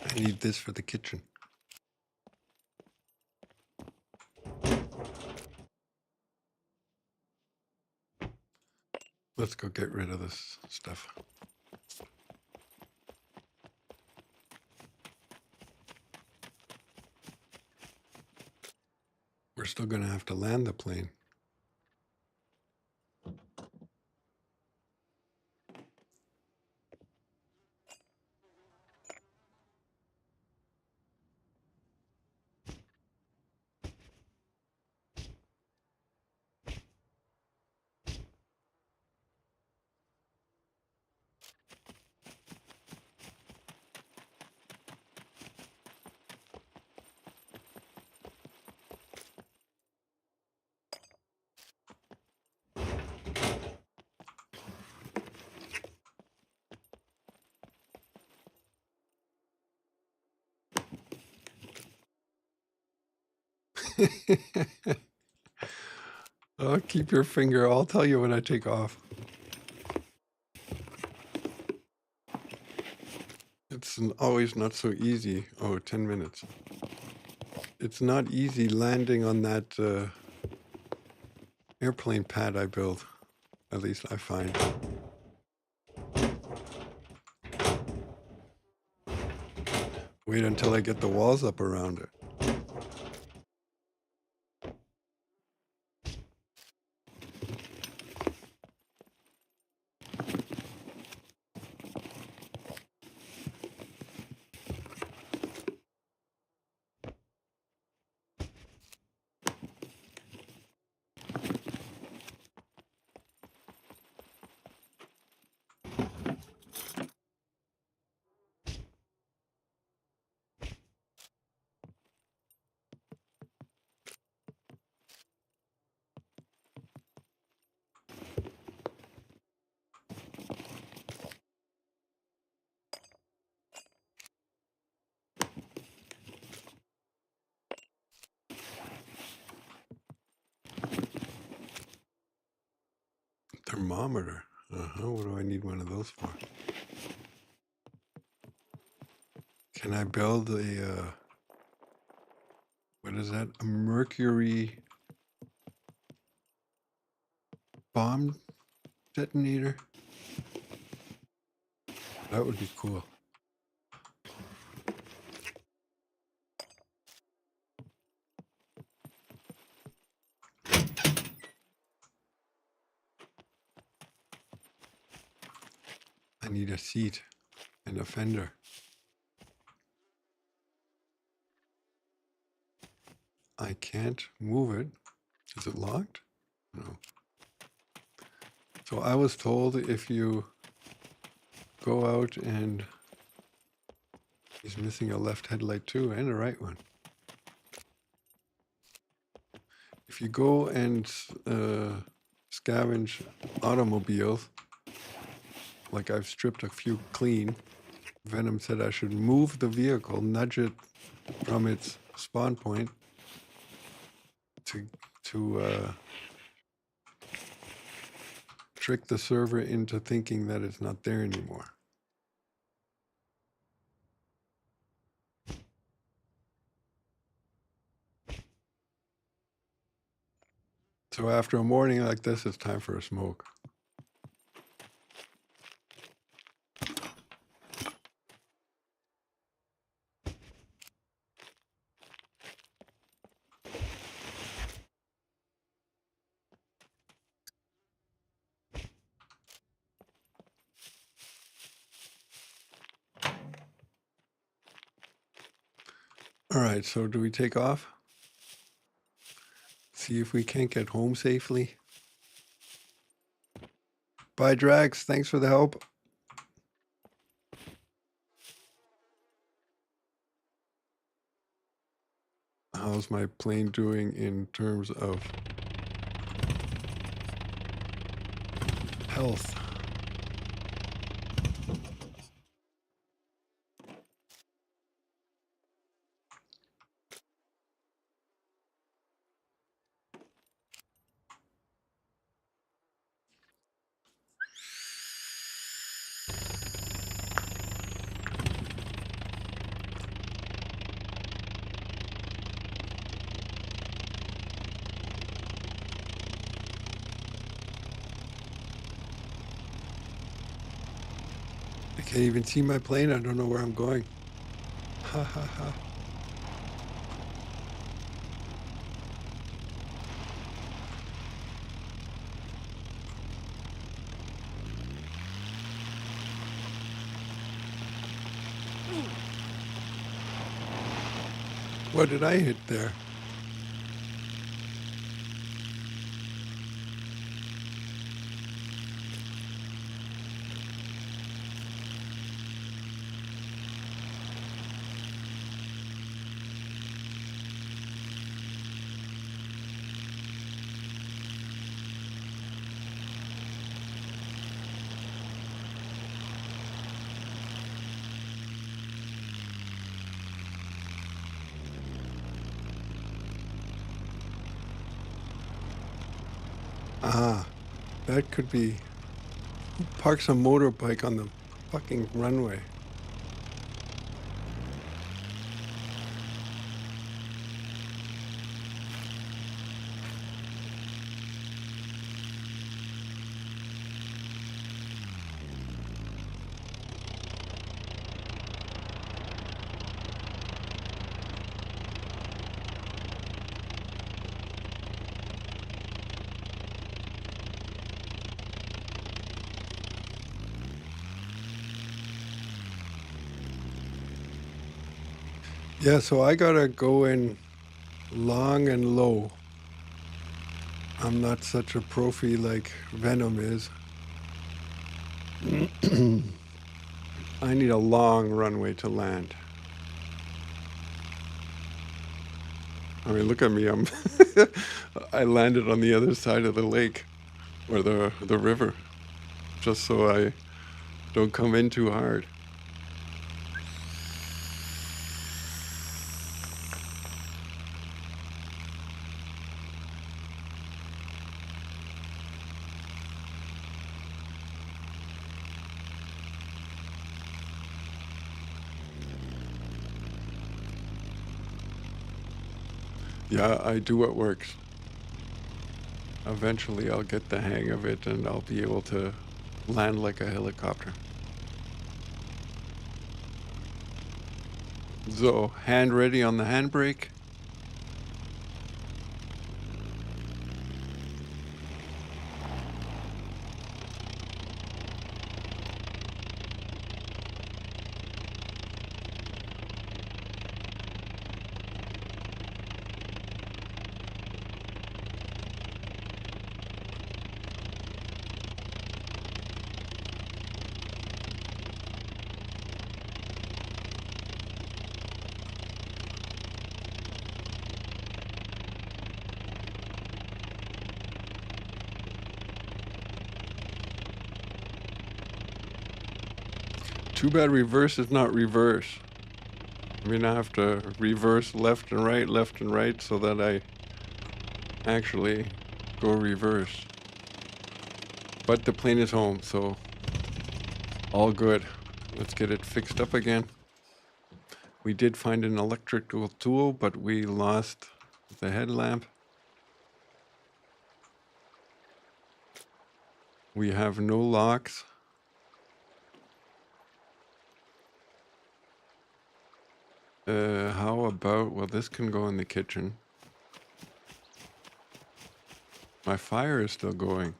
I need this for the kitchen. Let's go get rid of this stuff. We're still going to have to land the plane. Oh, keep your finger. I'll tell you when I take off. It's always not so easy. Oh, 10 minutes. It's not easy landing on that airplane pad I built. At least I find. Wait until I get the walls up around it. Thermometer. What do I need one of those for? Can I build a, what is that? A mercury bomb detonator? That would be cool. I need a seat and a fender. I can't move it. Is it locked? No. So I was told if you go out and he's missing a left headlight too and a right one. If you go and scavenge automobiles, like I've stripped a few clean, Venom said I should move the vehicle, nudge it from its spawn point to trick the server into thinking that it's not there anymore. So after a morning like this, it's time for a smoke. All right, so do we take off? See if we can't get home safely. Bye, Drax. Thanks for the help. How's my plane doing in terms of health? I can't even see my plane. I don't know where I'm going. Ha ha ha. What did I hit there? Ah, that could be. Who parks a motorbike on the fucking runway? Yeah, so I gotta go in long and low. I'm not such a profi like Venom is. I need a long runway to land. I mean, look at me. I landed on the other side of the lake or the river, just so I don't come in too hard. Yeah, I do what works. Eventually I'll get the hang of it and I'll be able to land like a helicopter. So, hand ready on the handbrake. Too bad reverse is not reverse. I mean, I have to reverse left and right so that I actually go reverse. But the plane is home, so all good. Let's get it fixed up again. We did find an electrical tool, but we lost the headlamp. We have no locks. How about, well, this can go in the kitchen. My fire is still going.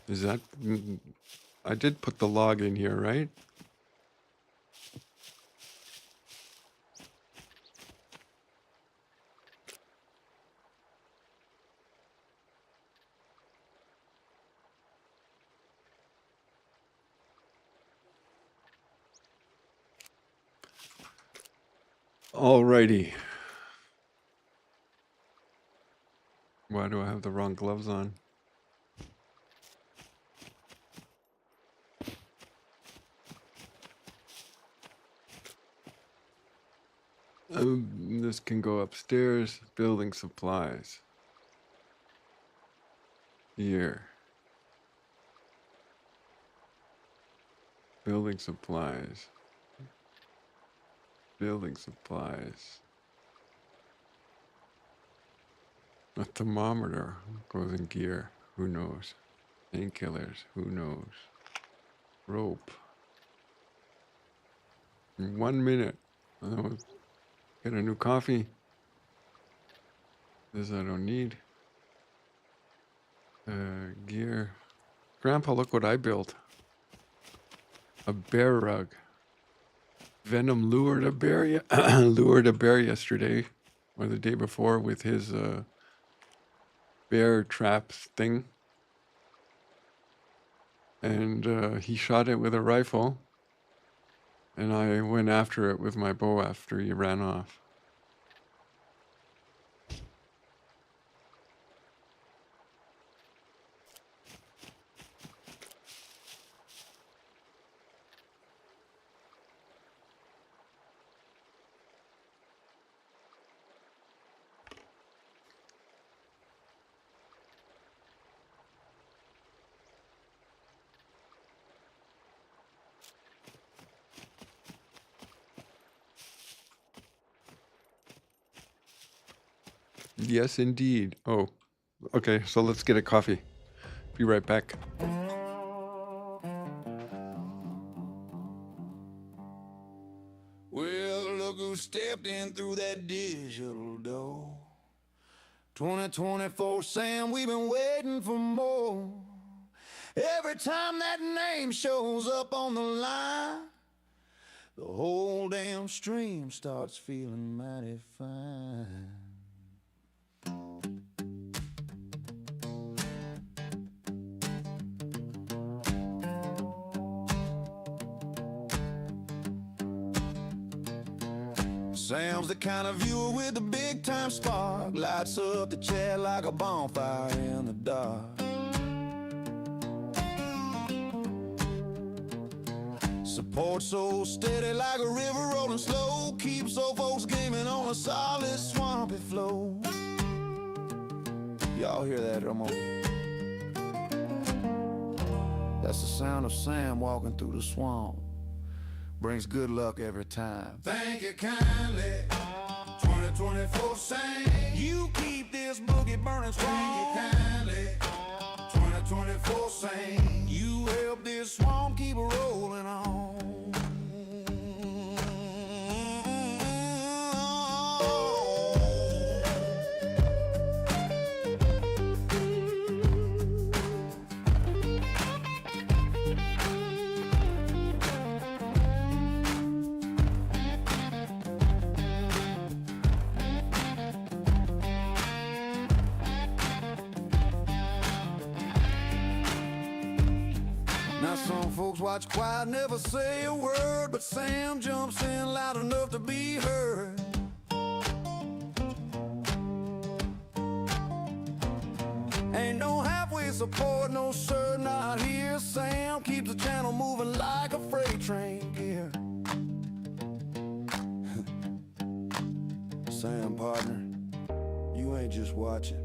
Is that, I did put the log in here, right? Alrighty. Why do I have the wrong gloves on? This can go upstairs. Building supplies. Here. Building supplies. Building supplies. A thermometer goes in gear. Who knows? Painkillers. Who knows? Rope. In 1 minute. Get a new coffee. This I don't need. Gear. Grandpa, look what I built. A bear rug. Venom lured a bear, lured a bear yesterday or the day before with his bear traps thing. And he shot it with a rifle. And I went after it with my bow after he ran off. Yes, indeed. Oh, okay. So let's get a coffee. Be right back. Well, look who stepped in through that digital door. 2024 Sam, we've been waiting for more. Every time that name shows up on the line, the whole damn stream starts feeling mighty fine. Sam's the kind of viewer with the big time spark, lights up the chat like a bonfire in the dark. Support so steady like a river rolling slow, keeps old folks gaming on a solid swampy flow. Y'all hear that? Come on. That's the sound of Sam walking through the swamp. Brings good luck every time. Thank you kindly, 2024 Sam. You keep this boogie burning strong. Thank you kindly, 2024 Sam. You help this swamp keep rolling on. Now some folks watch quiet, never say a word, but Sam jumps in loud enough to be heard. Ain't no halfway support, no sir, not here. Sam keeps the channel moving like a freight train gear. Sam, partner, you ain't just watching.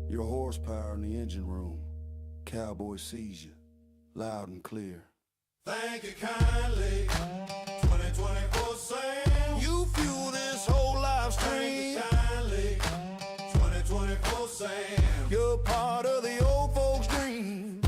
Your horsepower in the engine room. Cowboy sees you, loud and clear. Thank you kindly, 2024 Sam. You fuel this whole live stream. Thank you kindly, 2024 Sam. You're part of the old folks' dream.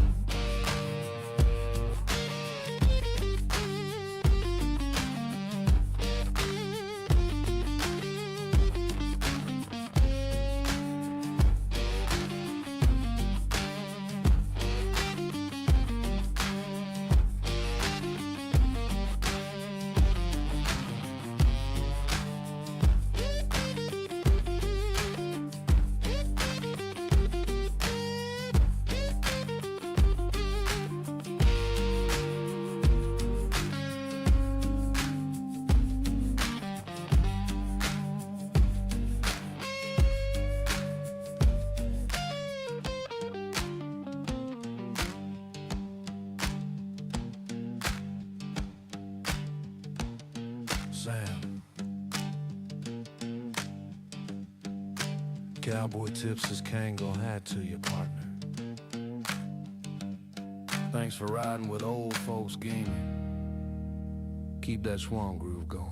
Sam. Cowboy tips his Kangol hat to you, partner. Thanks for riding with old folks gaming. Keep that swan groove going.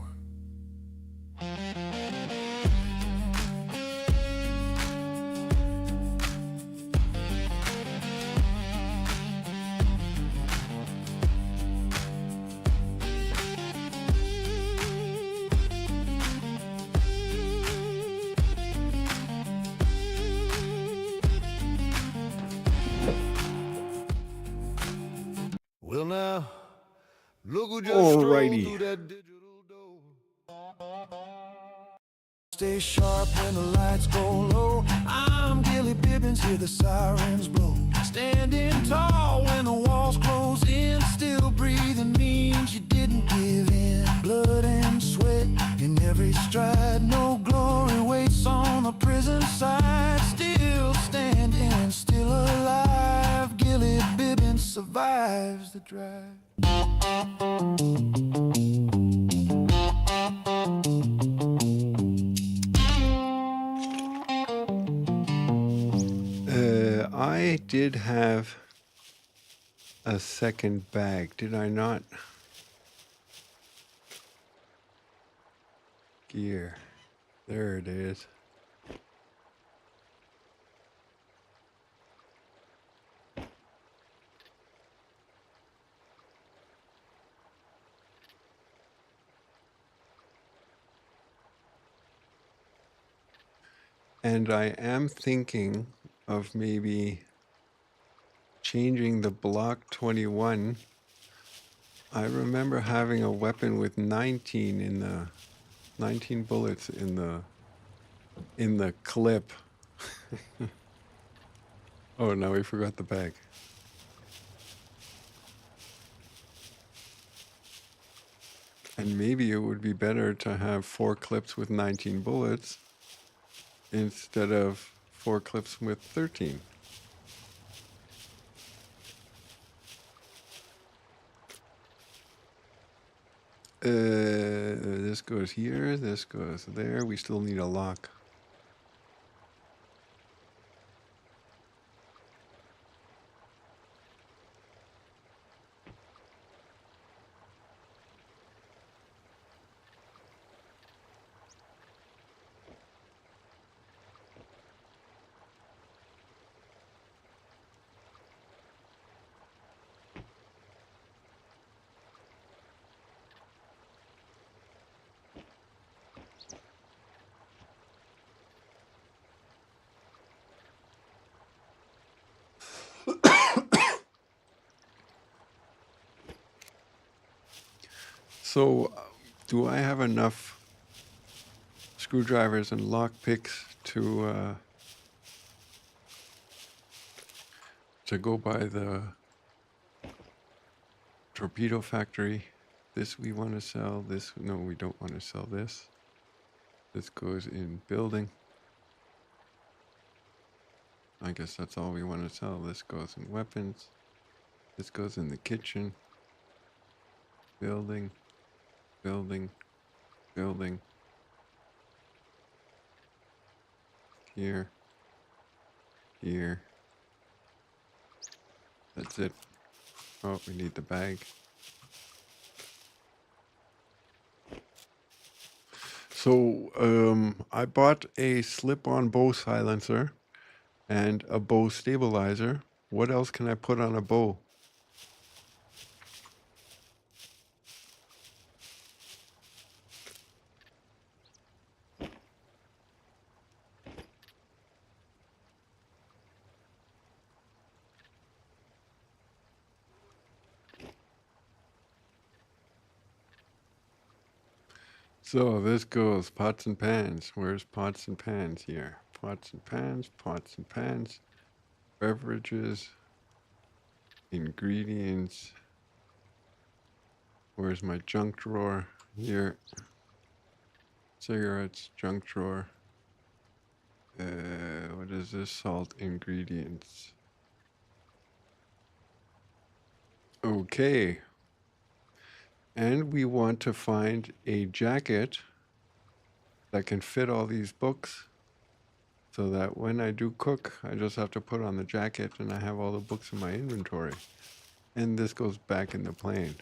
Well now, look who just Alrighty. strolled through that digital door. Stay sharp when the lights go low. I'm Gilly, Bibbons, hear the sirens blow. Standing tall when the walls close in. Still breathing means you didn't give in. Blood and sweat in every stride. No glory waits on the prison side. Still standing, still alive. Gilly, Bibbons survives the drive. I did have a second bag, did I not? Gear. There it is. And I am thinking of maybe changing the block 21. I remember having a weapon with 19 in the 19 bullets in the clip. Oh, now we forgot the bag. And maybe it would be better to have 4 clips with 19 bullets instead of 4 clips with 13. This goes here, this goes there. We still need a lock. So, do I have enough screwdrivers and lock picks to go by the torpedo factory? This we want to sell. This, no, we don't want to sell this. This goes in building. I guess that's all we want to sell. This goes in weapons. This goes in the kitchen. Building, building, building. Here, here. That's it. Oh, we need the bag. So, I bought a slip-on bow silencer and a bow stabilizer. What else can I put on a bow? So this goes pots and pans. Where's pots and pans here? Pots and pans, pots and pans, beverages, ingredients. Where's my junk drawer? Here. Cigarettes, junk drawer. What is this? Salt ingredients. Okay. And we want to find a jacket that can fit all these books so that when I do cook, I just have to put on the jacket and I have all the books in my inventory. And this goes back in the plane.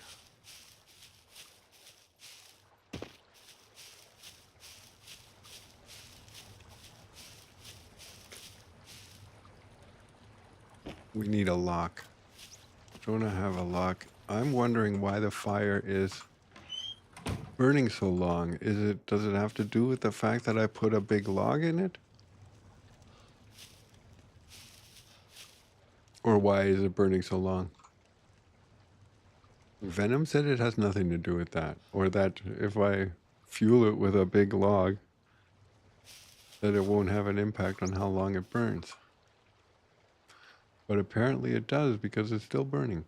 We need a lock. Don't I have a lock? I'm wondering why the fire is burning so long. Does it have to do with the fact that I put a big log in it? Or why is it burning so long? Venom said it has nothing to do with that. Or that if I fuel it with a big log, that it won't have an impact on how long it burns. But apparently it does because it's still burning.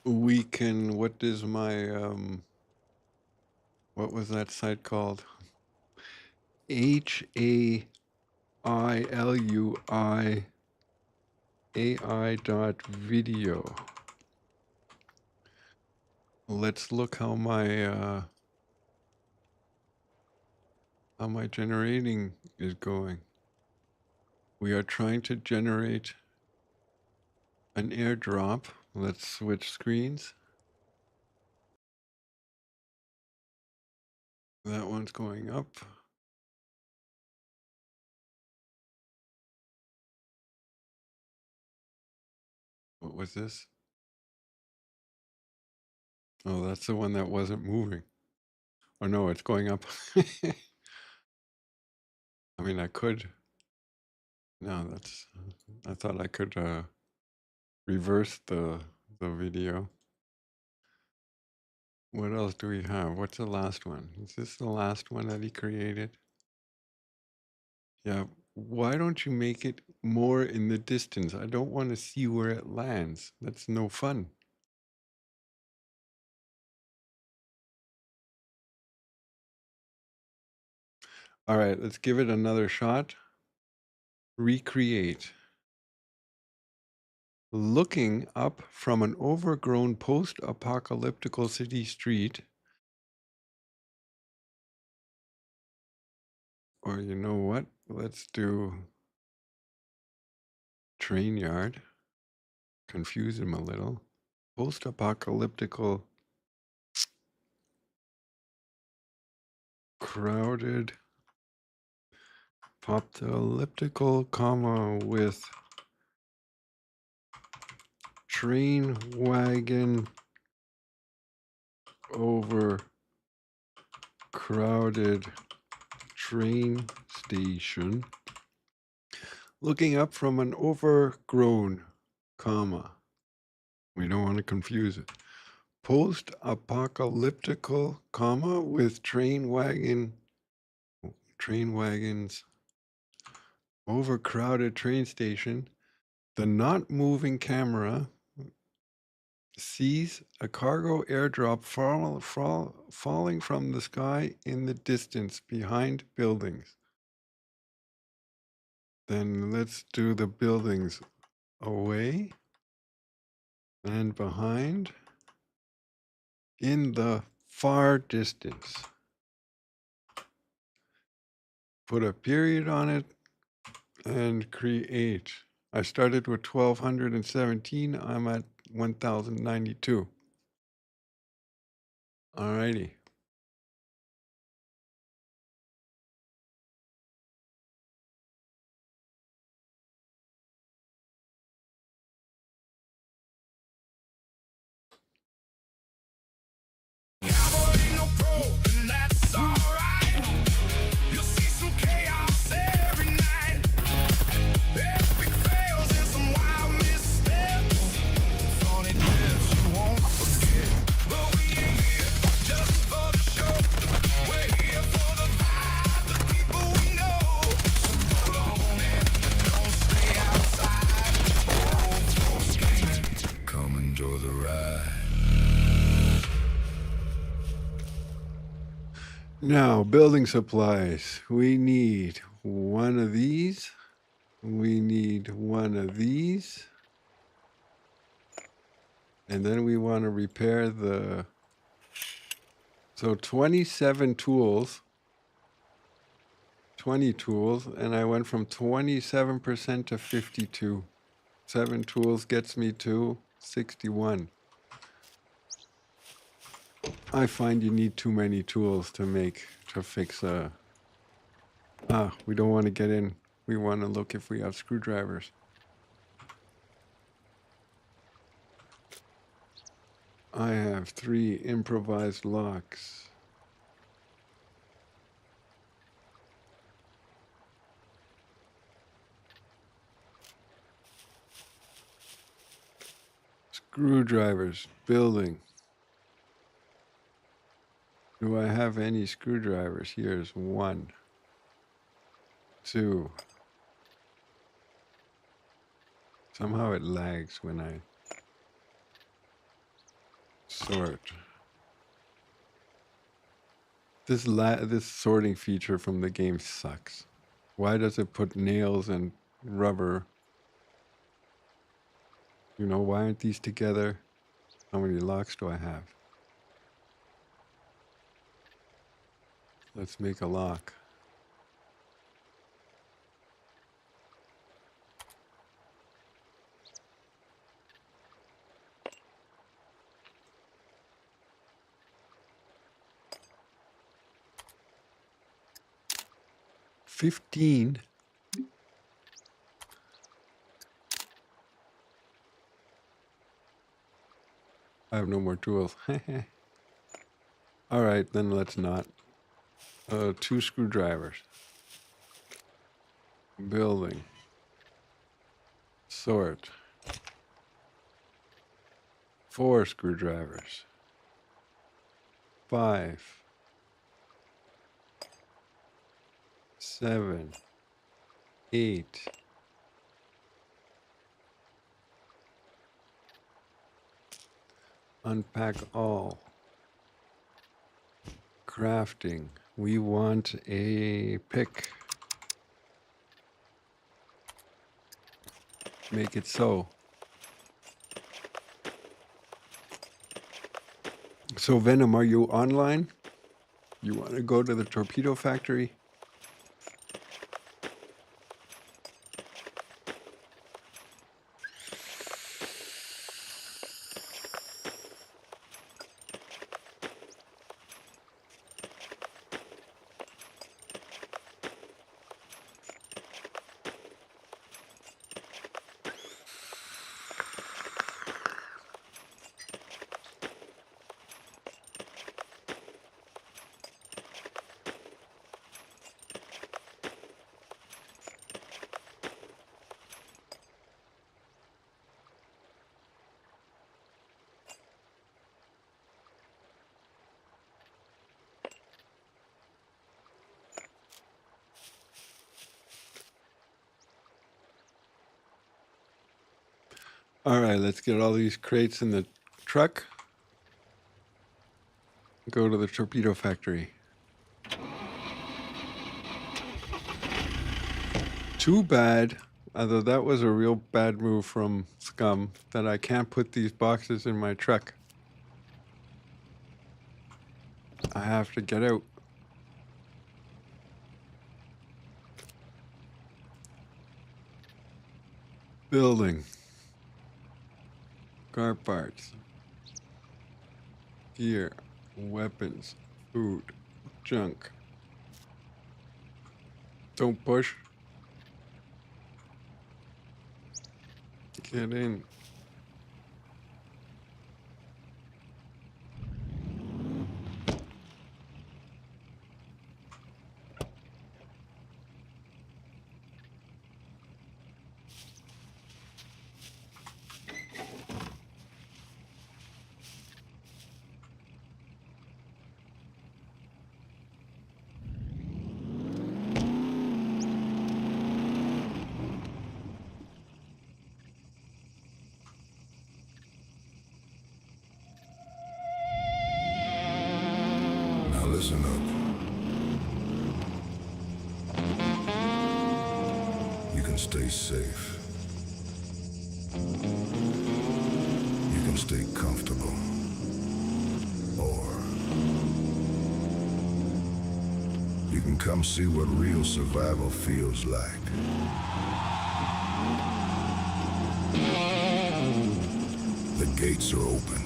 We can, what is my, what was that site called? HAILUI.video. Let's look how my generating is going. We are trying to generate an airdrop. Let's switch screens. That one's going up. What was this? Oh, that's the one that wasn't moving. Oh no, it's going up. I mean, I could. No, that's. I thought I could reverse the video. What else do we have? What's the last one? Is this the last one that he created? Yeah. Why don't you make it more in the distance? I don't want to see where it lands. That's no fun. All right, let's give it another shot. Recreate. Looking up from an overgrown post-apocalyptical city street. Or you know what? Let's do train yard. Confuse him a little. Post-apocalyptical, crowded, apocalyptical, comma, with train wagon over crowded train station. Looking up from an overgrown, comma. We don't want to confuse it. Post-apocalyptical, comma, with train wagons, overcrowded train station. The not moving camera sees a cargo airdrop falling from the sky in the distance behind buildings. Then let's do the buildings away and behind in the far distance. Put a period on it and create. I started with 1217. I'm at 1092. Alrighty. Ain't no pro, and that's alright. You'll see some chaos every night. Epic fails and some wild missteps. Funny deaths you won't forget. But we ain't here just for the show. We're here for the vibe, the people we know. So pull on in, don't stay outside. Come enjoy the ride. Now, building supplies. We need one of these. We need one of these. And then we want to repair the... So 27 tools. 20 tools. And I went from 27% to 52. 7 tools gets me to 61. I find you need too many tools to fix a... we don't want to get in. We want to look if we have screwdrivers. I have 3 improvised locks. Screwdrivers, building. Do I have any screwdrivers? Here's 1, 2. Somehow it lags when I sort. This sorting feature from the game sucks. Why does it put nails and rubber? You know, why aren't these together? How many locks do I have? Let's make a lock. $15. I have no more tools. All right, then let's not. 2 screwdrivers. Building. Sort. 4 screwdrivers. 5. 7. 8. Unpack all. Crafting. We want a pick. Make it so. So Venom, are you online? You want to go to the torpedo factory? All right, let's get all these crates in the truck. Go to the torpedo factory. Too bad, although that was a real bad move from Scum, that I can't put these boxes in my truck. I have to get out. Building. Car parts. Gear. Weapons. Food. Junk. Don't push. Get in. Now listen up. You can stay safe. You can stay comfortable. Or you can come see what real survival feels like. The gates are open.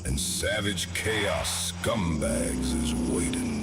And savage chaos scumbags is waiting.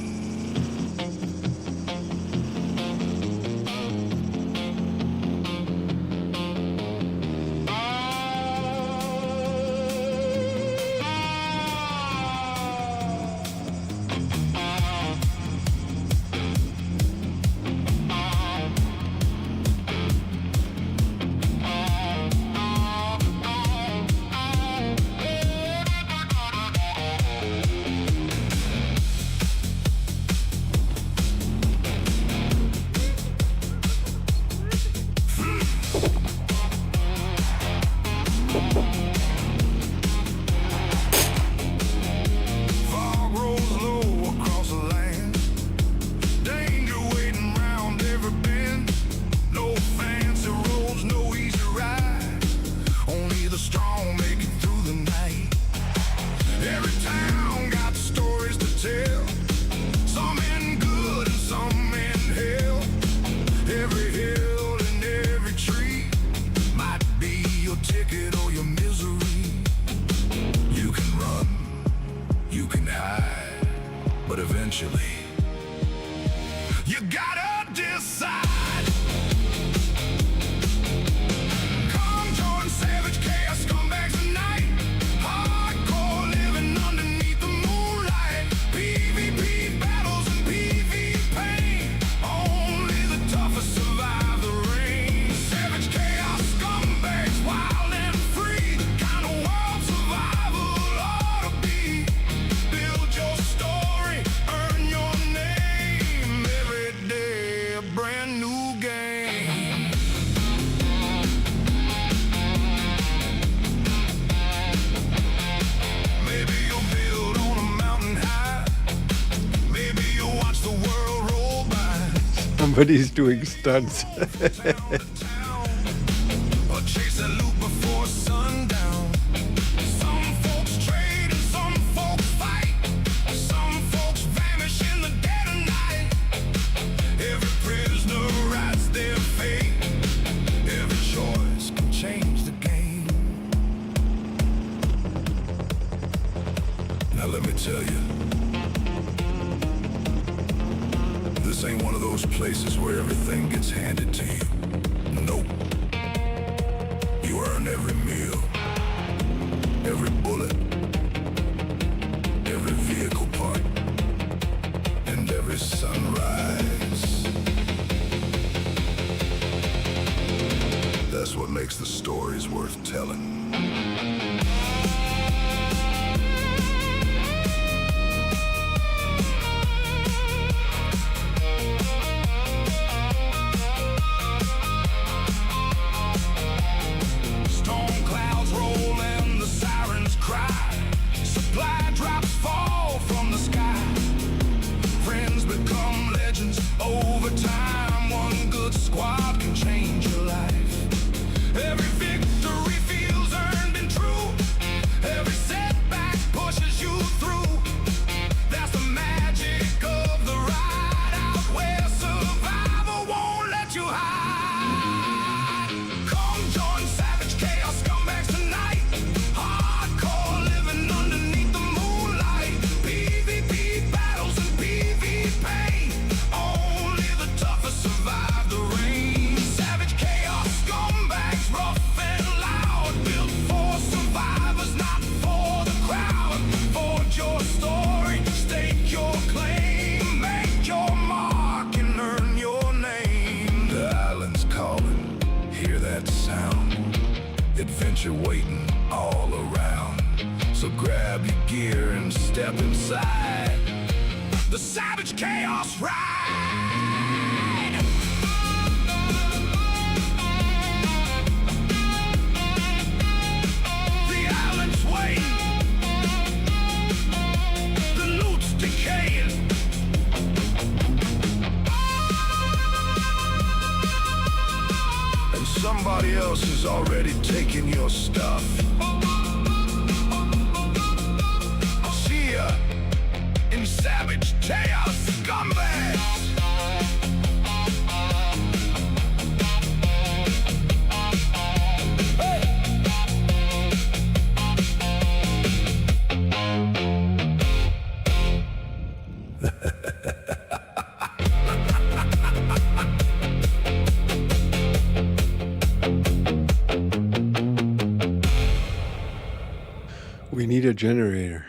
But eventually, you gotta decide. Come join savage chaos scumbags tonight. Somebody's doing stunts. Or chase that loop before sundown. Some folks trade and some folks fight. Some folks vanish in the dead of night. Every prisoner writes their fate. Every choice can change the game. Now let me tell you, this ain't one of those places where everything gets handed to you. Nope. You earn every meal, every bullet, every vehicle part, and every sunrise. That's what makes the stories worth telling. Storm clouds roll and the sirens cry. Supply drops fall from the sky. Friends become legends over time. One good squad can change your life. Every victory feels earned and true. Every setback pushes you through. That's the magic of the ride out where survival won't let you hide. Come join savage chaos scumbags tonight. Hardcore living underneath the moonlight. PvP battles and PvP. Only the toughest survive the rain. Savage chaos scumbags, rough and loud. Built for survivors, not for the crowd. Forge your story, stake your claim. Make your mark and earn your name. The island's calling, hear that sound. Adventure waiting all around. So grab your gear and step inside the Savage Chaos Ride. The island's waiting. The loot's decaying. And somebody else is already taking your stuff. See ya in Savage Chaos Scumbags. We need a generator.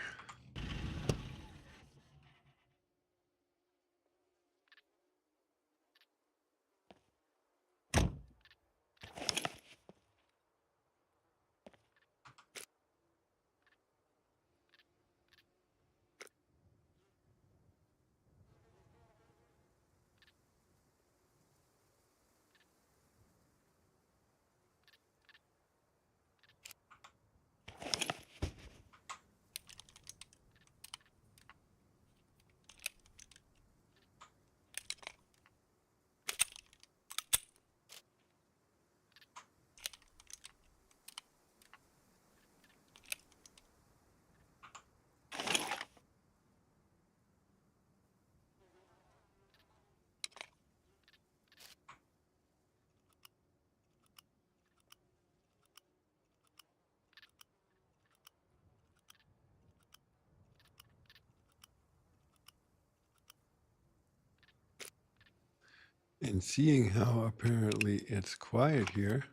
And seeing how apparently it's quiet here,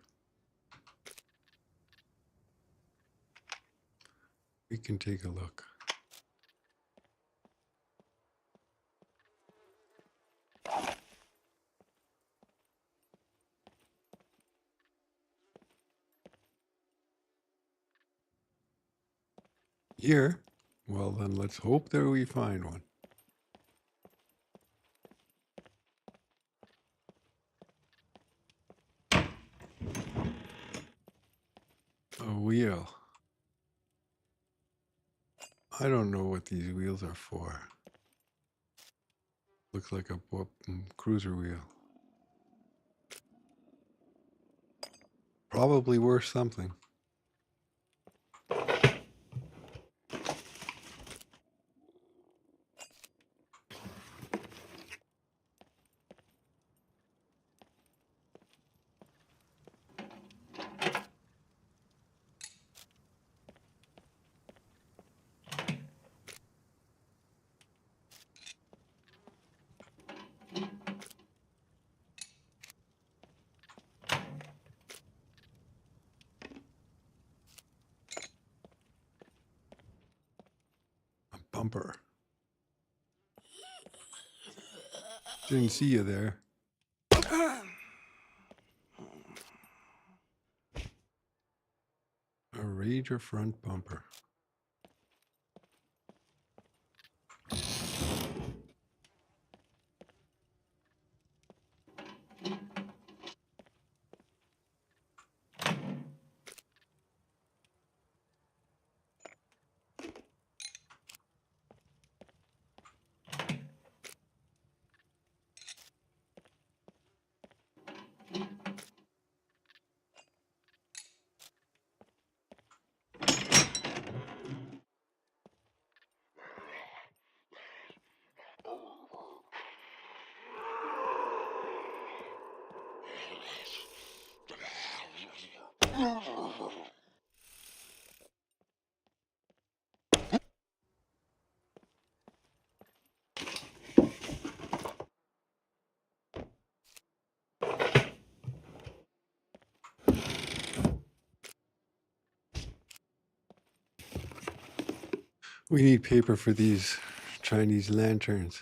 we can take a look. Here? Well, then let's hope that we find one. A wheel. I don't know what these wheels are for. Looks like a cruiser wheel. Probably worth something. A bumper. Didn't see you there. A Rager front bumper. We need paper for these Chinese lanterns.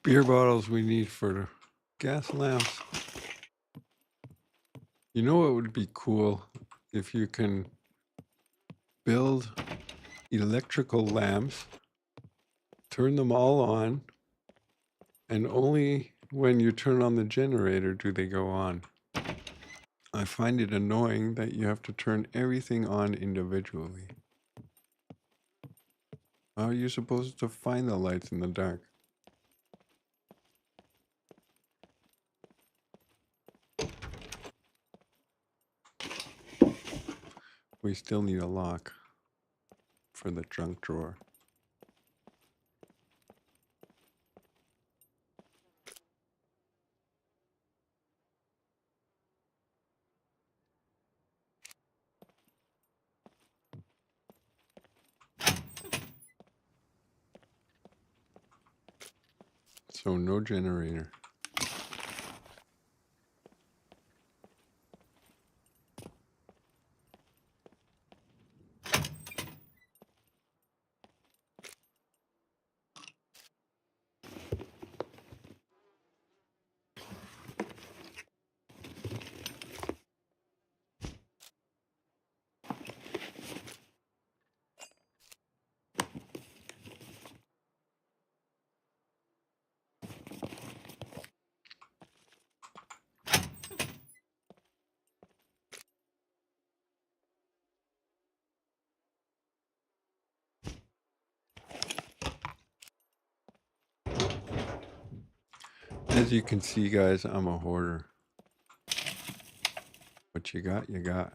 beer bottles we need for gas lamps. You know what would be cool? If you can build electrical lamps, turn them all on, and only when you turn on the generator do they go on. I find it annoying that you have to turn everything on individually. How are you supposed to find the lights in the dark? We still need a lock for the junk drawer. So no generator. As you can see, guys, I'm a hoarder. What you got, you got.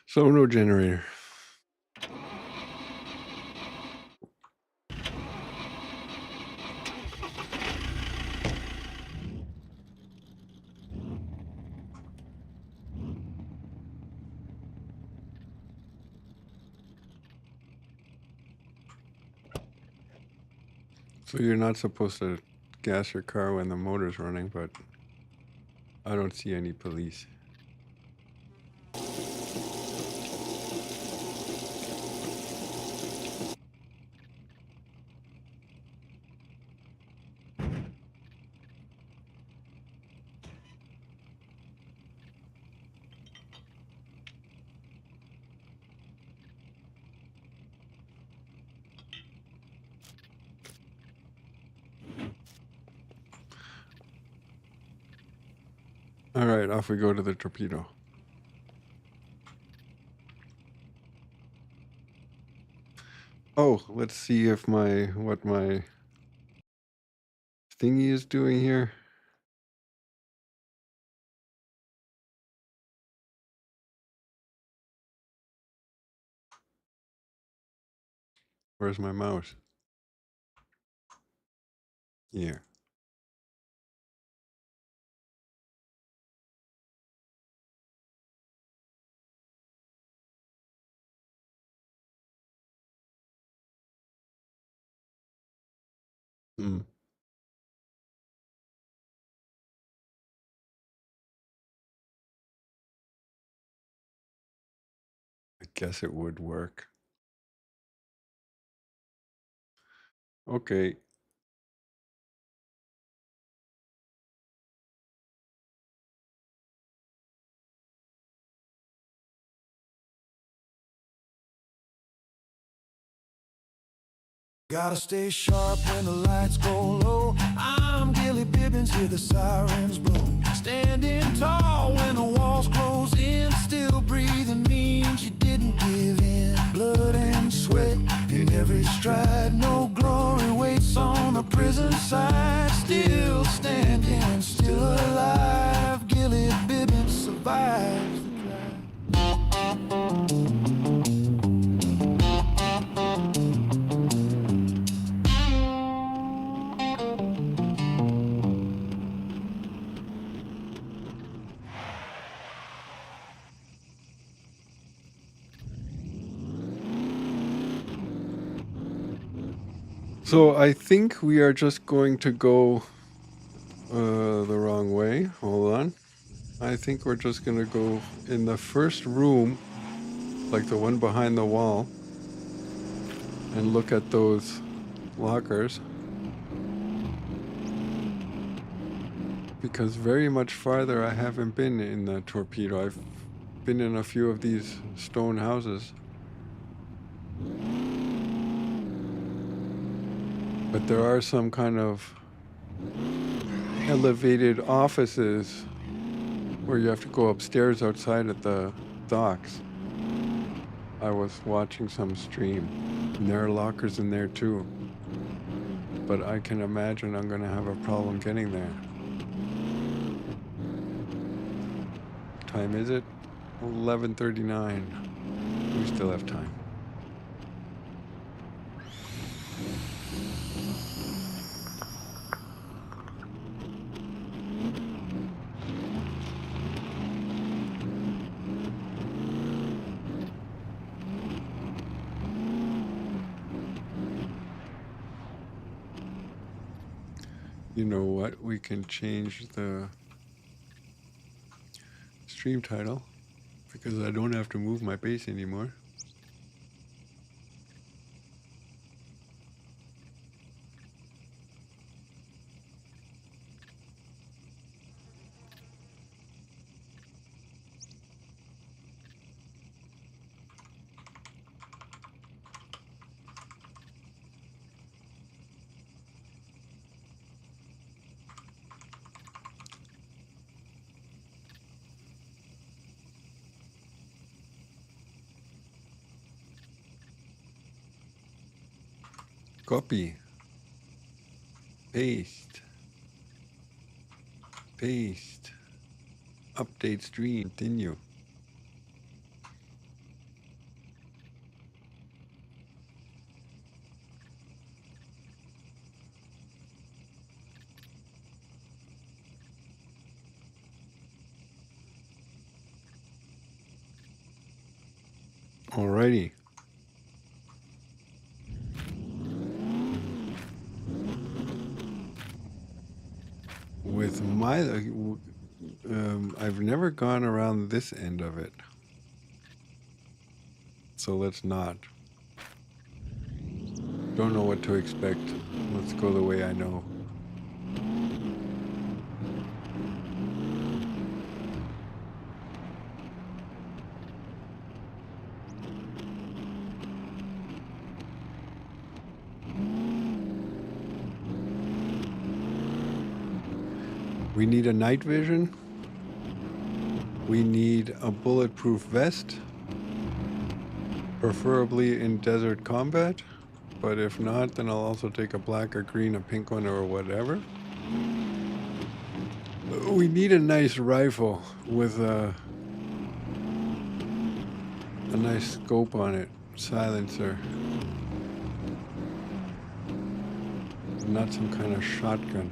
So no generator. So you're not supposed to gas your car when the motor's running, but I don't see any police. All right, off we go to the torpedo. Oh, let's see if what my thingy is doing here. Where's my mouse? Here. Hmm. guess it would work. Okay. Gotta stay sharp when the lights go low. I'm Gilly Bibbons, hear the sirens blow. Standing tall when the walls close in. Still breathing means you didn't give in. Blood and sweat in every stride. No glory waits on the prison side. Still standing, still alive. Gilly Bibbons survives the drive. So I think we are just going to go the wrong way. Hold on. I think we're just going to go in the first room, like the one behind the wall, and look at those lockers. Because very much farther I haven't been in the torpedo. I've been in a few of these stone houses. But there are some kind of elevated offices where you have to go upstairs outside at the docks. I was watching some stream, and there are lockers in there too. But I can imagine I'm going to have a problem getting there. What time is it? 11:39. We still have time. You know what? We can change the stream title because I don't have to move my base anymore. Copy. Paste. Paste. Update stream. Continue. Alrighty. With my, I've never gone around this end of it. So let's not. Don't know what to expect. Let's go the way I know. We need a night vision. We need a bulletproof vest, preferably in desert combat, but if not, then I'll also take a black or green, a pink one, or whatever. We need a nice rifle with a nice scope on it, silencer, not some kind of shotgun.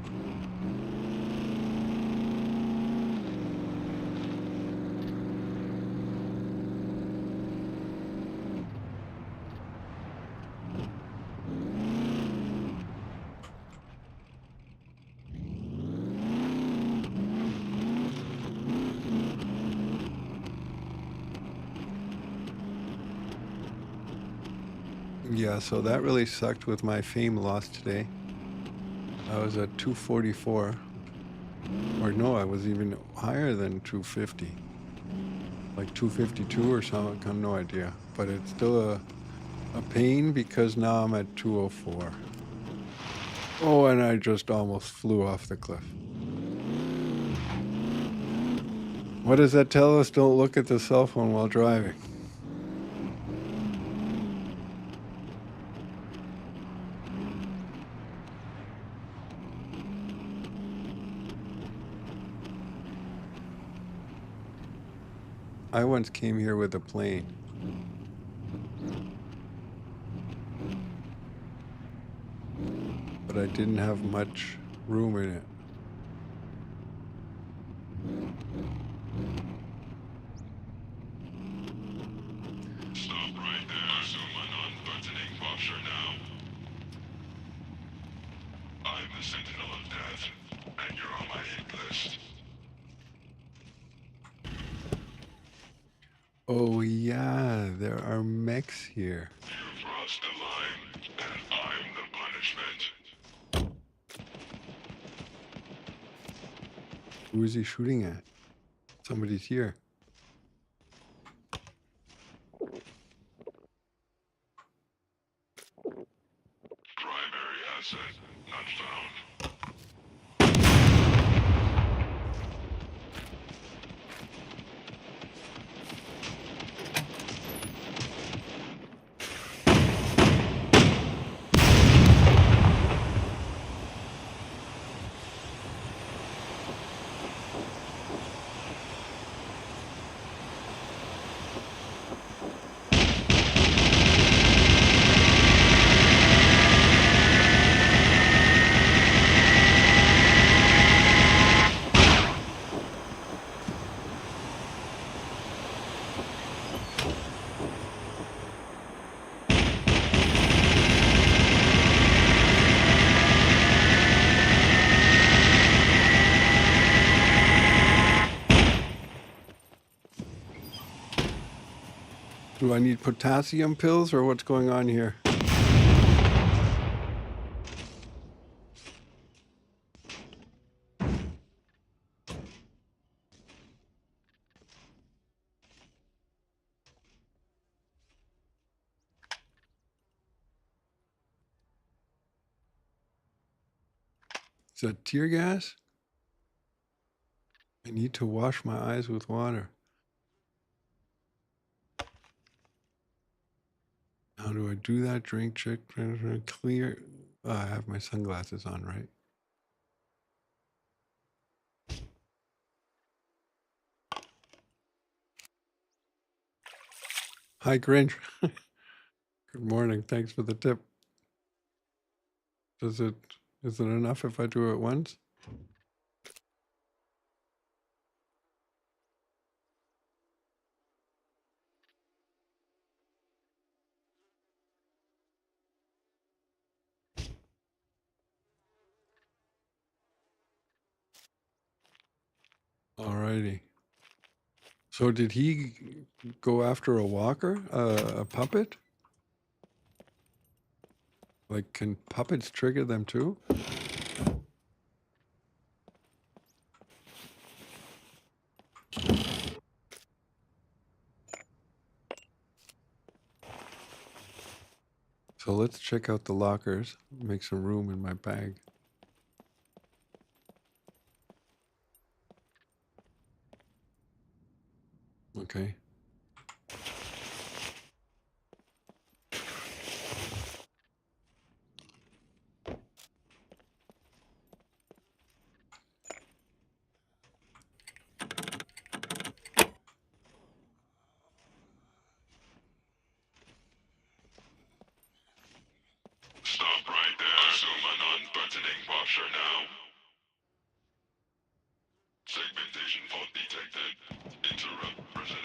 Yeah, so that really sucked with my fame loss today. I was at 244. Or no, I was even higher than 250. Like 252 or something, I have no idea. But it's still a pain because now I'm at 204. Oh, and I just almost flew off the cliff. What does that tell us? Don't look at the cell phone while driving. I once came here with a plane. But I didn't have much room in it. Stop right there. Someone on buttoning washer now. I'm the Sentinel of Death, and you're on my hit list. Oh yeah, there are mechs here. You've crossed the line, and I'm the punishment. Who is he shooting at? Somebody's here. Primary asset not found. Do I need potassium pills or what's going on here? Is that tear gas? I need to wash my eyes with water. How do I do that? Drink, check, clear. Oh, I have my sunglasses on, right? Hi, Grinch. Good morning. Thanks for the tip. Is it enough if I do it once? Alrighty. So did he go after a walker, a puppet? Like, can puppets trigger them too? So let's check out the lockers, make some room in my bag. Okay. Stop right there. Someone on buttoning washer now. Segmentation fault detected. Interrupt prisoner.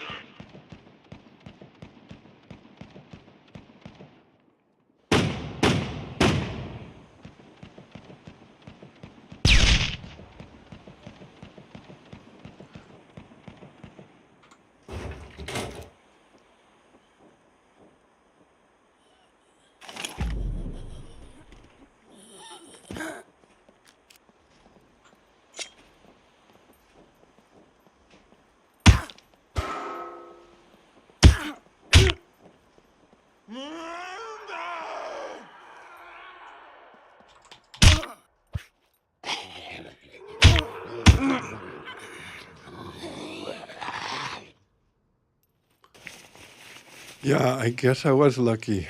Yeah, I guess I was lucky.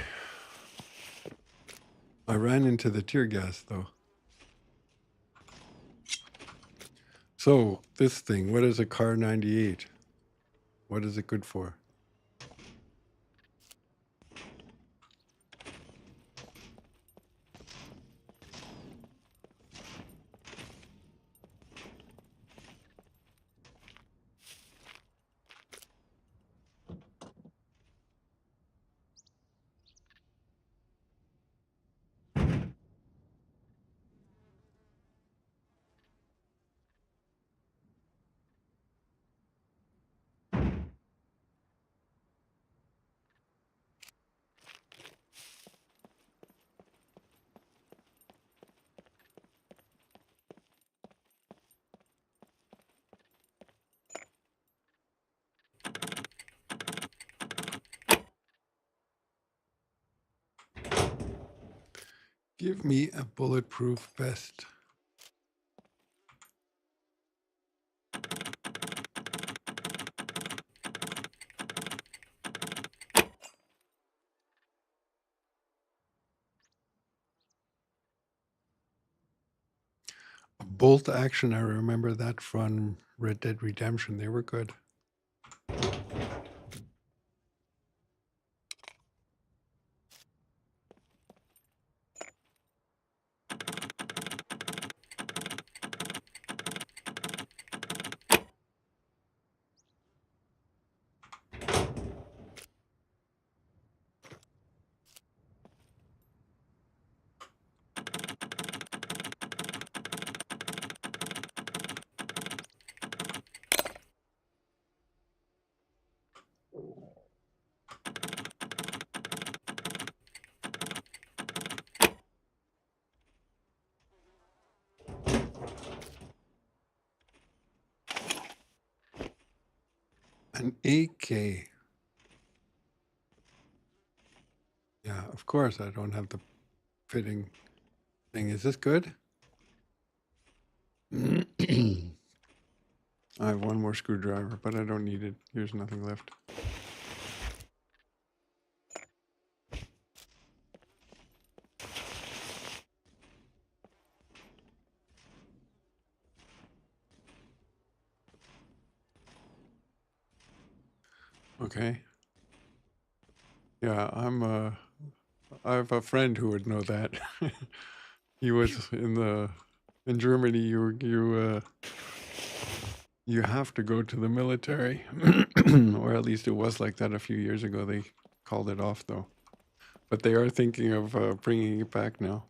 I ran into the tear gas, though. So, this thing, what is a car 98? What is it good for? Give me a bulletproof vest. A bolt action, I remember that from Red Dead Redemption. They were good. An AK. Yeah, of course, I don't have the fitting thing. Is this good? I have one more screwdriver, but I don't need it. Here's nothing left. Okay. Yeah, I have a friend who would know that. He was in Germany. You have to go to the military, or at least it was like that a few years ago. They called it off though, but they are thinking of bringing it back now.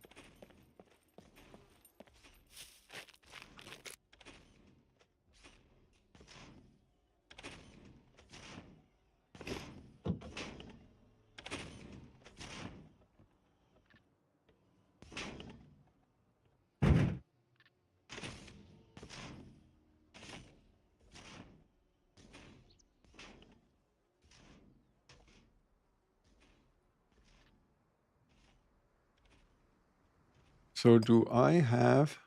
So do I have,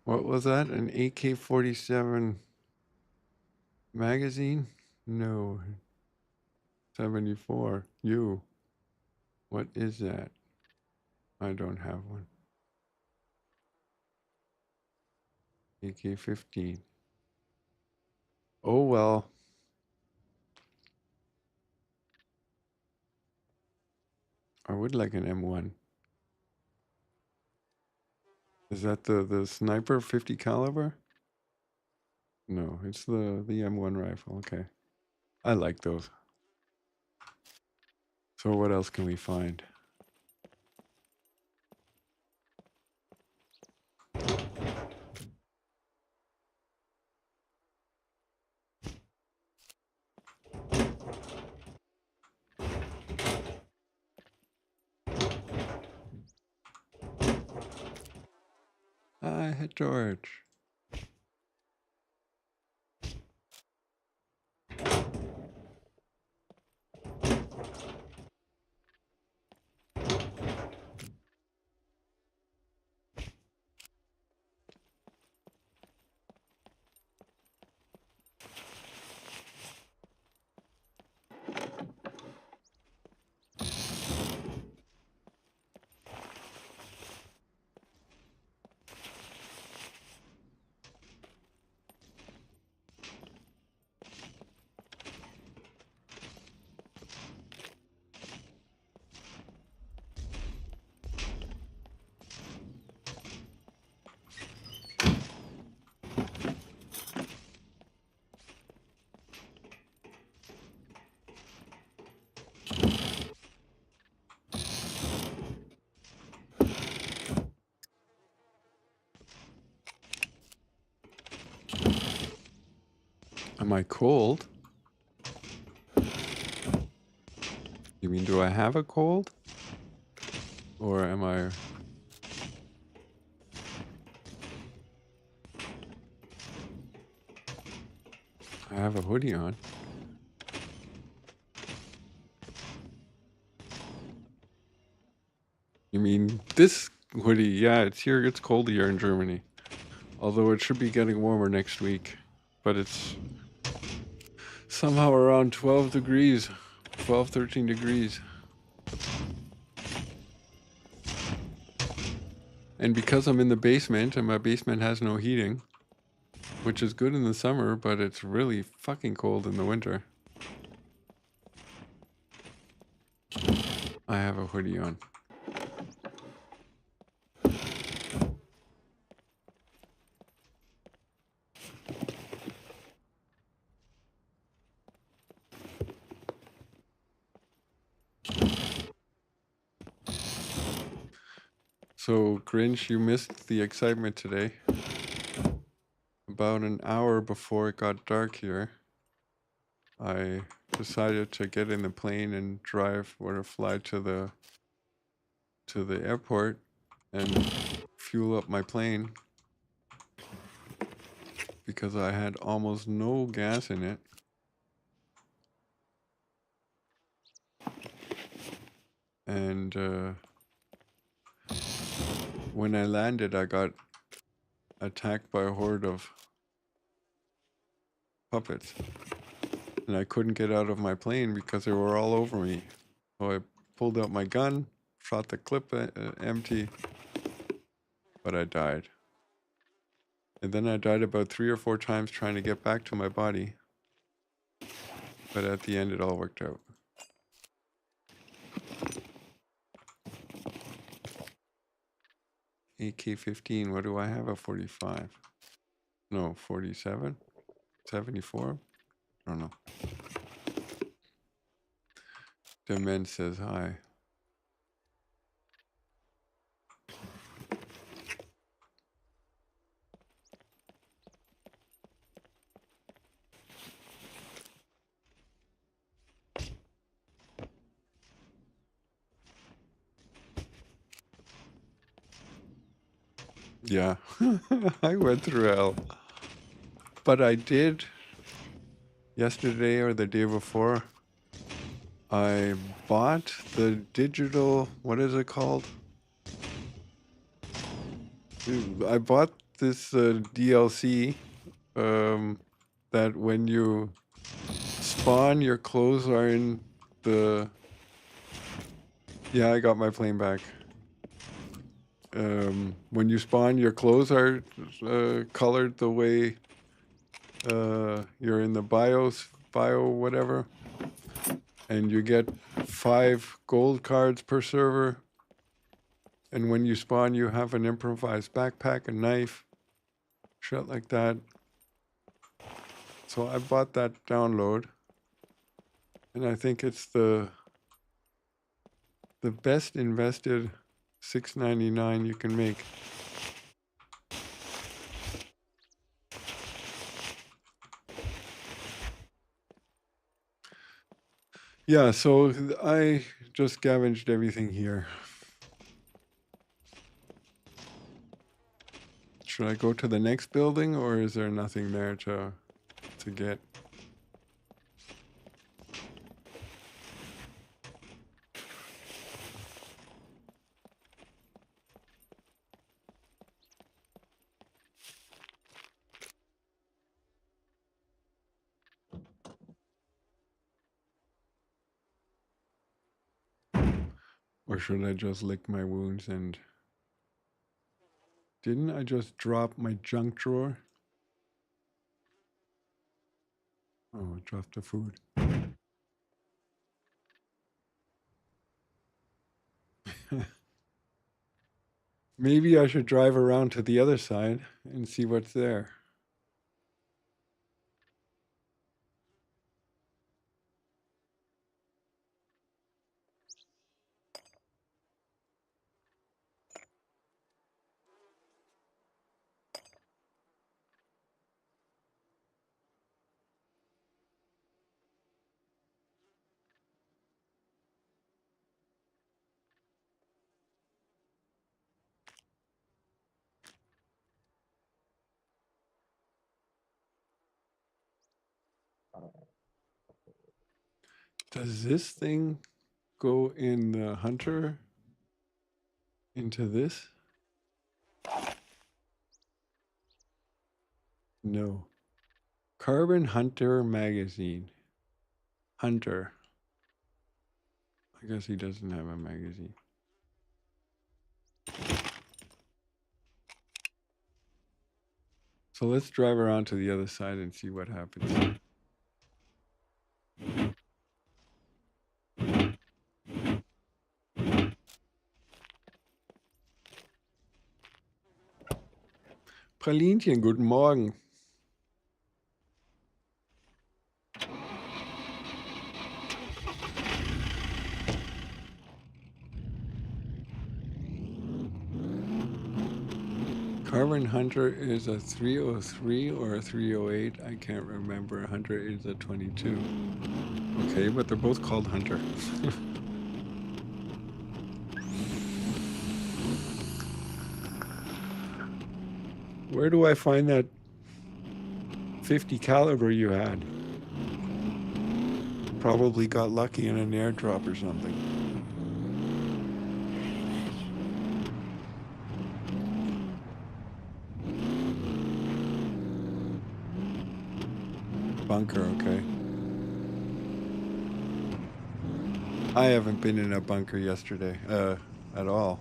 what was that? An AK-47 magazine? No. 74. You. What is that? I don't have one. AK-15. Oh well. I would like an M1. Is that the sniper 50 caliber? No, it's the M1 rifle. Okay. I like those. So what else can we find? I hit George. Am I cold? You mean, do I have a cold? Or am I... I have a hoodie on. You mean this hoodie? Yeah, it's here. It's cold here in Germany. Although it should be getting warmer next week. But it's somehow around 12 degrees. 12, 13 degrees. And because I'm in the basement and my basement has no heating, which is good in the summer, but it's really fucking cold in the winter. I have a hoodie on. So, Grinch, you missed the excitement today. About an hour before it got dark here, I decided to get in the plane and drive or fly to the airport and fuel up my plane because I had almost no gas in it. And when I landed, I got attacked by a horde of puppets. And I couldn't get out of my plane because they were all over me. So I pulled out my gun, shot the clip empty, but I died. And then I died about 3 or 4 times trying to get back to my body. But at the end, it all worked out. AK-15, what do I have? A 45? No, 47? 74? I don't know. Dement says hi. Yeah, I went through hell. But I did, yesterday or the day before, I bought the digital, what is it called? I bought this DLC that when you spawn, your clothes are in the... Yeah, I got my plane back. When you spawn, your clothes are colored the way you're in the bio whatever. And you get 5 gold cards per server. And when you spawn, you have an improvised backpack, a knife, shit like that. So I bought that download. And I think it's the best invested $6.99 you can make. Yeah, so I just scavenged everything here. Should I go to the next building, or is there nothing there to get? Or should I just lick my wounds and... Didn't I just drop my junk drawer? Oh, I dropped the food. Maybe I should drive around to the other side and see what's there. Does this thing go in the hunter into this? No. Carbon Hunter magazine. Hunter. I guess he doesn't have a magazine. So let's drive around to the other side and see what happens. Pralinchen, guten Morgen. Carbon Hunter is a 303 or a 308. I can't remember. Hunter is a 22. Okay, but they're both called Hunter. Where do I find that 50 caliber you had? Probably got lucky in an airdrop or something. Bunker, okay. I haven't been in a bunker yesterday, at all.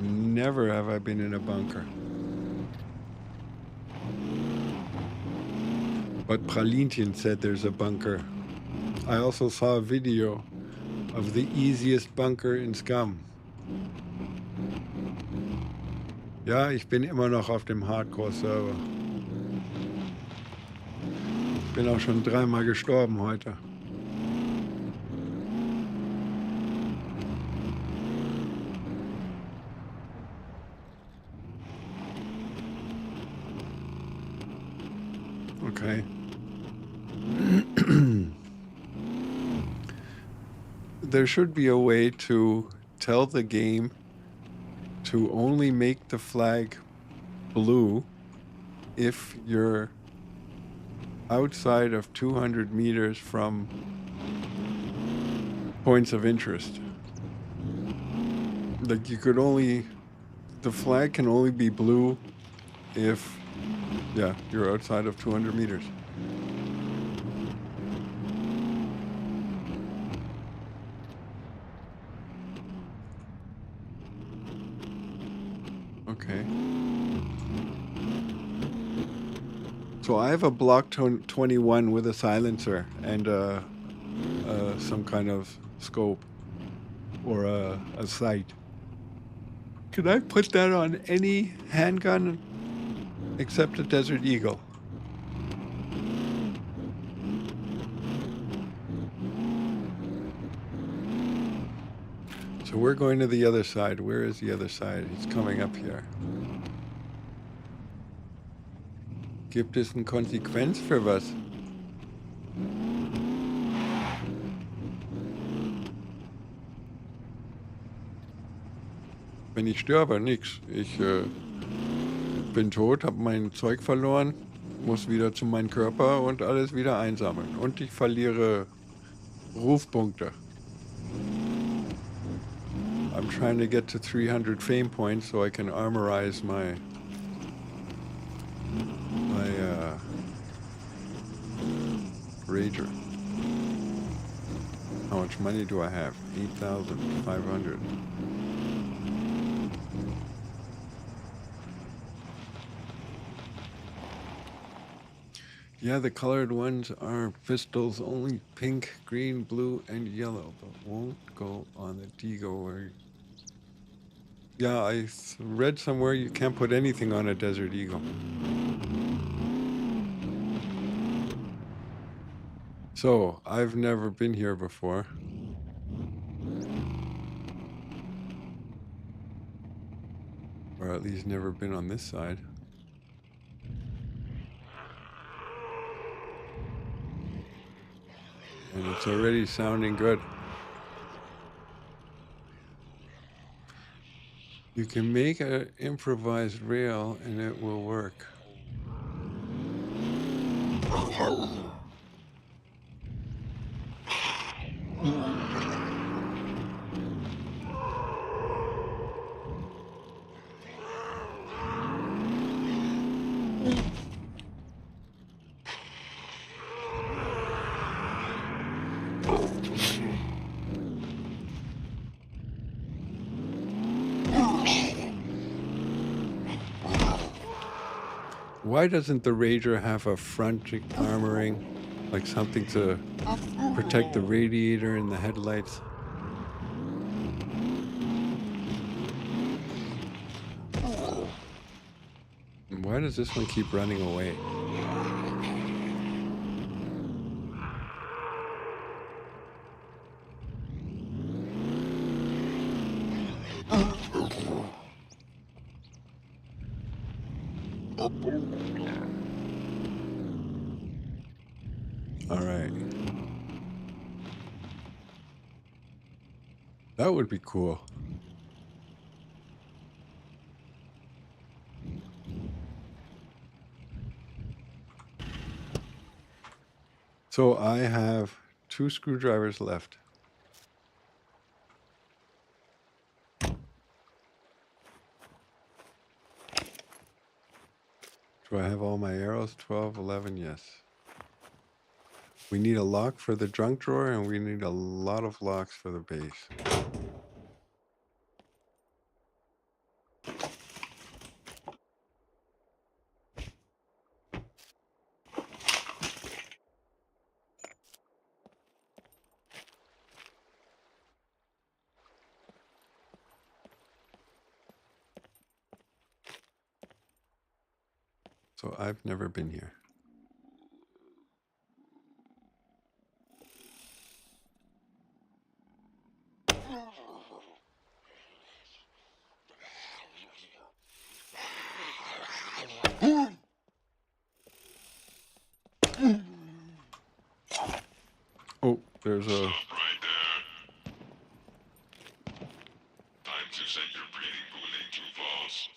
Never have I been in a bunker. But Pralinchen said there's a bunker. I also saw a video of the easiest bunker in Scum. Ja, ich bin immer noch auf dem Hardcore-Server. Bin auch schon 3-mal gestorben heute. Okay. There should be a way to tell the game to only make the flag blue if you're outside of 200 meters from points of interest. Like you could only, the flag can only be blue if, yeah, you're outside of 200 meters. Okay. So I have a Block 21 with a silencer and some kind of scope or a sight. Could I put that on any handgun except a Desert Eagle? So we're going to the other side. Where is the other side? It's coming up here. Gibt es eine Konsequenz für was? Wenn ich sterbe, nix. Ich bin tot, habe mein Zeug verloren, muss wieder zu meinem Körper und alles wieder einsammeln. Und ich verliere Rufpunkte. I'm trying to get to 300 fame points so I can armorize my Rager. How much money do I have? 8,500. Yeah, the colored ones are pistols, only pink, green, blue, and yellow, but won't go on the Deagle where... Yeah, I read somewhere you can't put anything on a Desert Eagle. So, I've never been here before. Or at least never been on this side. And it's already sounding good. You can make an improvised rail and it will work. Why doesn't the Rager have a front armoring, like something to protect the radiator and the headlights? And why does this one keep running away? All right. That would be cool. So I have 2 screwdrivers left. Do I have all my arrows? 12, 11, yes. We need a lock for the junk drawer, and we need a lot of locks for the base. So I've never been here. Oh, there's a... Right there. Time to send your breeding pool into false.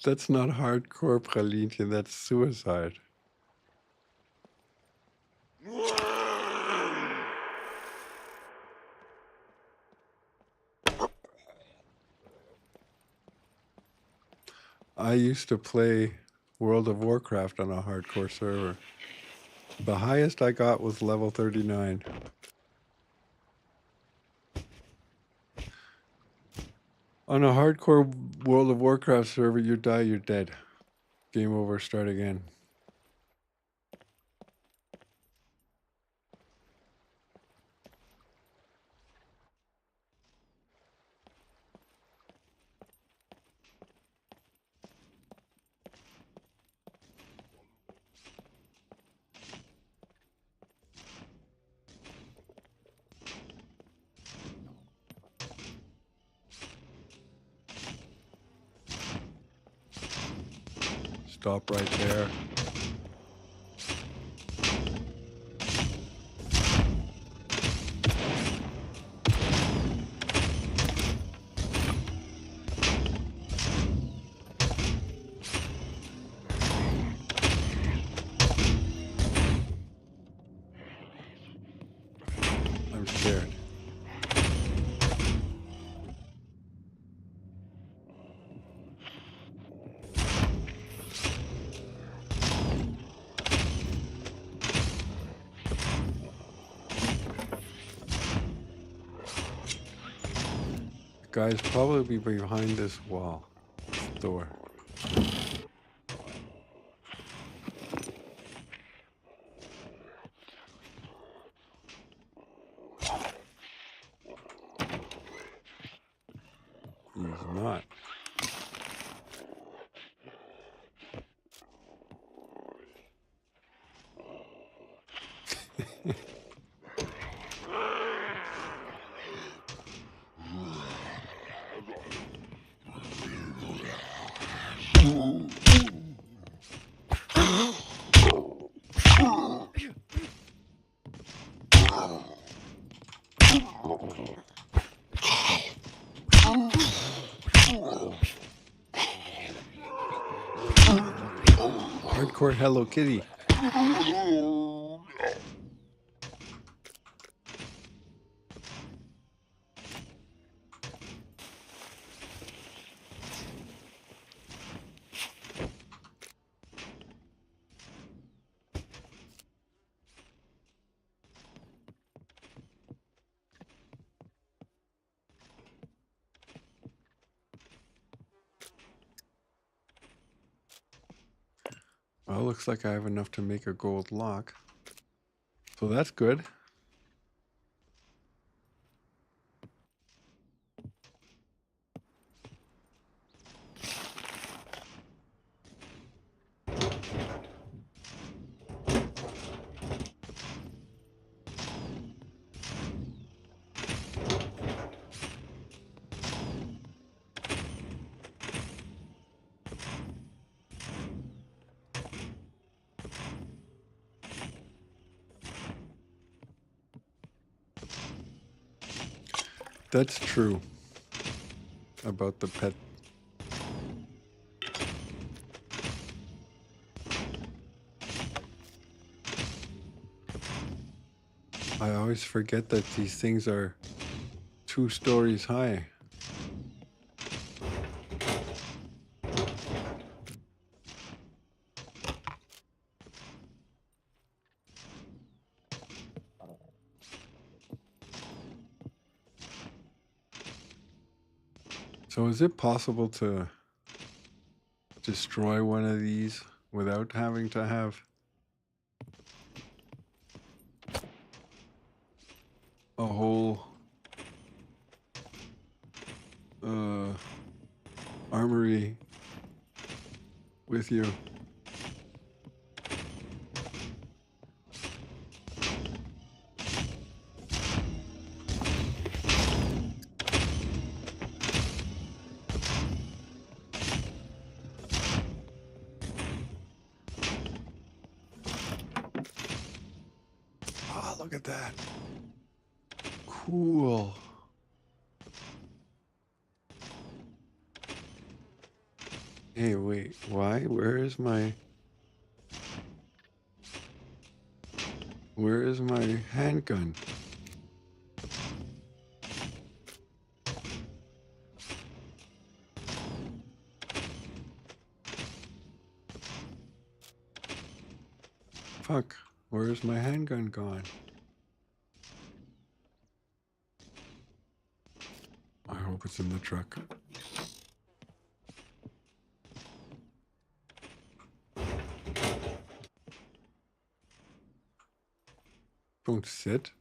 That's not hardcore, Pralintje, that's suicide. I used to play World of Warcraft on a hardcore server. The highest I got was level 39. On a hardcore World of Warcraft server, you die, you're dead. Game over, start again. Stop right there. I'm scared. Guys, probably behind this wall. Door. He's not. Court Hello Kitty. Well, looks like I have enough to make a gold lock. So that's good. That's true about the pet. I always forget that these things are 2 stories high. So is it possible to destroy one of these without having to have a whole armory with you? Oh, look at that. Cool. Hey, wait, why? Where is my handgun? Fuck, where's my handgun gone? I hope it's in the truck. Don't sit.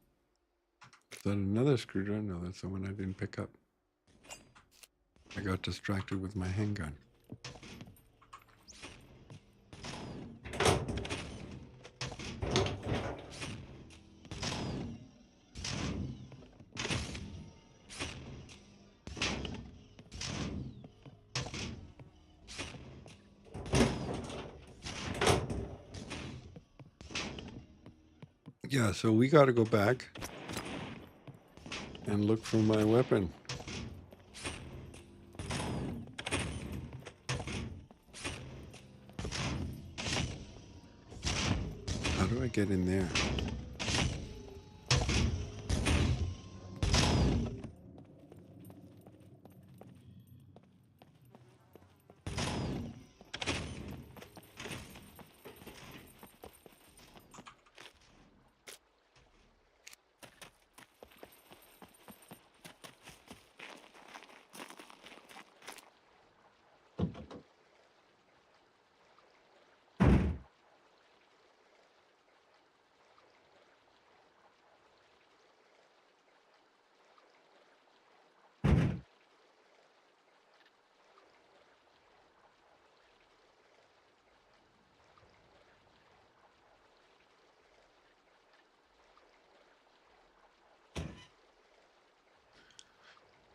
Is that another screwdriver? No, that's the one I didn't pick up. I got distracted with my handgun. Yeah, so we got to go back and look for my weapon. How do I get in there?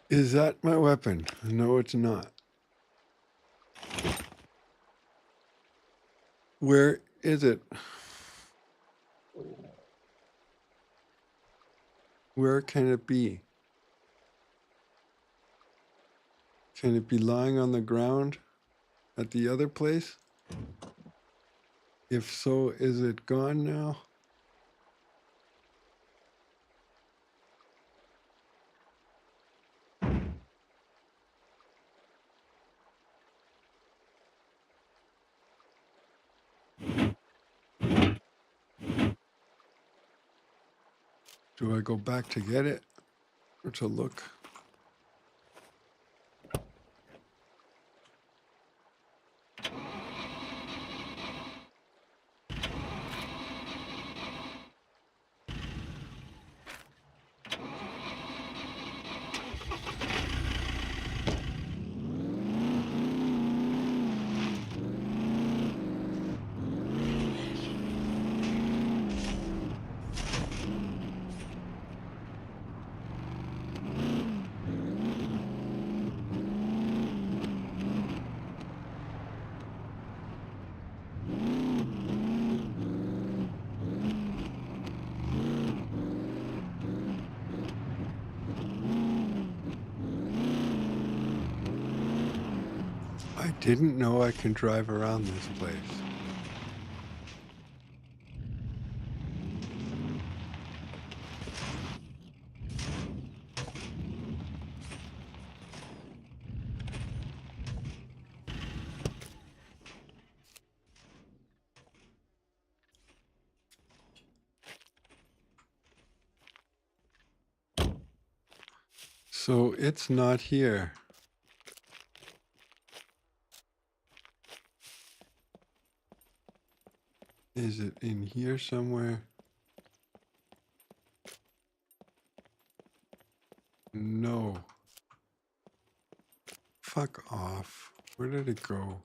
Is that my weapon? No, it's not. Where is it? Where can it be? Can it be lying on the ground at the other place? If so, is it gone now? Do I go back to get it or to look? I didn't know I can drive around this place. So it's not here. Is it in here somewhere? No. Fuck off. Where did it go?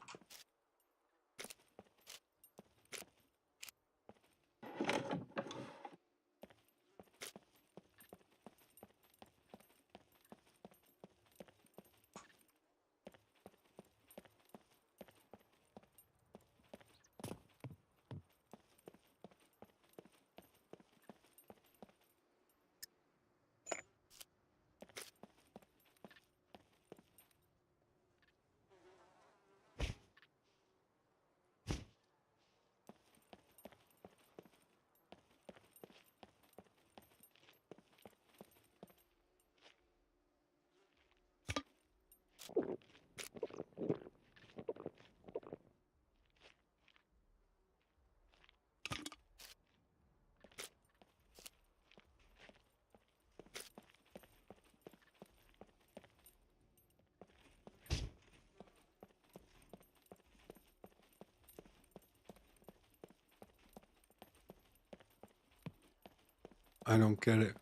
I don't get it.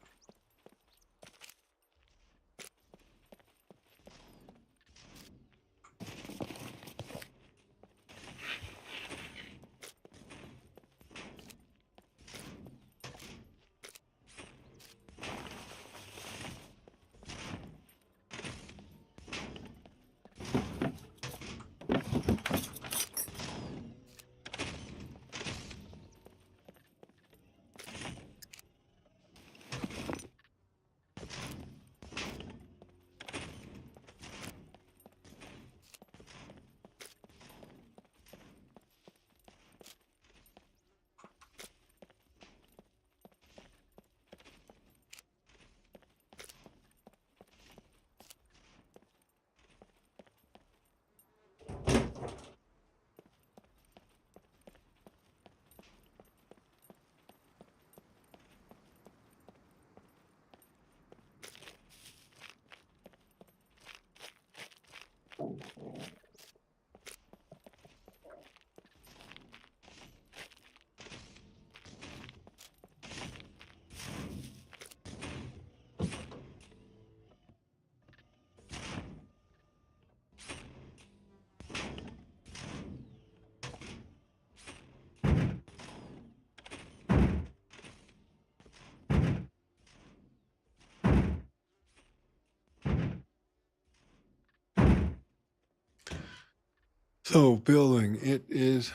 So, building, it is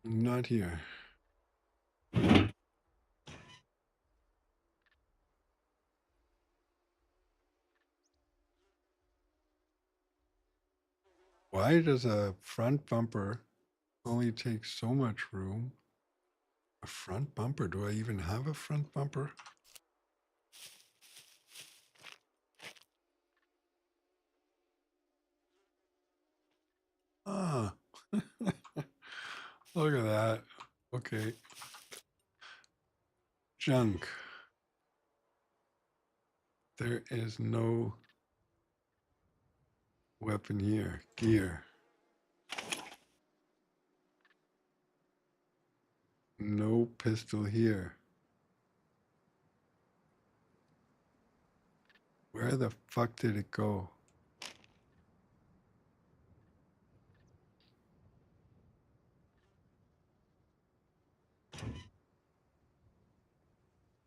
not here. Why does a front bumper Only takes so much room. A front bumper. Do I even have a front bumper? Ah, look at that. Okay. Junk. There is no weapon here. Gear. No pistol here. Where the fuck did it go?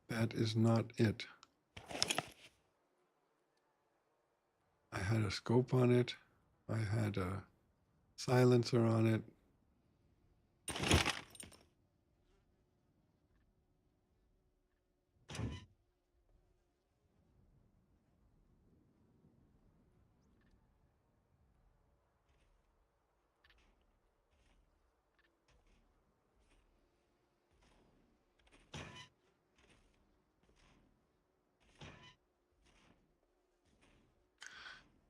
That is not it. I had a scope on it. I had a silencer on it.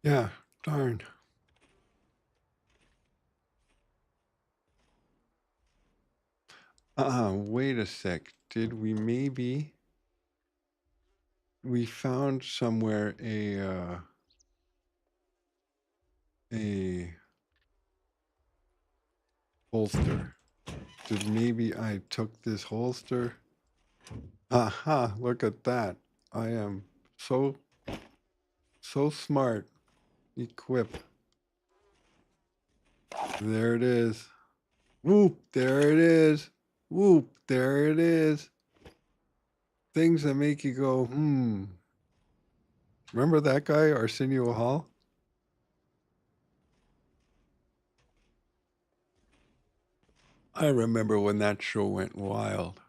Yeah, darn. Wait a sec. Did we maybe... We found somewhere a holster. Did maybe I took this holster? Aha, look at that. I am so smart. Equip. There it is. Whoop, there it is. Whoop, there it is. Things that make you go, Remember that guy, Arsenio Hall? I remember when that show went wild.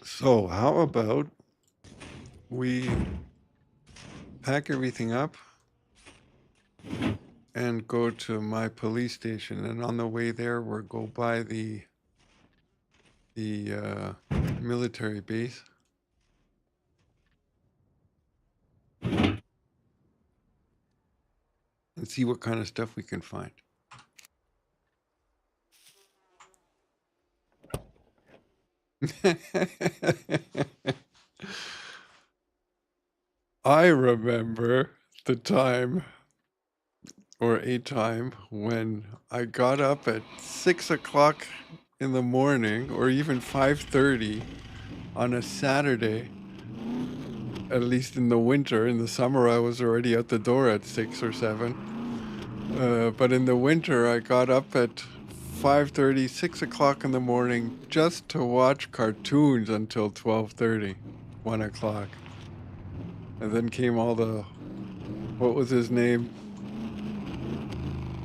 So how about we pack everything up and go to my police station, and on the way there we'll go by the military base. And see what kind of stuff we can find. I remember the time, or a time, when I got up at 6 o'clock in the morning, or even 5:30 on a Saturday. At least in the winter. In the summer, I was already out the door at 6 or 7. But in the winter, I got up at 5:30, 6 o'clock in the morning just to watch cartoons until 12:30, 1 o'clock. And then came all the, what was his name?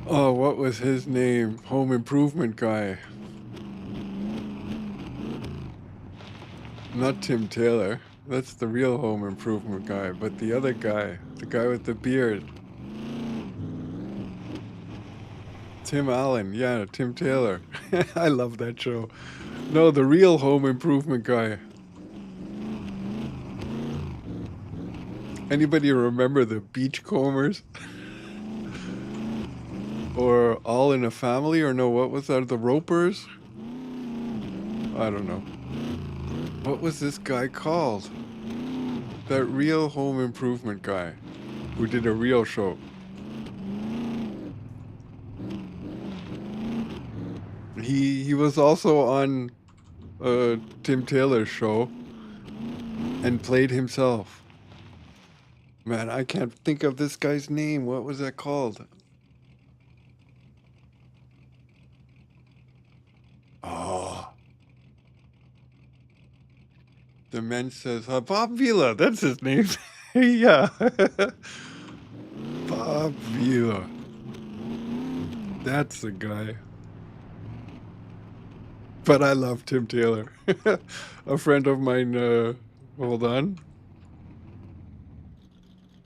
Oh, what was his name? Home Improvement guy. Not Tim Taylor. That's the real Home Improvement guy. But the other guy, the guy with the beard. Tim Allen. Yeah, Tim Taylor. I love that show. No, the real Home Improvement guy. Anybody remember the Beachcombers? Or All in a Family? Or no, what was that? The Ropers? I don't know. What was this guy called? That real Home Improvement guy who did a real show. He was also on Tim Taylor's show and played himself. Man, I can't think of this guy's name. What was that called? Oh. The man says, Bob Vila, that's his name. Yeah. Bob Vila. That's the guy. But I love Tim Taylor. A friend of mine, hold on.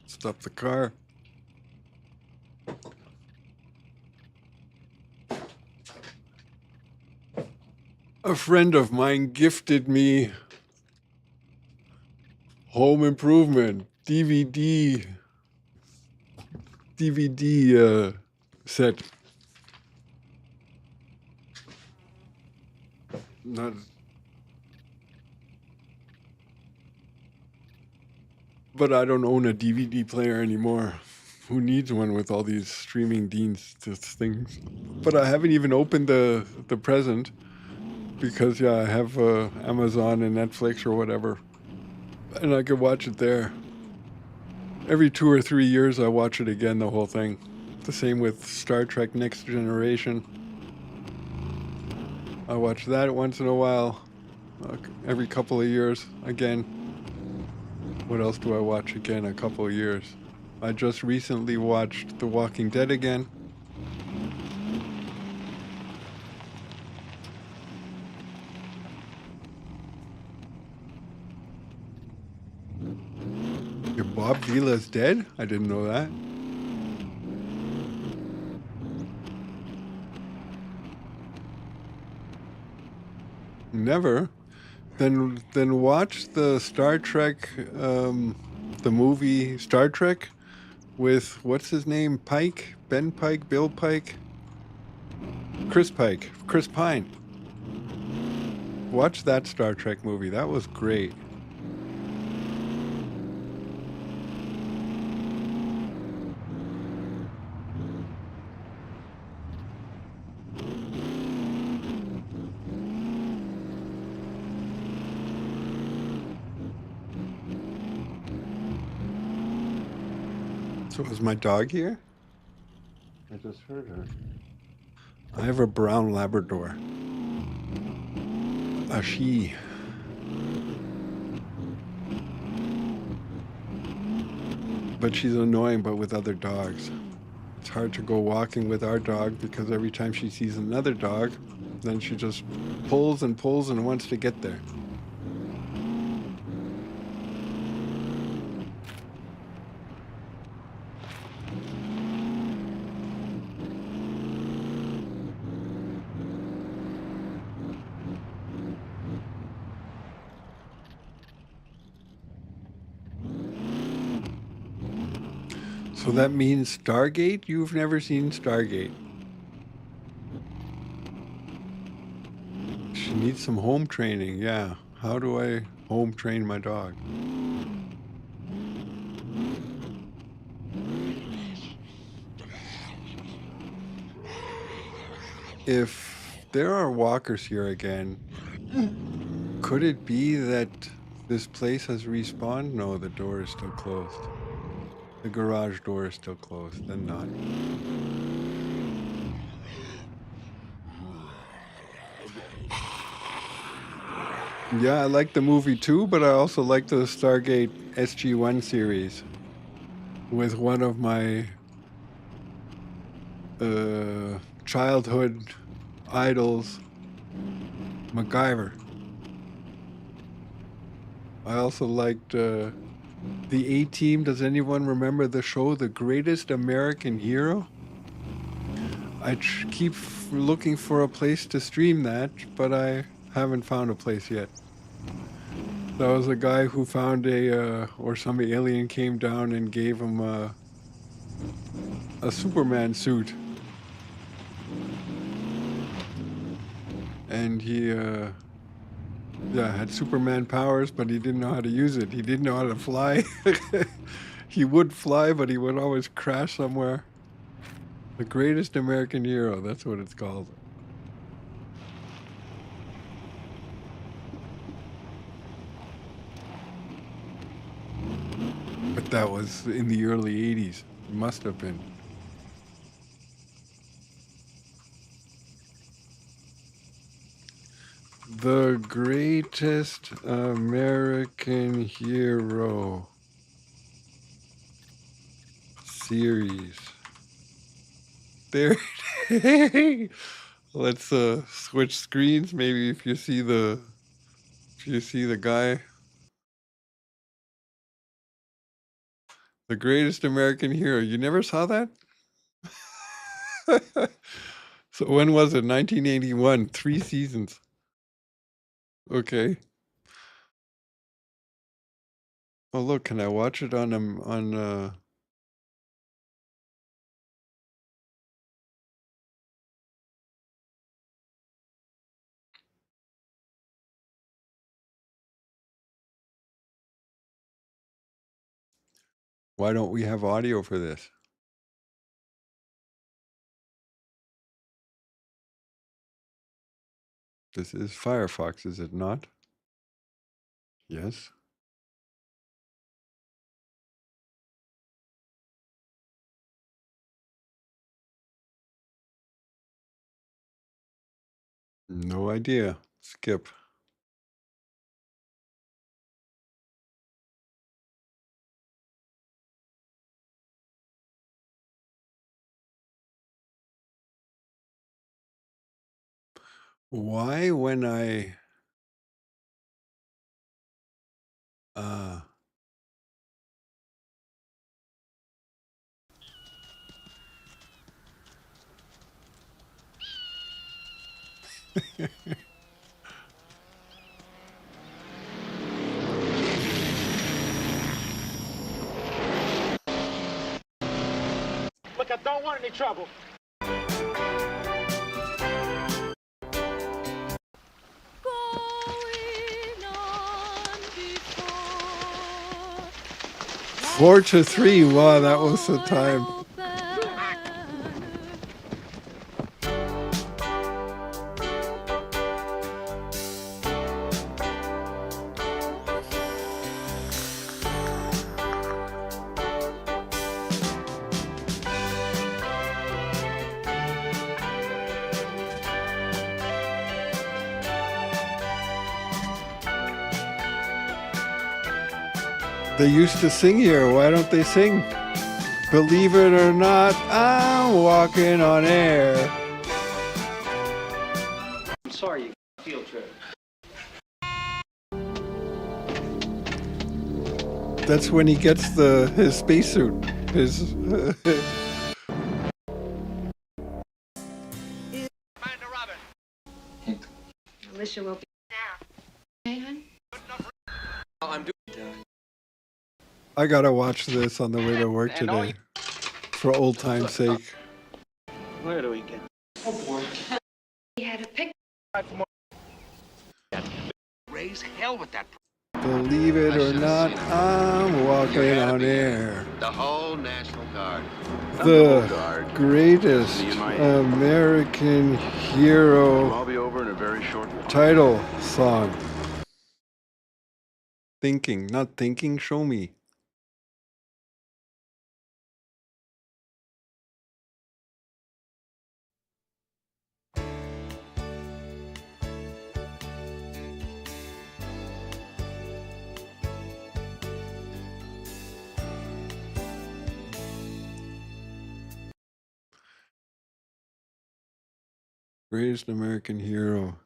Stop the car. A friend of mine gifted me Home Improvement DVD set. Not, but I don't own a DVD player anymore. Who needs one with all these streaming things? But I haven't even opened the present because yeah, I have Amazon and Netflix or whatever, and I could watch it there. Every 2 or 3 years, I watch it again, the whole thing. The same with Star Trek Next Generation. I watch that once in a while, every couple of years again. What else do I watch again? A couple of years. I just recently watched The Walking Dead again. Bob Vila's dead? I didn't know that. Never. Then watch the Star Trek, the movie Star Trek with what's his name? Pike? Ben Pike? Bill Pike? Chris Pike. Chris Pine. Watch that Star Trek movie. That was great. So is my dog here? I just heard her. I have a brown Labrador. A she. But she's annoying, but with other dogs. It's hard to go walking with our dog because every time she sees another dog, then she just pulls and pulls and wants to get there. So that means Stargate? You've never seen Stargate. She needs some home training, yeah. How do I home train my dog? If there are walkers here again, could it be that this place has respawned? No, the door is still closed. The garage door is still closed, then not. Yeah, I like the movie too, but I also like the Stargate SG-1 series with one of my childhood idols, MacGyver. I also liked the A-Team. Does anyone remember the show, The Greatest American Hero? I keep looking for a place to stream that, but I haven't found a place yet. That was a guy who found or some alien came down and gave him a Superman suit. And he, had Superman powers, but he didn't know how to use it. He didn't know how to fly. He would fly, but he would always crash somewhere. The Greatest American Hero, that's what it's called. But that was in the early 80s. It must have been. The Greatest American Hero series. There it is. Let's switch screens. Maybe if you see the guy, the greatest American hero. You never saw that? So when was it? 1981. 3 seasons. Okay. Oh look, can I watch it on why don't we have audio for this? This is Firefox, is it not? Yes. No idea. Skip. Why when I Look, I don't want any trouble. Going on before. 4-3. Wow, that was the time. They used to sing here. Why don't they sing? Believe it or not, I'm walking on air. I'm sorry, you field trip. That's when he gets his spacesuit. His Alicia will be down. Hey, hon? I'm doing. I gotta watch this on the way to work today, for old time's sake. Where do we get? Oh boy. He had a pic. Raise hell with that. Believe it or not, I'm walking on air. The whole National Guard. The greatest American hero I'll be over in a very short while. title song. Thinking, not thinking, show me. Greatest American hero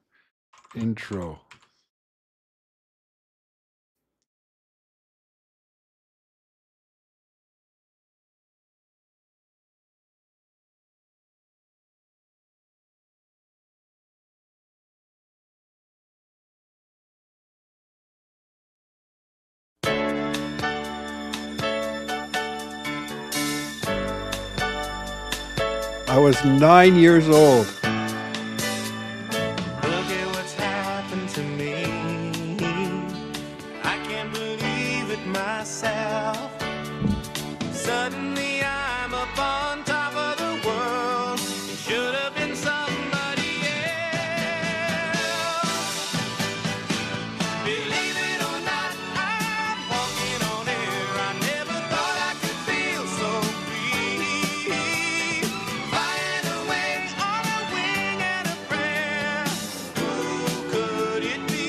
intro. I was 9 years old. Look at what's happened to me. I can't believe it myself. Suddenly I'm up on top of the world. It should have been somebody else. Believe it or not, I'm walking on air. I never thought I could feel so free. Flying away on a wing and a prayer. Who could it be?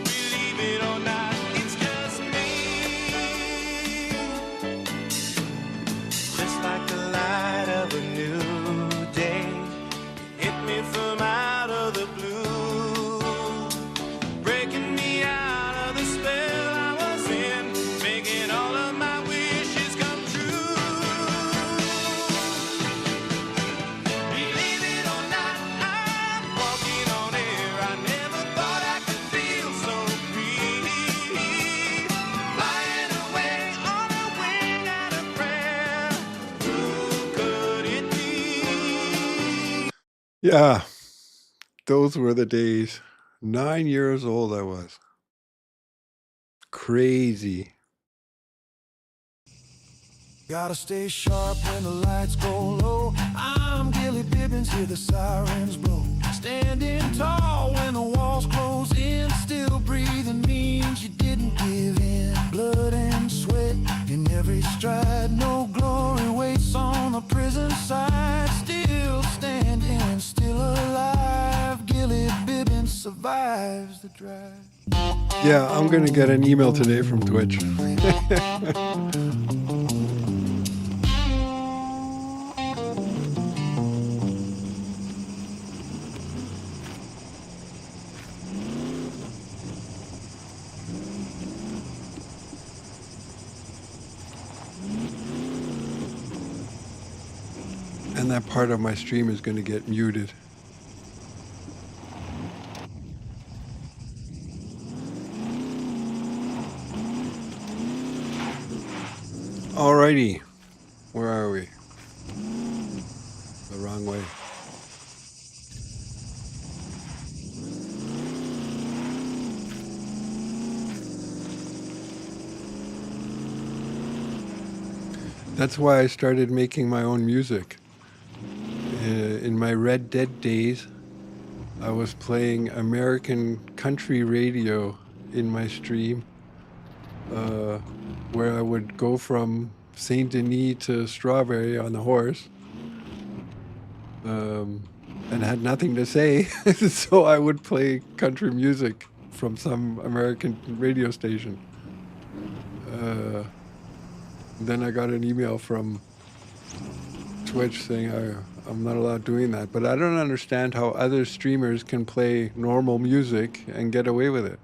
Believe it or not, it's just me. Yeah, those were the days. 9 years old I was. Crazy. Gotta stay sharp when the lights go low. I'm Gilly Bibbons, hear the sirens blow. Standing tall when the walls close in. Still breathing means you didn't give in. Blood and sweat in every stride. No glory waits on the prison side. Still standing, still alive. Gilly Bibbons survives the drive. Yeah, I'm gonna get an email today from Twitch. And that part of my stream is gonna get muted. Alrighty, where are we? The wrong way. That's why I started making my own music. In my Red Dead days, I was playing American country radio in my stream, where I would go from Saint Denis to Strawberry on the horse, and had nothing to say, so I would play country music from some American radio station. Then I got an email from Twitch saying I'm not allowed doing that, but I don't understand how other streamers can play normal music and get away with it.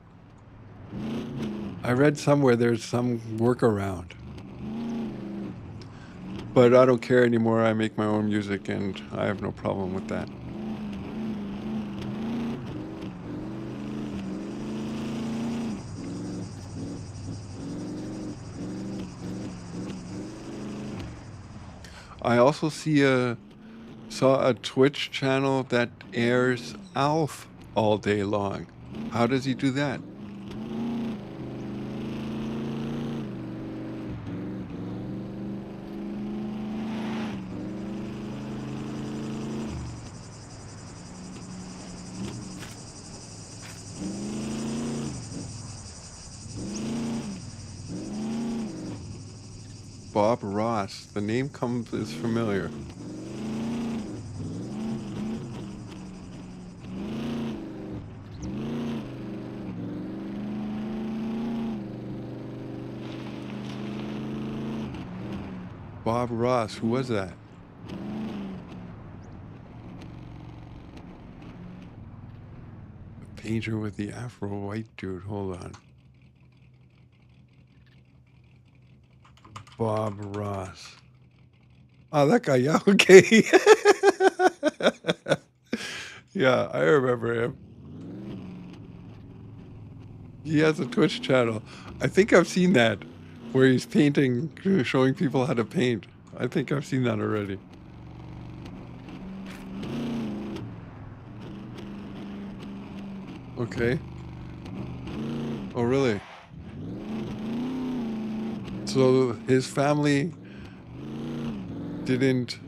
I read somewhere there's some workaround. But I don't care anymore. I make my own music and I have no problem with that. I also saw a Twitch channel that airs Alf all day long. How does he do that? Bob Ross. The name is familiar. Bob Ross, who was that? The painter with the afro white dude. Hold on. Bob Ross. Oh, that guy. Yeah, okay. Yeah, I remember him. He has a Twitch channel. I think I've seen that, where he's painting, showing people how to paint. I think I've seen that already. Okay. Oh, really? So his family didn't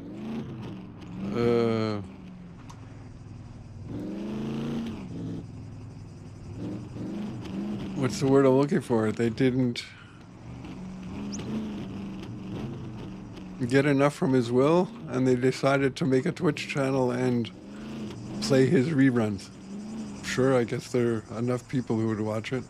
what's the word I'm looking for? They didn't get enough from his will, and they decided to make a Twitch channel and play his reruns. Sure, I guess there are enough people who would watch it.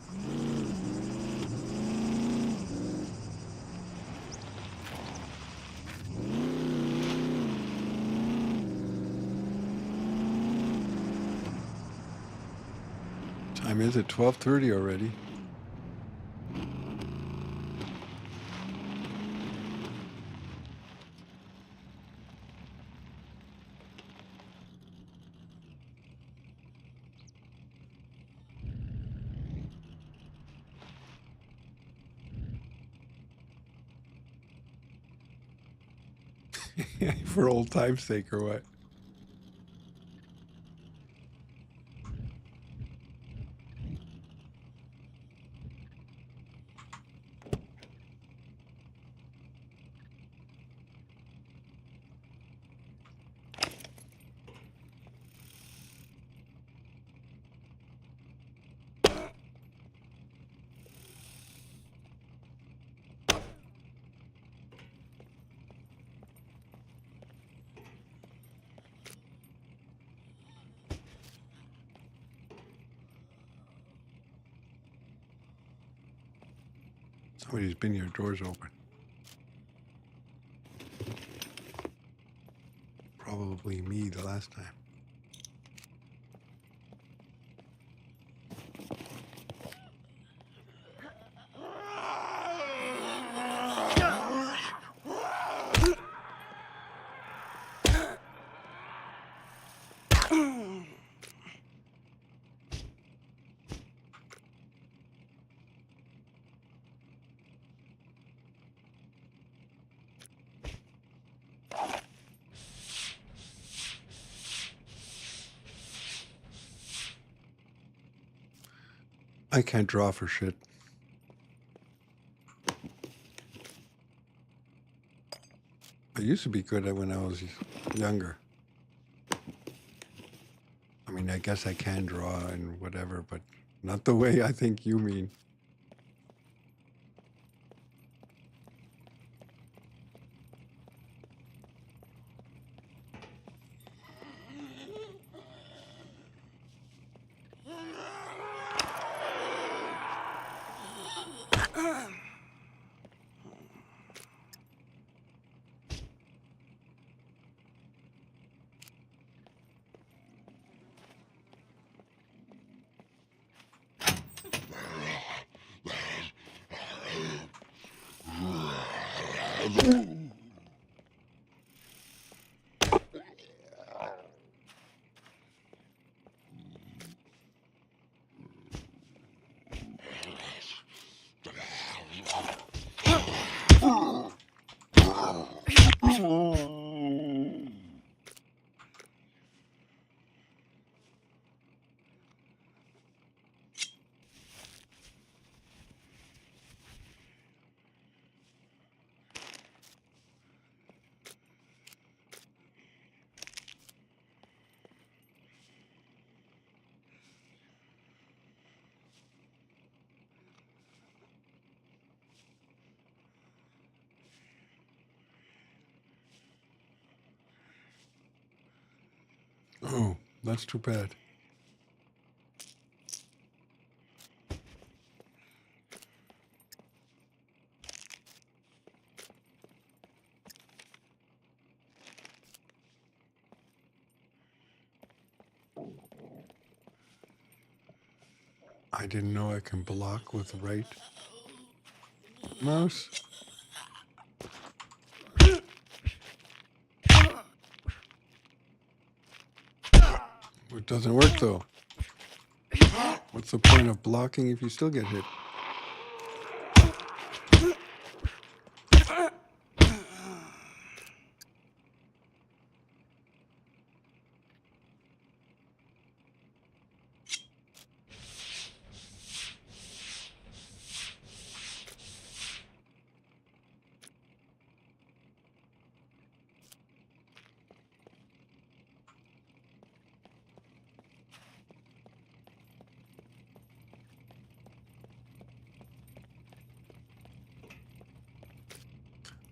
Time is it 12:30 already? For old time's sake or what? Somebody's been here, doors open. Probably me the last time. I can't draw for shit. I used to be good at when I was younger. I mean, I guess I can draw and whatever, but not the way I think you mean. Oh, that's too bad. I didn't know I can block with right mouse. It doesn't work though. What's the point of blocking if you still get hit?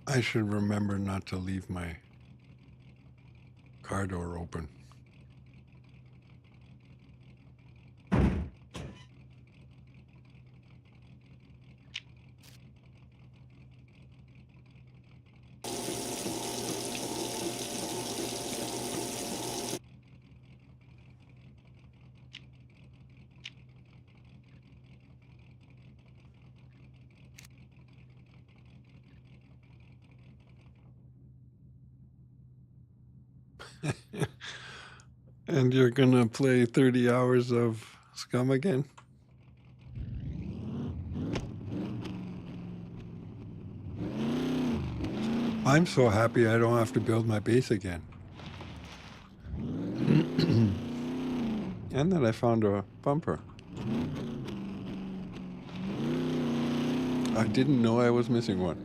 I should remember not to leave my car door open. And you're gonna play 30 hours of Scum again? I'm so happy I don't have to build my base again. And then I found a bumper. I didn't know I was missing one.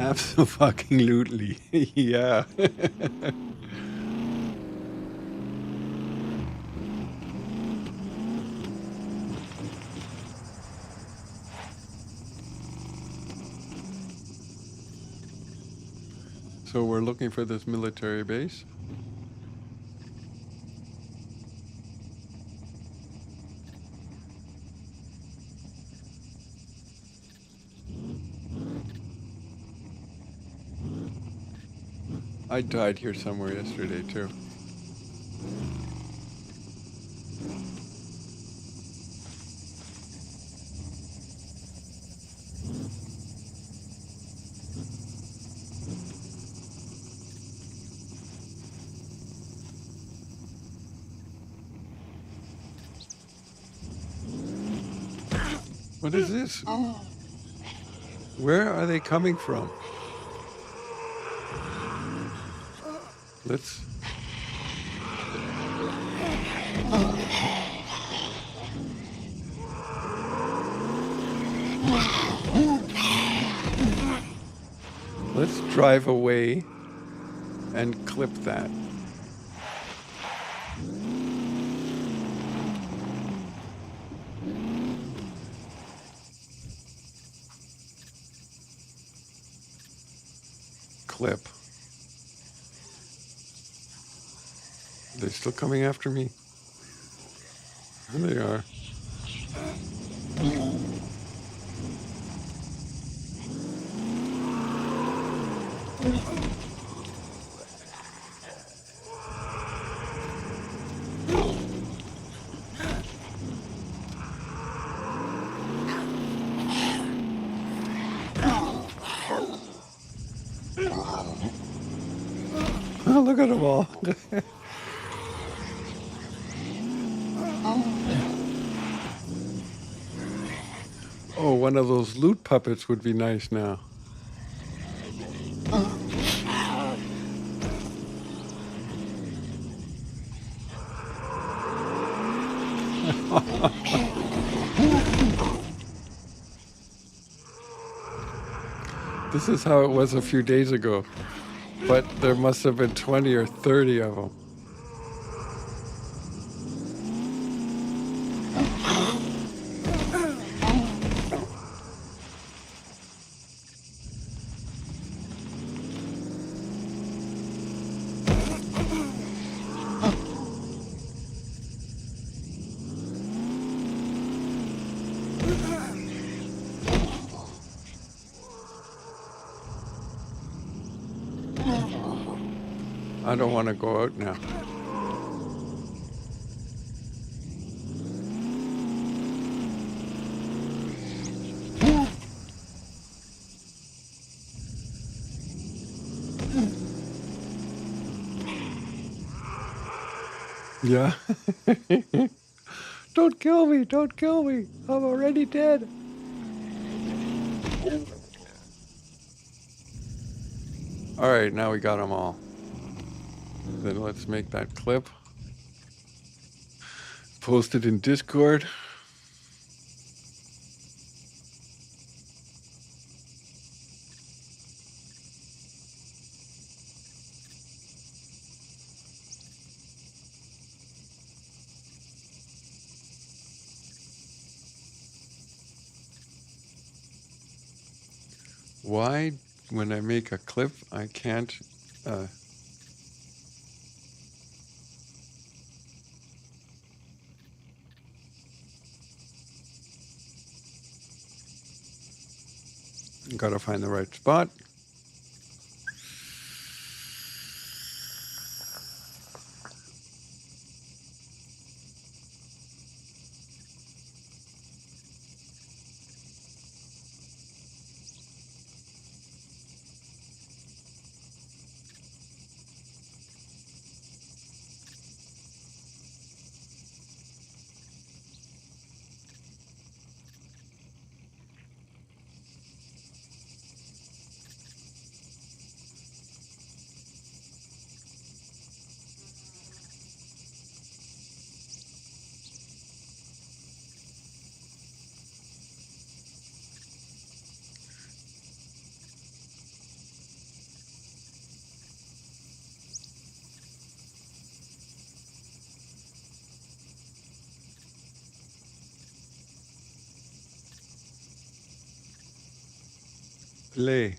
Absolutely, yeah. So we're looking for this military base. I died here somewhere yesterday too. What is this? Where are they coming from? Let's... Let's drive away and clip that. Clip. Are they still coming after me? There they are. Oh, look at them all. Oh, one of those loot puppets would be nice now. This is how it was a few days ago, but there must have been 20 or 30 of them. I don't want to go out now. Yeah. Don't kill me, don't kill me. I'm already dead. All right, now we got them all. Then let's make that clip. Post it in Discord. Why, when I make a clip, I can't gotta find the right spot. Play.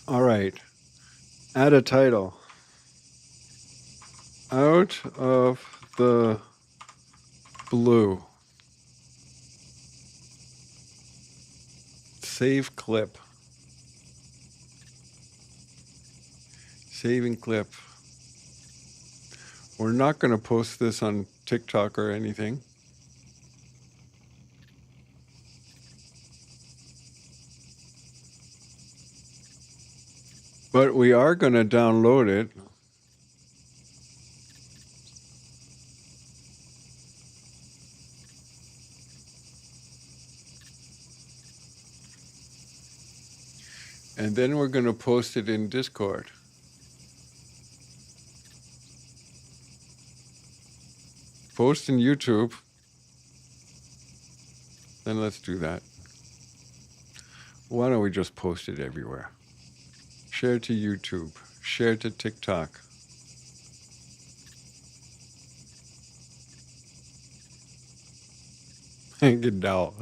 All right. Add a title. Out of the blue. Save clip. Saving clip. We're not going to post this on TikTok or anything. But we are going to download it. And then we're going to post it in Discord. Post in YouTube. Then let's do that. Why don't we just post it everywhere? Share to YouTube. Share to TikTok. Genau.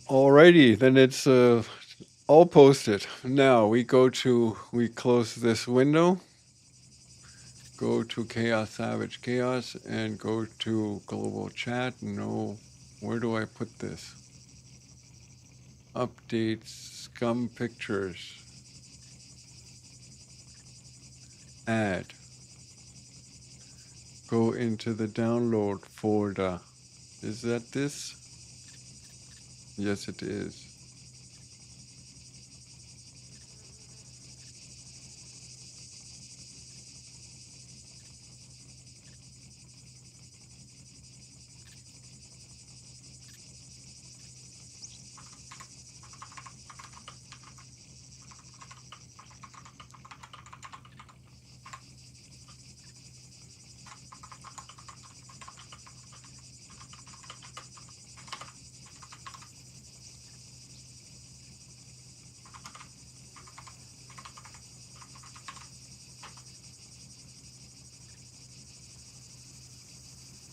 Alrighty, then it's all posted. Now we close this window, go to Chaos Savage Chaos, and go to Global Chat. No, where do I put this? Updates, Scum Pictures. Add. Go into the download folder. Is that this? Yes, it is.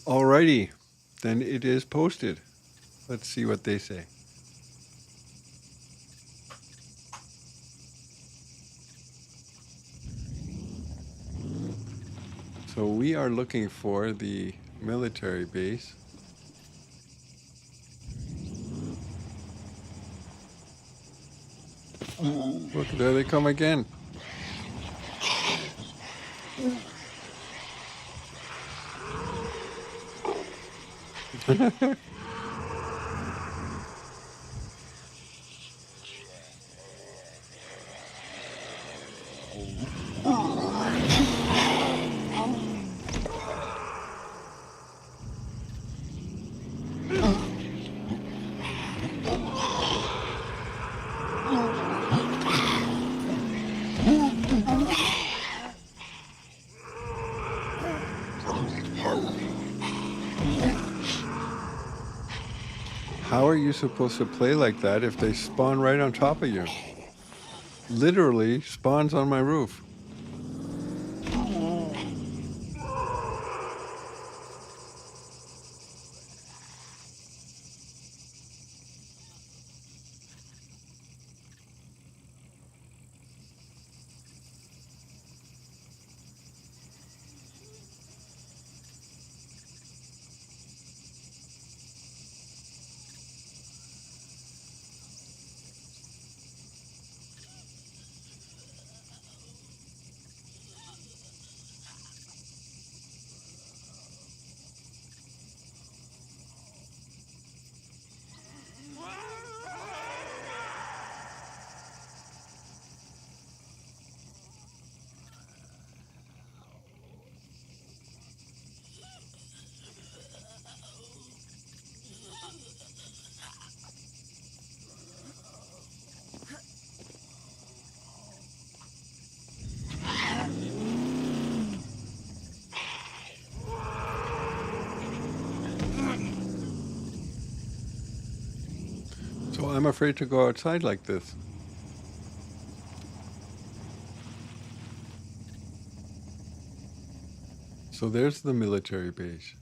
Alrighty, then it is posted. Let's see what they say. So we are looking for the military base. Look, there they come again. How are you supposed to play like that if they spawn right on top of you? Literally spawns on my roof. So I'm afraid to go outside like this. So there's the military base.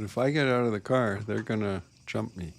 But if I get out of the car, they're gonna jump me.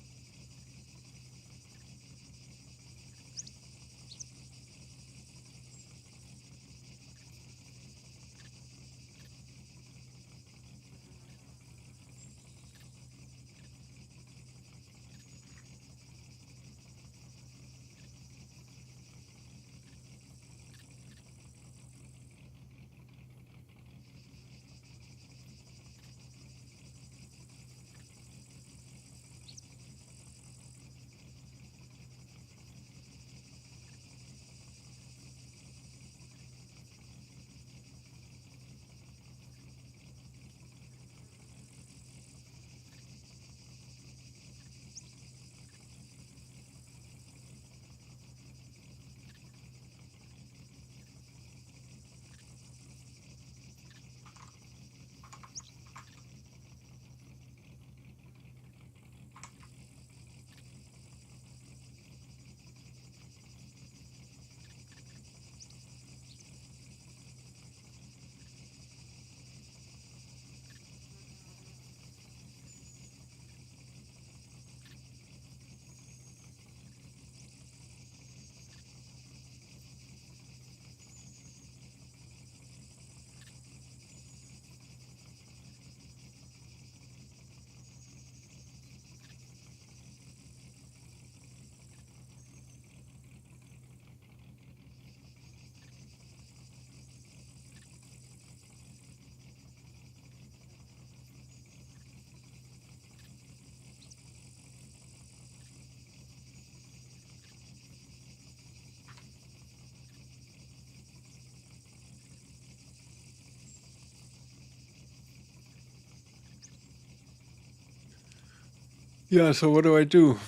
Yeah, so what do?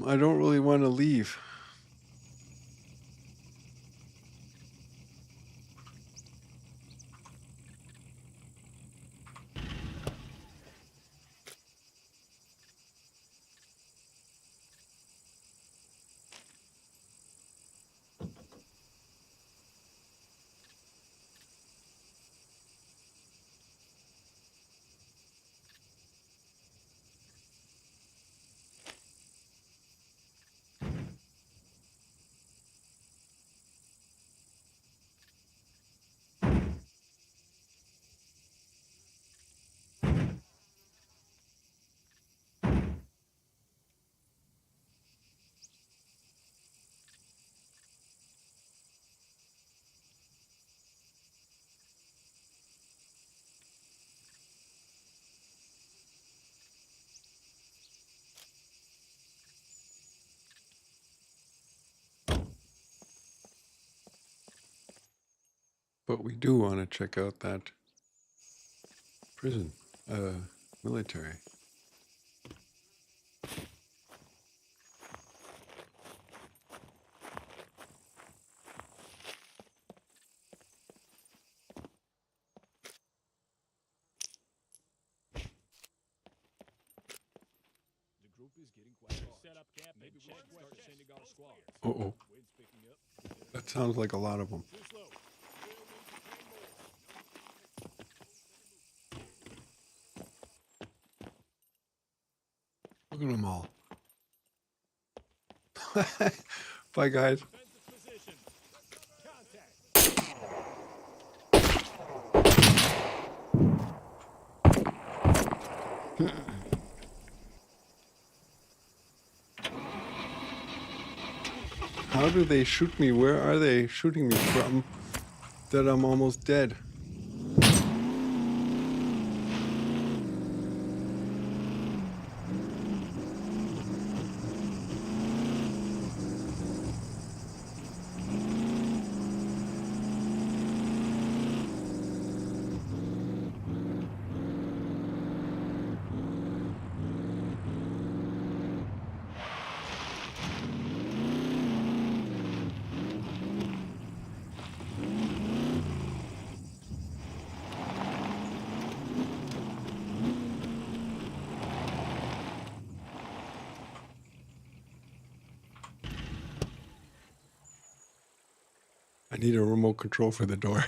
I don't really want to leave. But we do want to check out that prison, military. Uh-oh. That sounds like a lot of them. Look at them all. Bye, guys. How do they shoot me? Where are they shooting me from? That I'm almost dead. I need a remote control for the door.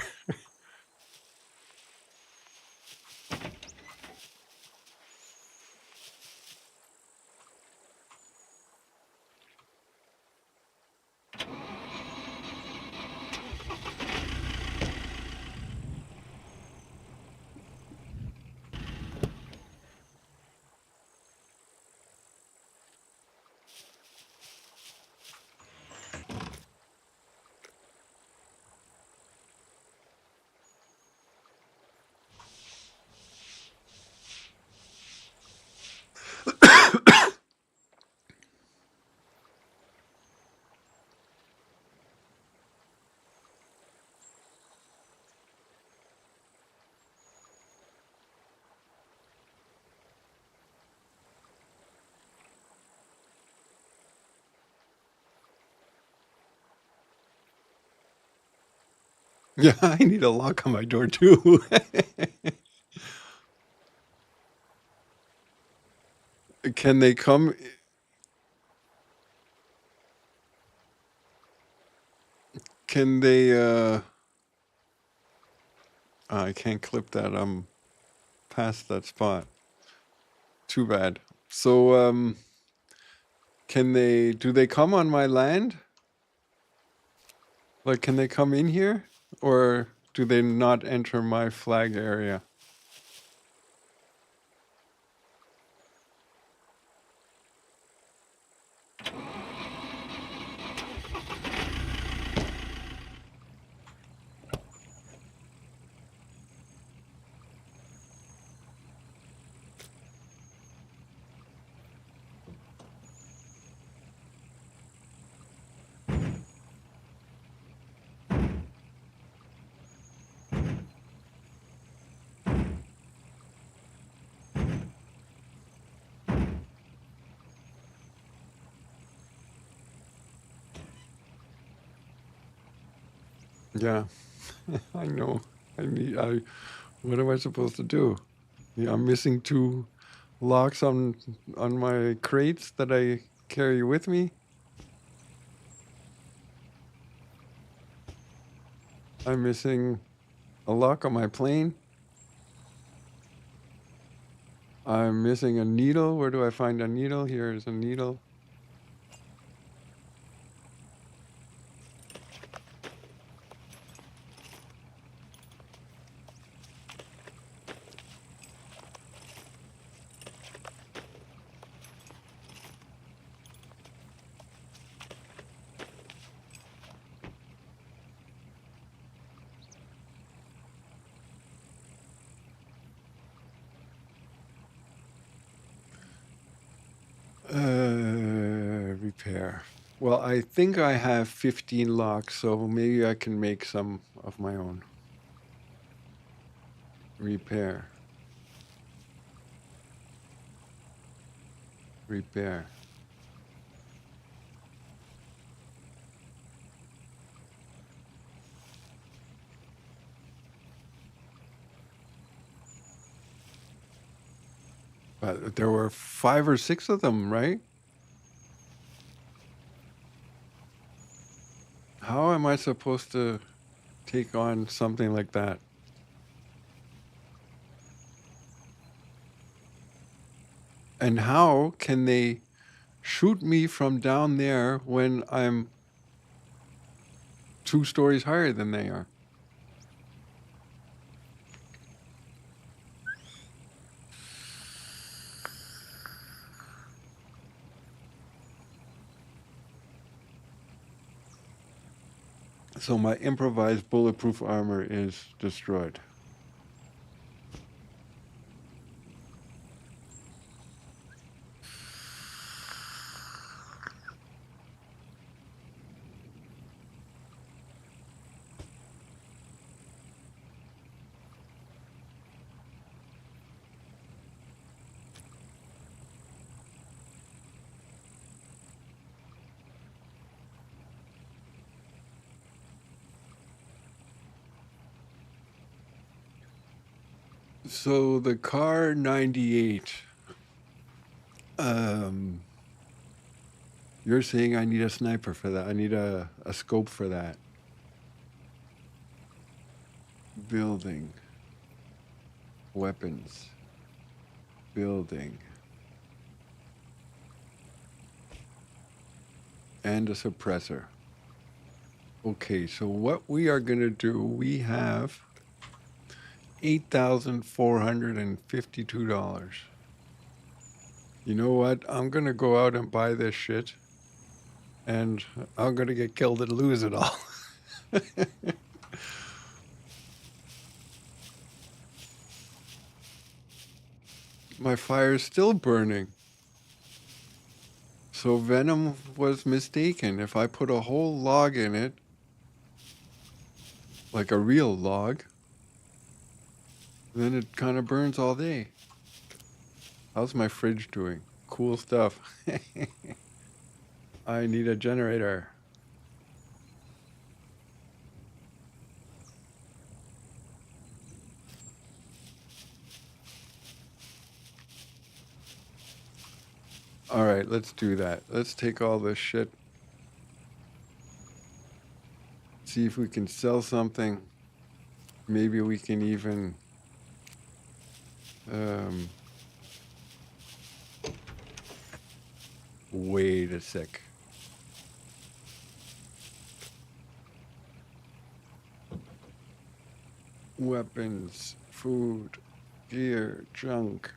Yeah, I need a lock on my door too. Can they come? Can they? I can't clip that. I'm past that spot. Too bad. So, can they? Do they come on my land? Like, can they come in here, or do they not enter my flag area? Yeah, I know. I. What am I supposed to do? Yeah, I'm missing 2 locks on my crates that I carry with me. I'm missing a lock on my plane. I'm missing a needle. Where do I find a needle? Here's a needle. Repair. Well, I think I have 15 locks, so maybe I can make some of my own. Repair. Repair. But there were 5 or 6 of them, right? How am I supposed to take on something like that? And how can they shoot me from down there when I'm 2 stories higher than they are? So my improvised bulletproof armor is destroyed. So the car 98, you're saying I need a sniper for that. I need a scope for that. Building. Weapons. Building. And a suppressor. Okay, so what we are going to do, we have $8,452. You know what? I'm going to go out and buy this shit, and I'm going to get killed and lose it all. My fire's still burning. So Venom was mistaken. If I put a whole log in it, like a real log, then it kind of burns all day. How's my fridge doing? Cool stuff. I need a generator. All right, let's do that. Let's take all this shit. See if we can sell something. Maybe we can even wait a sec. Weapons, food, gear, junk,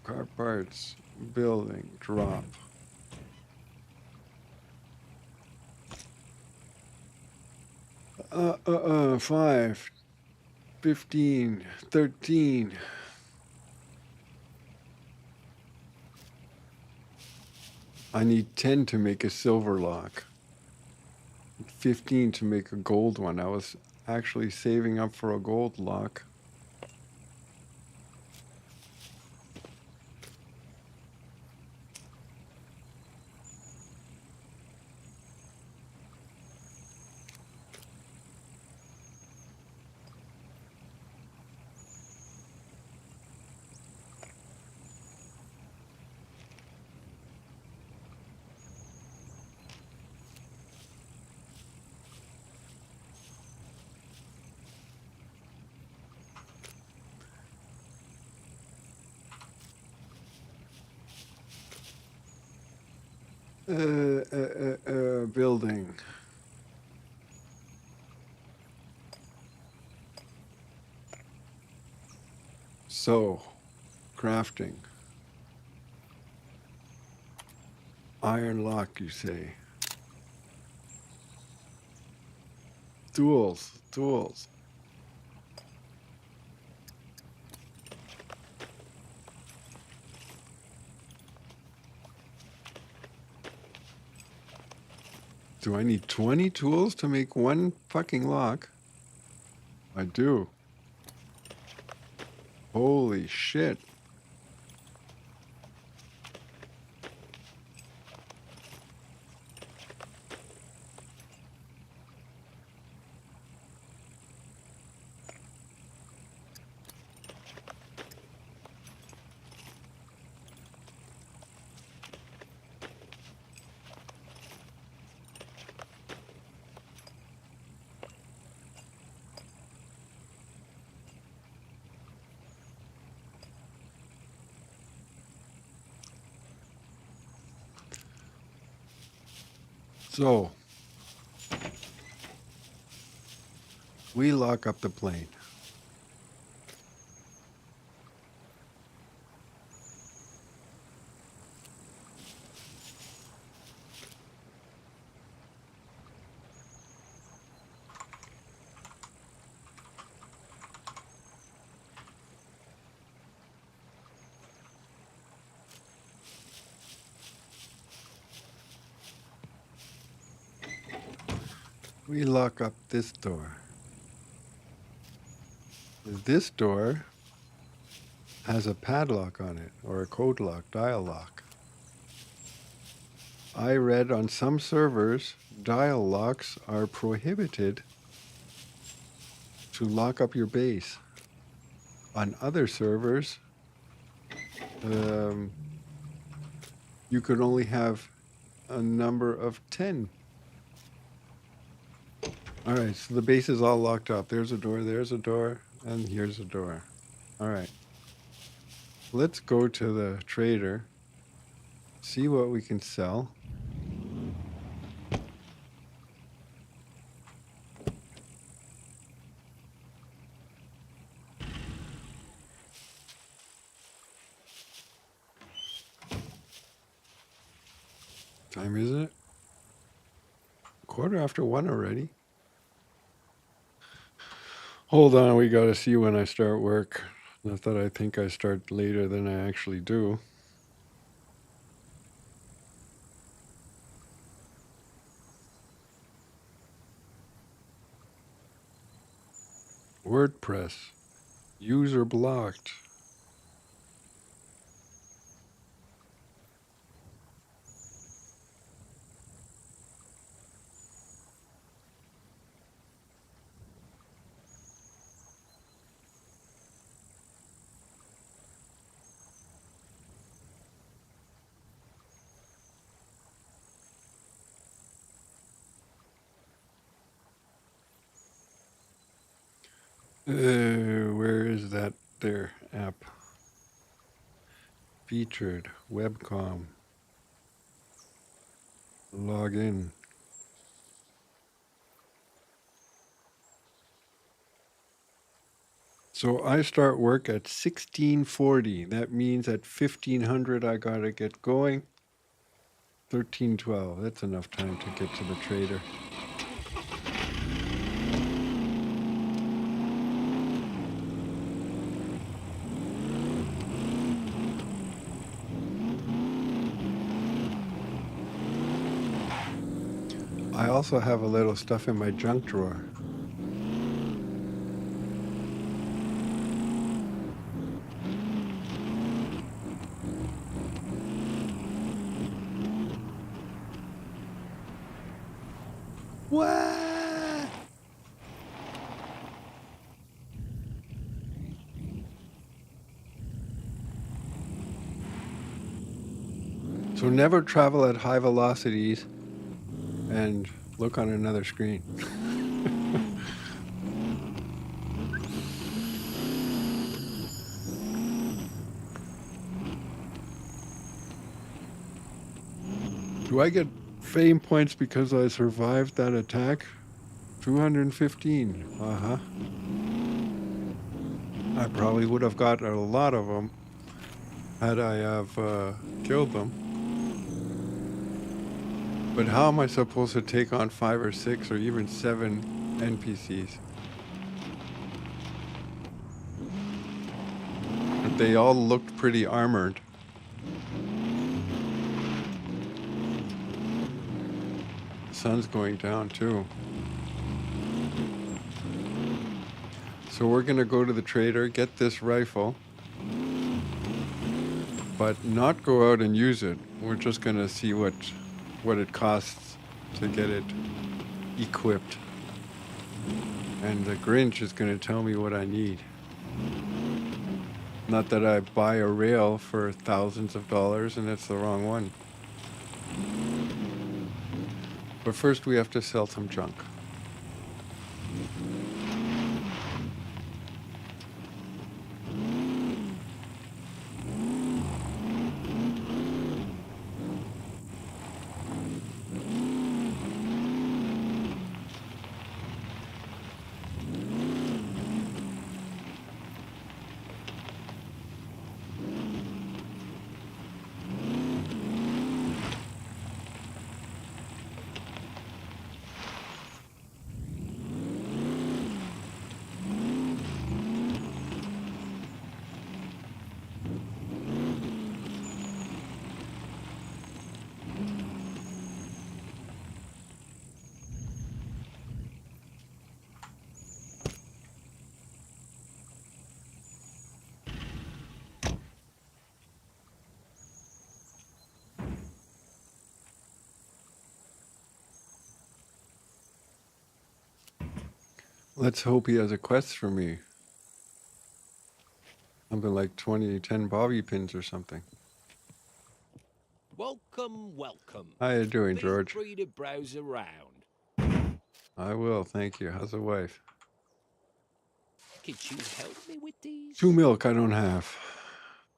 car parts, building, drop. Five, 15, 13. I need 10 to make a silver lock. 15 to make a gold one. I was actually saving up for a gold lock. Building. So, crafting. Iron lock, you say. Tools, tools. Do I need 20 tools to make one fucking lock? I do. Holy shit. So, we lock up the plane. We lock up this door. This door has a padlock on it, or a code lock, dial lock. I read on some servers, dial locks are prohibited to lock up your base. On other servers, you could only have a number of 10. All right, so the base is all locked up. There's a door, and here's a door. All right. Let's go to the trader, see what we can sell. Time is it? 1:15 already. Hold on, we gotta see when I start work. Not that I think I start later than I actually do. WordPress. User blocked. Where is that there app? Featured, webcom. Log in. So I start work at 1640. That means at 1500 I gotta get going. 1312. That's enough time to get to the trader. I also have a little stuff in my junk drawer. What? So never travel at high velocities and look on another screen. Do I get fame points because I survived that attack? 215. Uh-huh. I probably would have got a lot of them had I have killed them. But how am I supposed to take on 5 or 6 or even 7 NPCs? They all looked pretty armored. The sun's going down too. So we're gonna go to the trader, get this rifle, but not go out and use it. We're just gonna see what it costs to get it equipped. And the Grinch is gonna tell me what I need. Not that I buy a rail for thousands of dollars and it's the wrong one. But first we have to sell some junk. Let's hope he has a quest for me. Something like 10 bobby pins or something. Welcome, welcome. How you doing, Feel George? free to browse around. I will, thank you. How's the wife? Could you help me with these? 2 milk I don't have.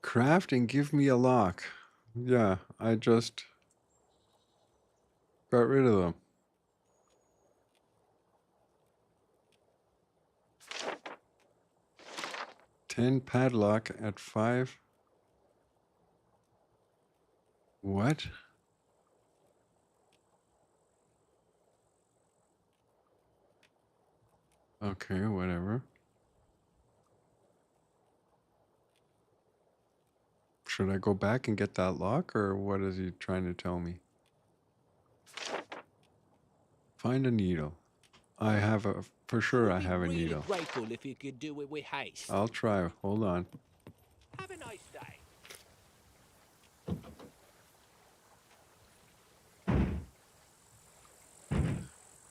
Craft and give me a lock. Yeah, I just got rid of them. $10 padlock at 5. What? Okay, whatever. Should I go back and get that lock, or what is he trying to tell me? Find a needle. I have a, for sure I have a Really needle. grateful if you could do it with haste. I'll try, hold on. Have a nice day.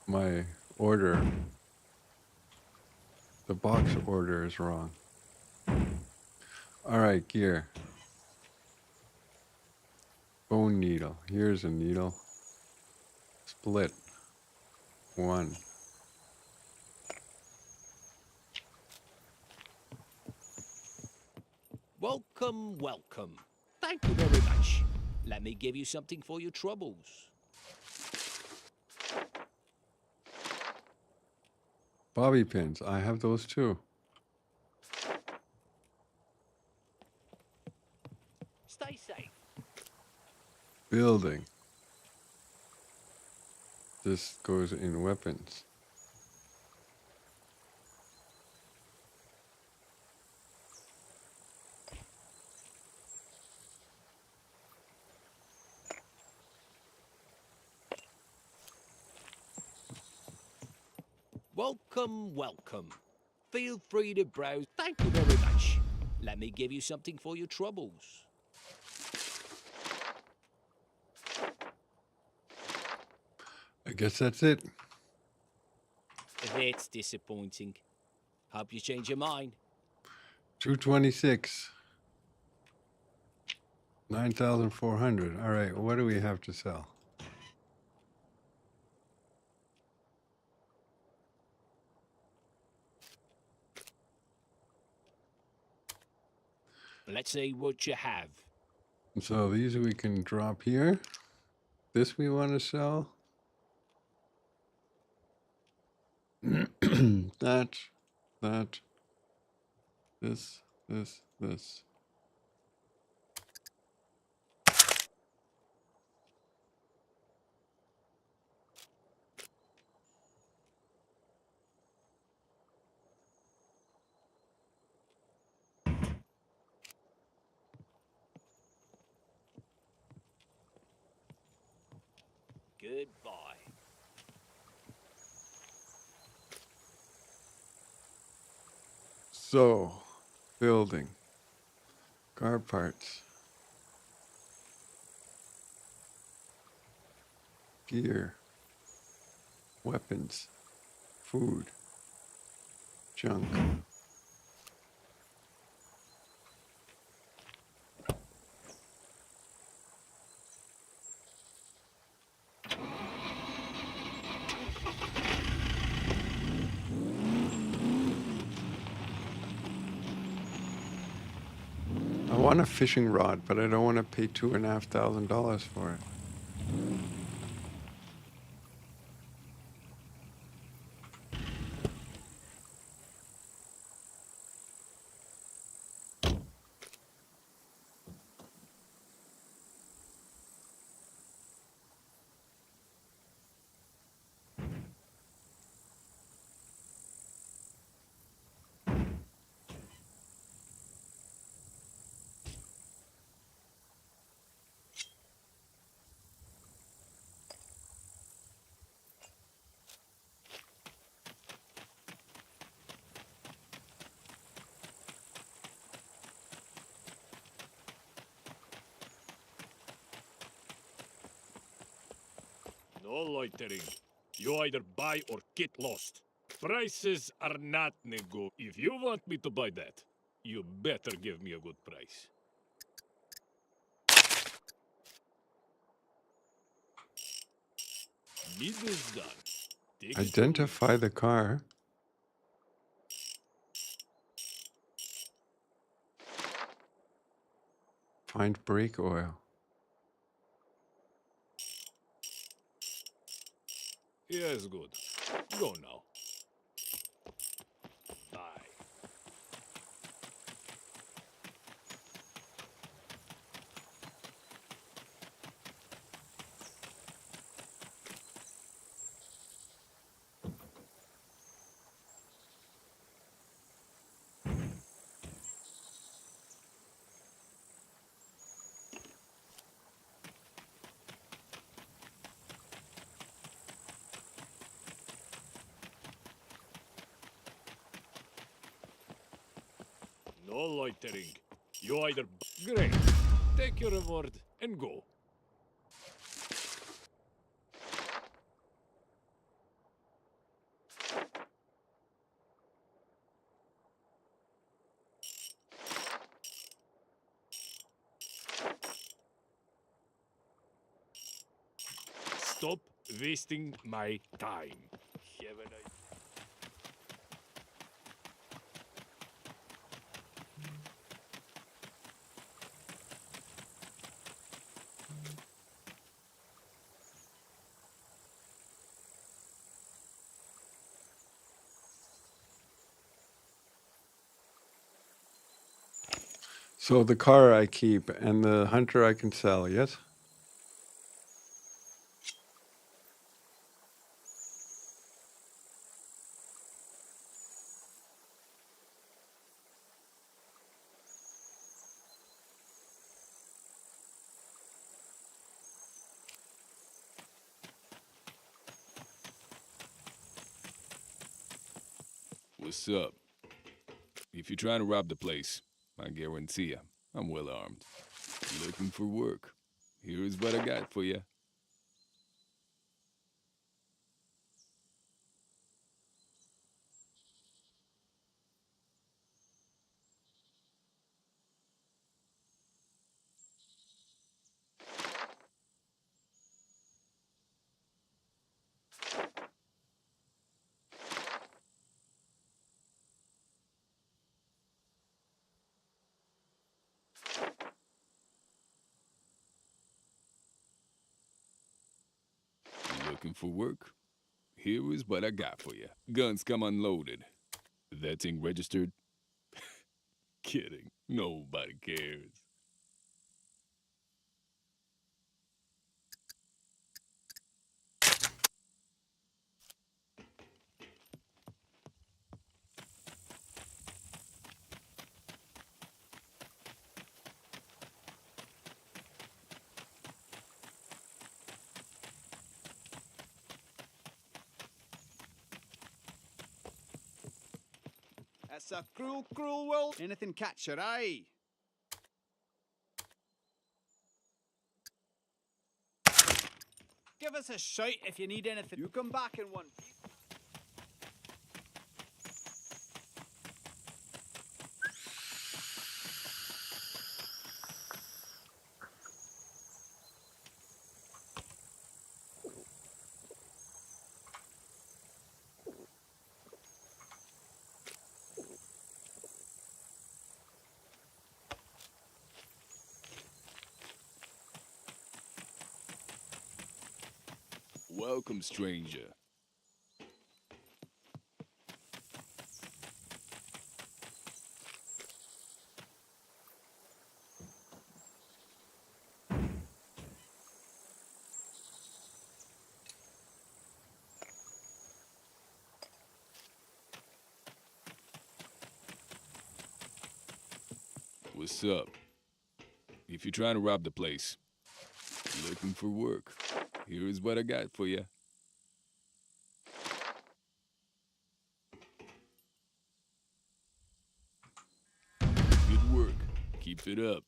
My order, the box order is wrong. All right, gear. Bone needle. Here's a needle. Split. 1. Welcome, welcome. Thank you very much. Let me give you something for your troubles. Bobby pins. I have those too. Stay safe. Building. This goes in weapons. Welcome, welcome. Feel free to browse. Thank you very much. Let me give you something for your troubles. I guess that's it. That's disappointing. Hope you change your mind. 226. 9,400. All right, what do we have to sell? Let's see what you have. So these we can drop here. This we want to sell. that, this. Goodbye. So, building, car parts, gear, weapons, food, junk. I want a fishing rod, but I don't want to pay $2,500 for it. No loitering. You either buy or get lost. Prices are not nego. If you want me to buy that, you better give me a good price. Need is done. Take it or leave it. Identify the car. Find brake oil. Yes, good. Go now. Bye. No loitering. You either... Great. Take your reward and go. Stop wasting my time. Have a nice... So the car I keep and the hunter I can sell, yes? What's up? If you're trying to rob the place, I guarantee you, I'm well armed. Looking for work? Here's what I got for you. Looking for work? Here is what I got for you. Guns come unloaded. That thing registered? Kidding. Nobody cares. It's a cruel, cruel world. Anything catch your eye? Give us a shout if you need anything. You come back in one piece. Welcome, stranger. What's up? If you're trying to rob the place, looking for work, here's what I got for you. Good work. Keep it up.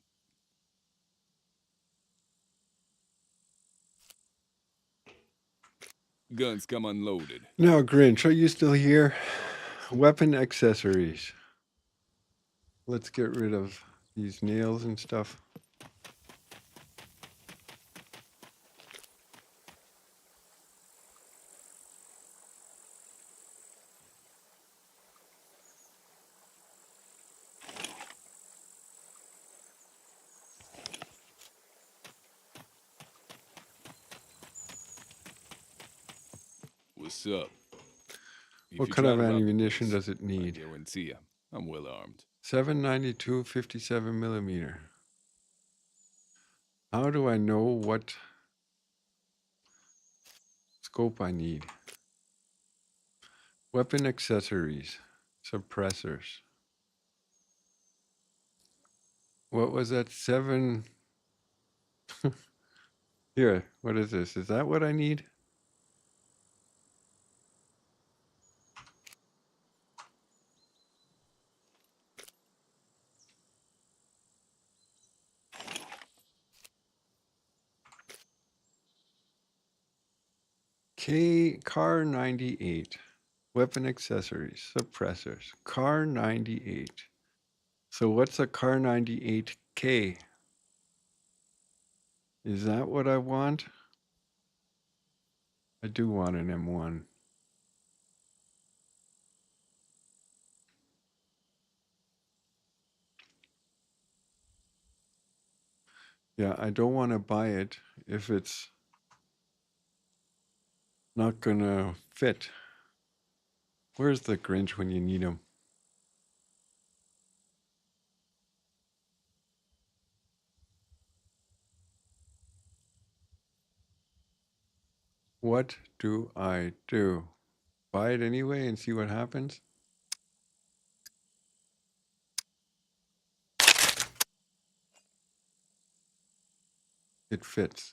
Guns come unloaded. Now, Grinch, are you still here? Weapon accessories. Let's get rid of these nails and stuff. What's up? If What you're kind of trying to rob the ammunition place, does it I need? guarantee you, I'm well armed. 792 57 millimeter. How do I know what scope I need? Weapon accessories. Suppressors. What was that? 7... Here, what is this? Is that what I need? Car 98. Weapon accessories, suppressors. Car 98. So what's a Car 98K? Is that what I want? I do want an M1. Yeah, I don't want to buy it if it's not gonna fit. Where's the Grinch when you need him? What do I do? Buy it anyway and see what happens? It fits.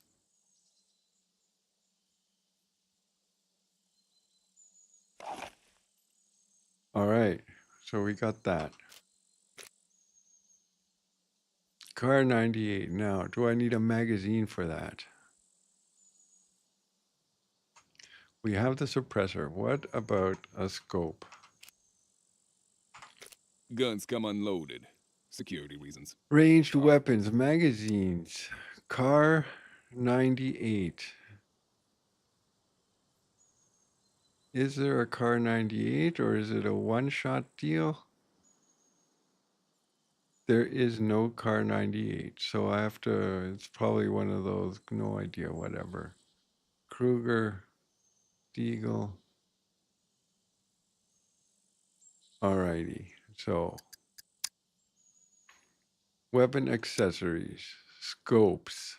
All right, so we got that. Car 98. Now, do I need a magazine for that? We have the suppressor. What about a scope? Guns come unloaded. Security reasons. Ranged weapons, magazines. Car 98. Is there a car 98 or is it a one-shot deal? There is no car 98, so I have to, it's probably one of those, no idea, whatever. Kruger, Deagle. Alrighty, so weapon accessories, scopes.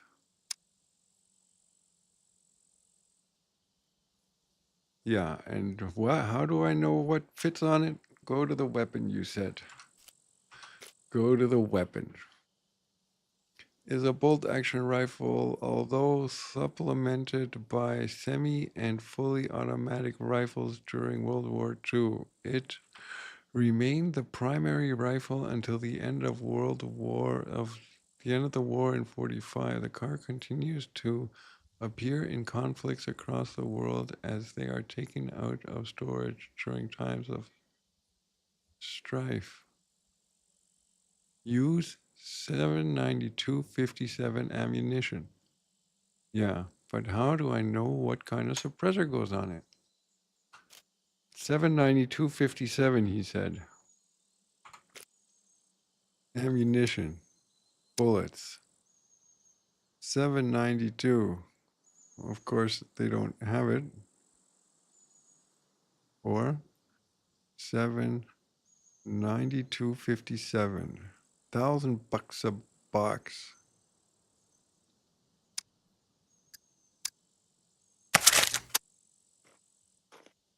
Yeah, and what? How do I know what fits on it? Go to the weapon, you said. Go to the weapon. Is a bolt-action rifle, although supplemented by semi and fully automatic rifles during World War II. It remained the primary rifle until the end of the war in 45. The car continues to appear in conflicts across the world as they are taken out of storage during times of strife. Use 792-57 ammunition. Yeah, but how do I know what kind of suppressor goes on it? 792-57, he said. Ammunition. Bullets. 792. Of course, they don't have it. Or 792.57. $1,000 a box.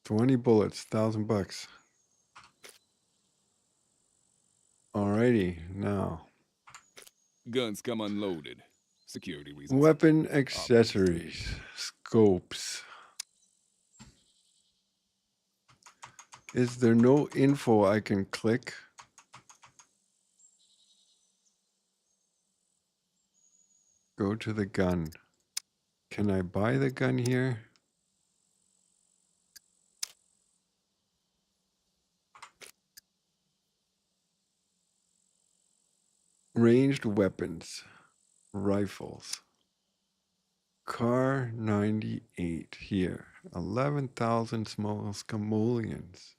$20 bullets, $1,000. Alrighty, now. Guns come unloaded. Security reasons. Weapon accessories. Scopes. Is there no info I can click? Go to the gun. Can I buy the gun here? Ranged weapons. Rifles. Car 98 here. 11,000 small scammollions.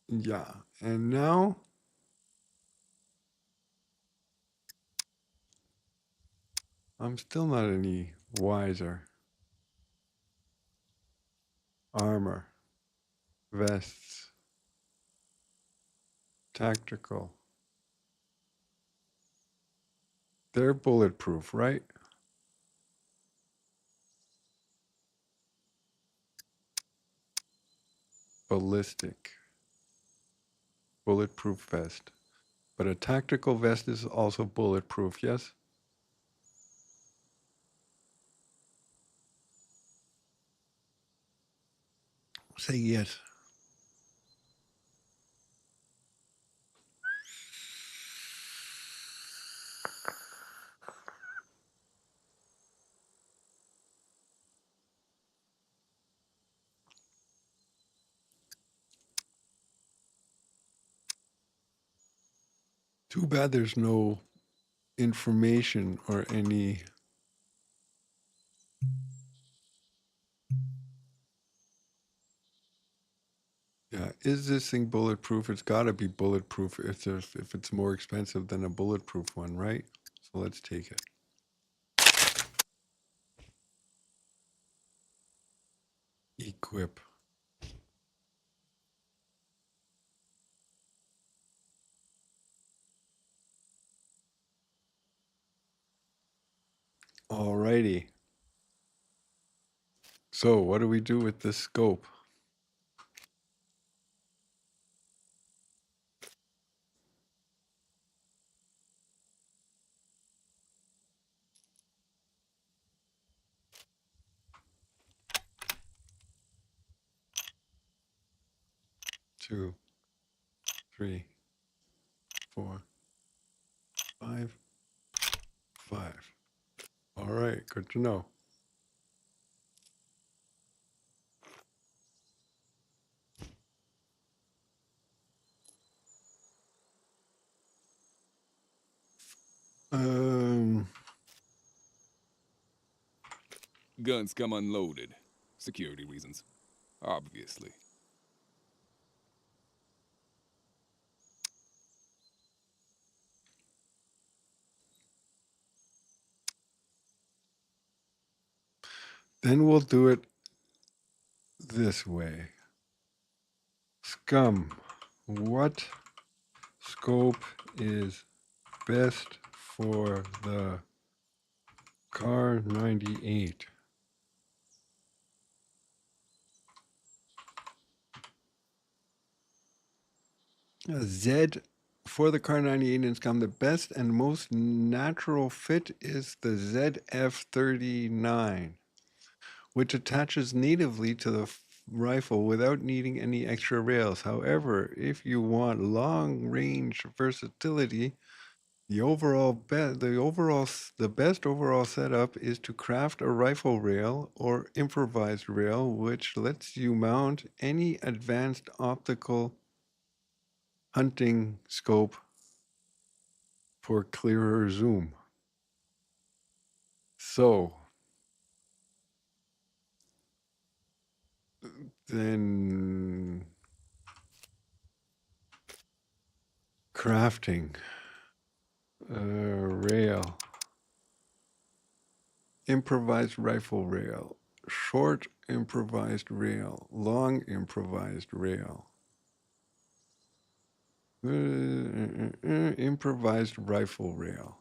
Yeah, and now I'm still not any wiser. Armor. Vests. Tactical. They're bulletproof, right? Ballistic. Bulletproof vest. But a tactical vest is also bulletproof, yes? Say yes. Too bad there's no information or any. Yeah, is this thing bulletproof? It's got to be bulletproof if it's more expensive than a bulletproof one, right? So let's take it. Equip. Alrighty. So what do we do with this scope? Two, three, four, five, five. All right, good to know. Um, Guns come unloaded. Security reasons. Obviously. then we'll do it this way. Scum, what scope is best for the car 98? Z for the car 98 in Scum, the best and most natural fit is the ZF39, which attaches natively to the rifle without needing any extra rails. However, if you want long-range versatility, the best overall setup is to craft a rifle rail or improvised rail, which lets you mount any advanced optical hunting scope for clearer zoom. So then crafting a rail, improvised rifle rail, short improvised rail, long improvised rail. Improvised rifle rail.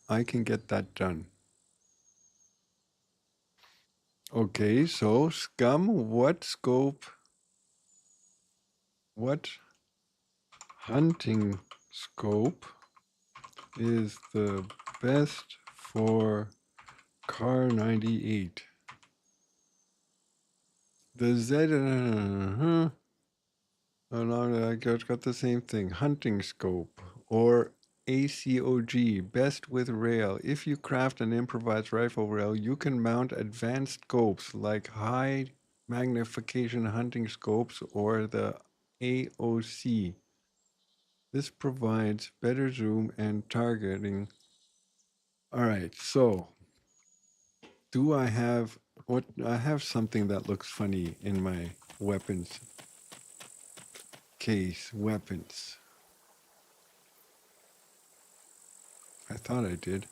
I can get that done. Okay, so Scum, what scope, what hunting scope is the best for car 98? The Z, oh no, I got the same thing. Hunting scope or ACOG, best with rail. If you craft an improvised rifle rail, you can mount advanced scopes like high magnification hunting scopes or the AOC. This provides better zoom and targeting. All right, so do I have what? I have something that looks funny in my weapons case. Weapons. I thought I did.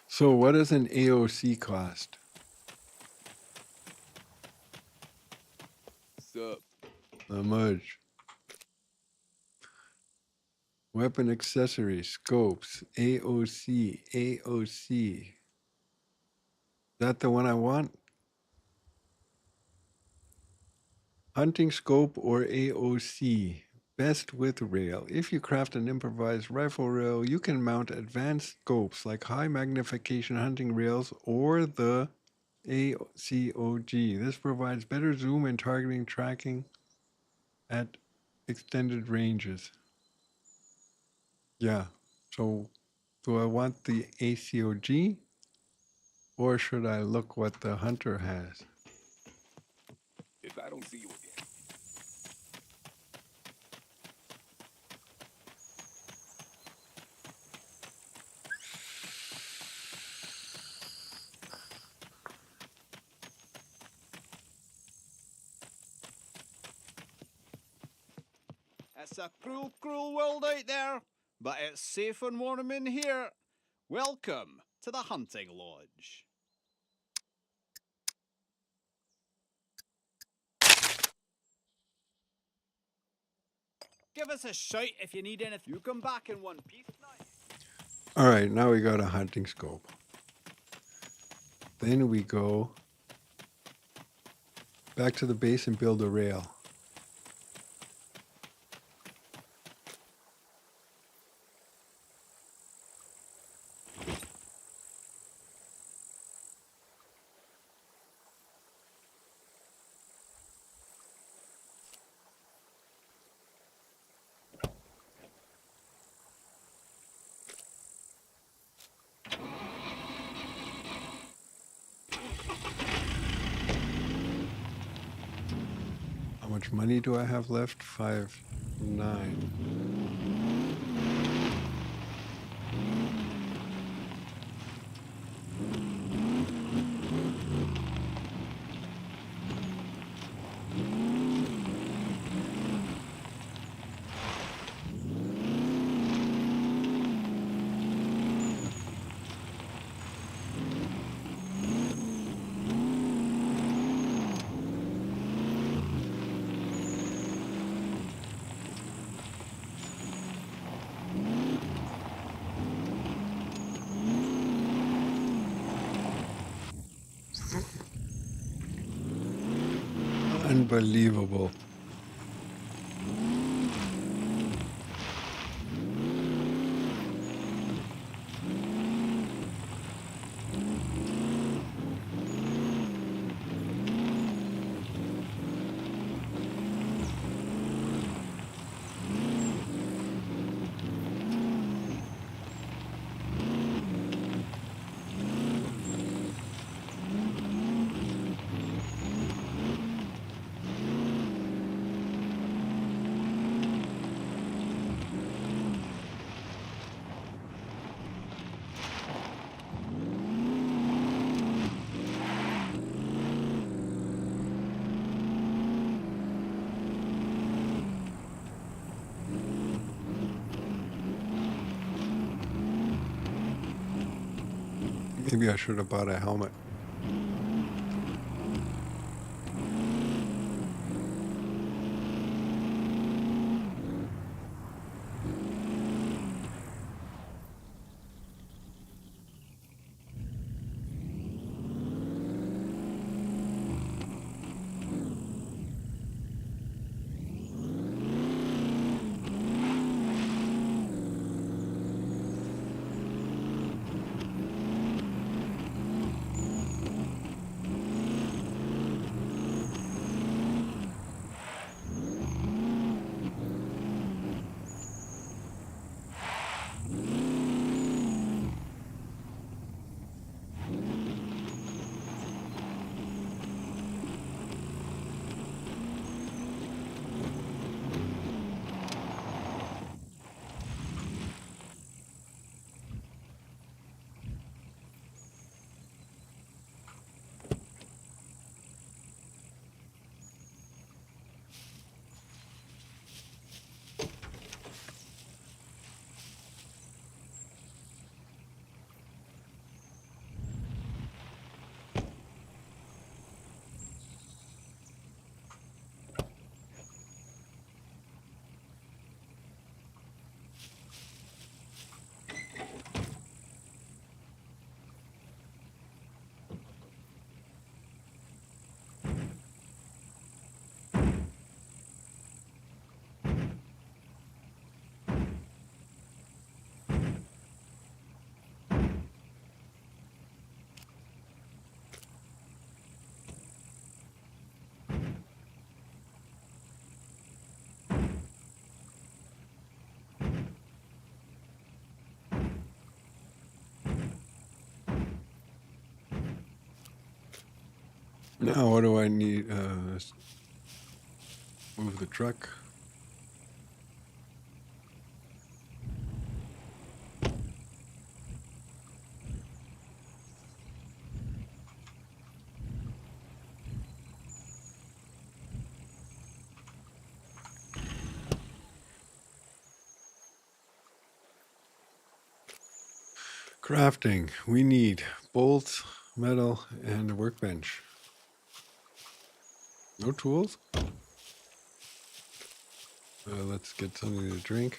So what does an AOC cost? Sup? How much? Weapon accessories, scopes, AOC, AOC. Is that the one I want? Hunting scope or AOC, best with rail. If you craft an improvised rifle rail, you can mount advanced scopes like high magnification hunting rails or the ACOG. This provides better zoom and targeting tracking at extended ranges. Yeah, so do I want the ACOG or should I look what the hunter has? If I don't see you again. It's a cruel, cruel world out there, but it's safe and warm in here. Welcome to the Hunting Lodge. Give us a shout if you need anything. You come back in one piece now. All right, now we got a hunting scope. Then we go back to the base and build a rail. How much money do I have left? 5.9. Unbelievable. Maybe I should have bought a helmet. Now what do I need? Move the truck. Crafting. We need bolts, metal, and a workbench. No tools? Let's get something to drink.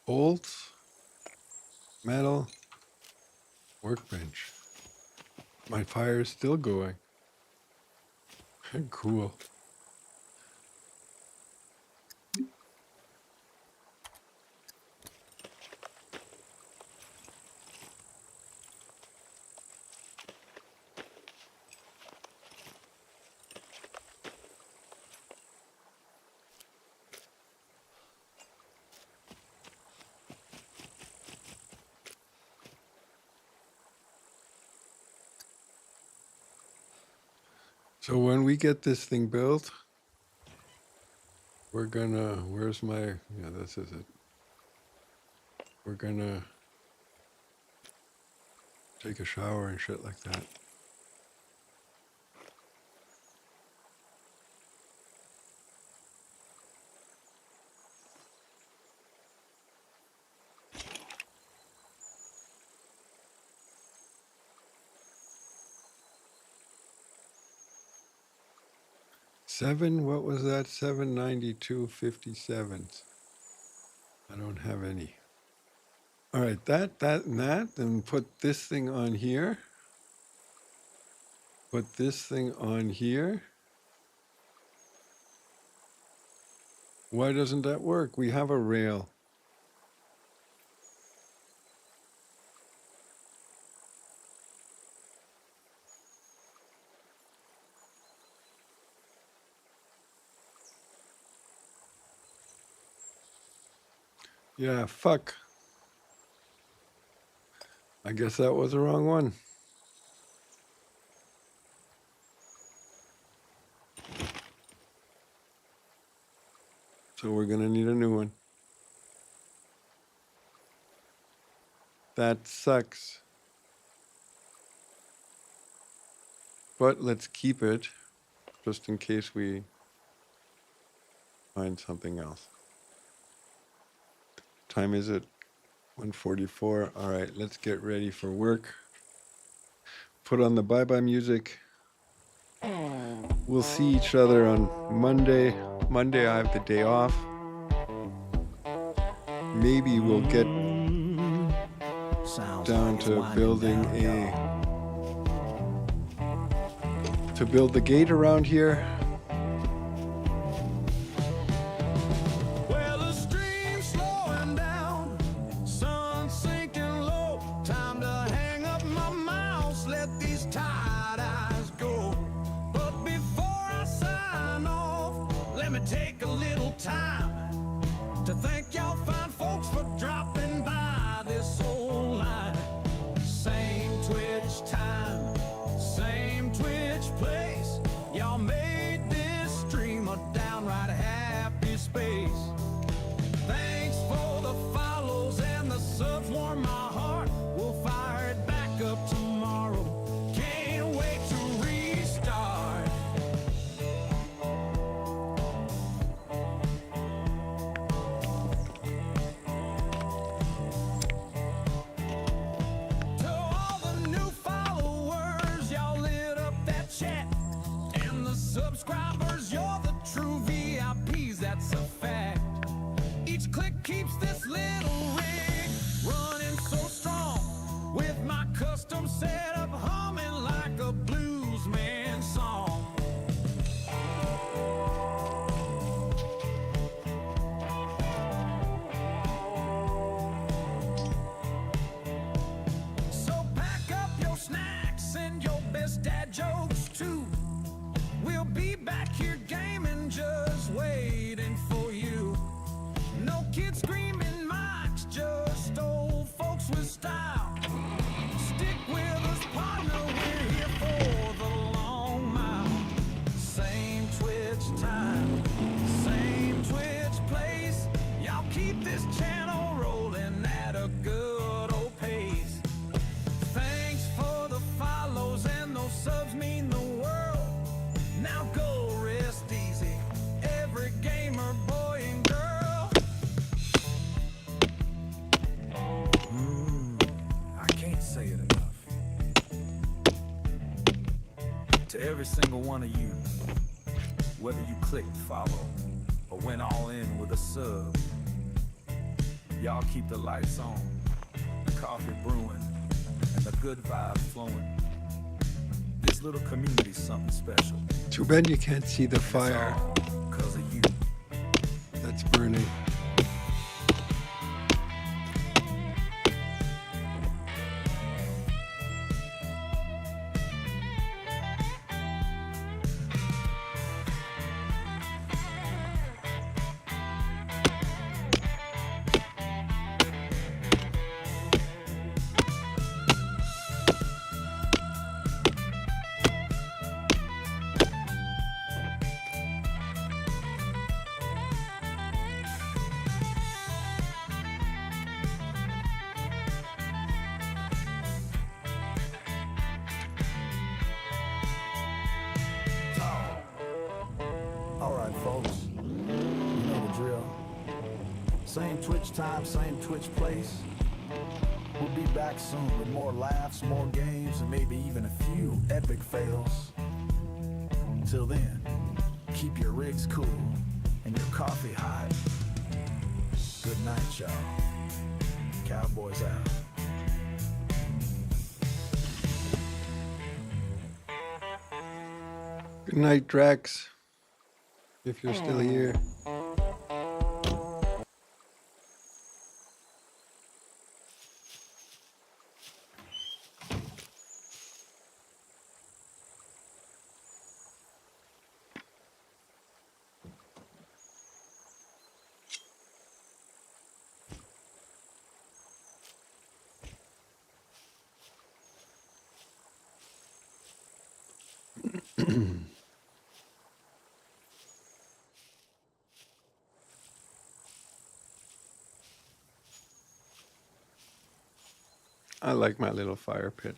Bolts, metal, workbench. My fire is still going. Cool. So when we get this thing built, we're gonna, where's my, yeah, this is it. We're gonna take a shower and shit like that. What was that? 792.57. I don't have any. All right, that, and that, and put this thing on here. Put this thing on here. Why doesn't that work? We have a rail. Yeah, fuck. I guess that was the wrong one. So we're gonna need a new one. That sucks. But let's keep it just in case we find something else. Time is it? 1:44. All right, let's get ready for work. Put on the bye-bye music. We'll see each other on Monday. Monday I have the day off. Maybe we'll get down to building to build the gate around here. Well, the stream's slowing down, sun sinking low. Time to hang up my mouse, let these tired eyes go. But before I sign off, let me take a little time to thank y'all fine folks for dropping by this old line. Same Twitch time, same Twitch place. Y'all made this stream a downright happy space. Thanks for the follows and the subs warm my heart. We'll fire it back up tomorrow. Can't wait to restart. To all the new followers, y'all lit up that chat. And the subscribers, you're the true VIPs, that's a fact. Each click keeps this little rig running so strong with my custom say it enough. To every single one of you, whether you clicked follow or went all in with a sub, y'all keep the lights on, the coffee brewing, and the good vibes flowing. This little community's something special. Too bad you can't see the fire Because of you. that's burning. Alright, folks. You know the drill. Same Twitch time, same Twitch place. We'll be back soon with more laughs, more games, and maybe even a few epic fails. Till then, keep your rigs cool and your coffee hot. Good night, y'all. Cowboys out. Good night, Drax. If you're still here. I like my little fire pit.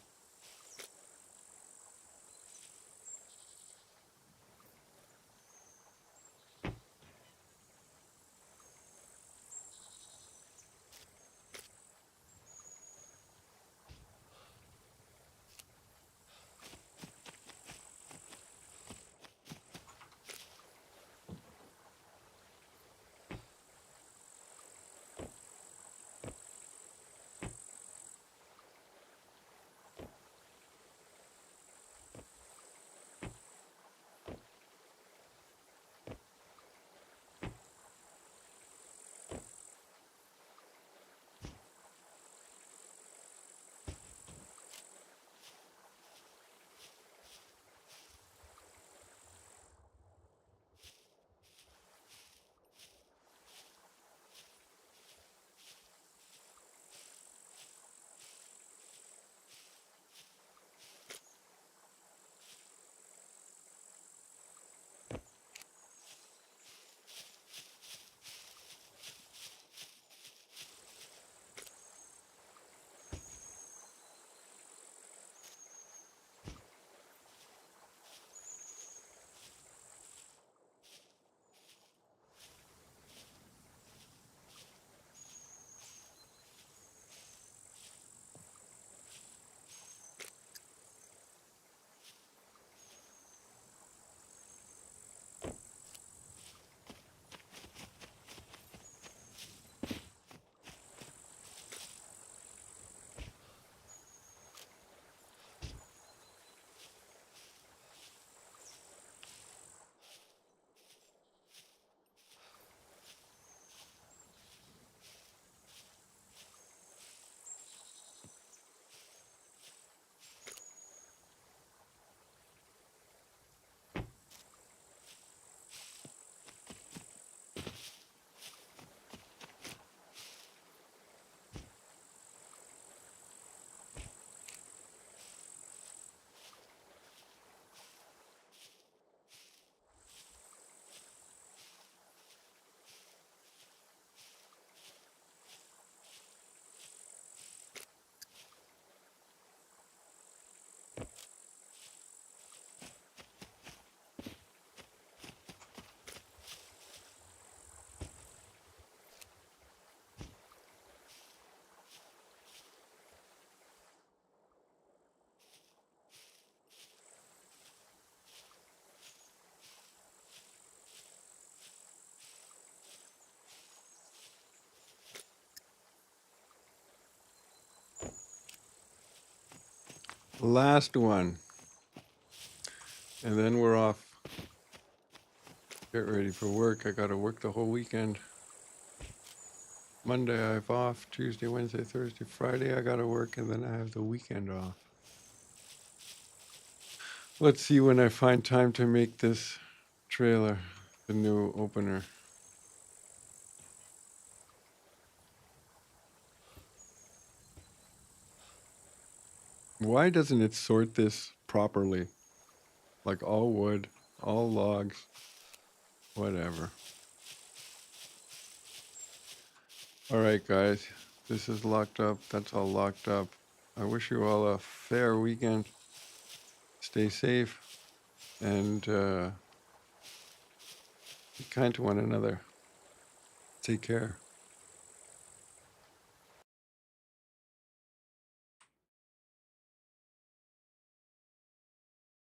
Last one. And then we're off. Get ready for work. I gotta work the whole weekend. Monday I have off. Tuesday, Wednesday, Thursday, Friday I gotta work, and then I have the weekend off. Let's see when I find time to make this trailer, the new opener. Why doesn't it sort this properly? Like all wood, all logs, whatever. All right, guys, this is locked up. That's all locked up. I wish you all a fair weekend. Stay safe and be kind to one another. Take care.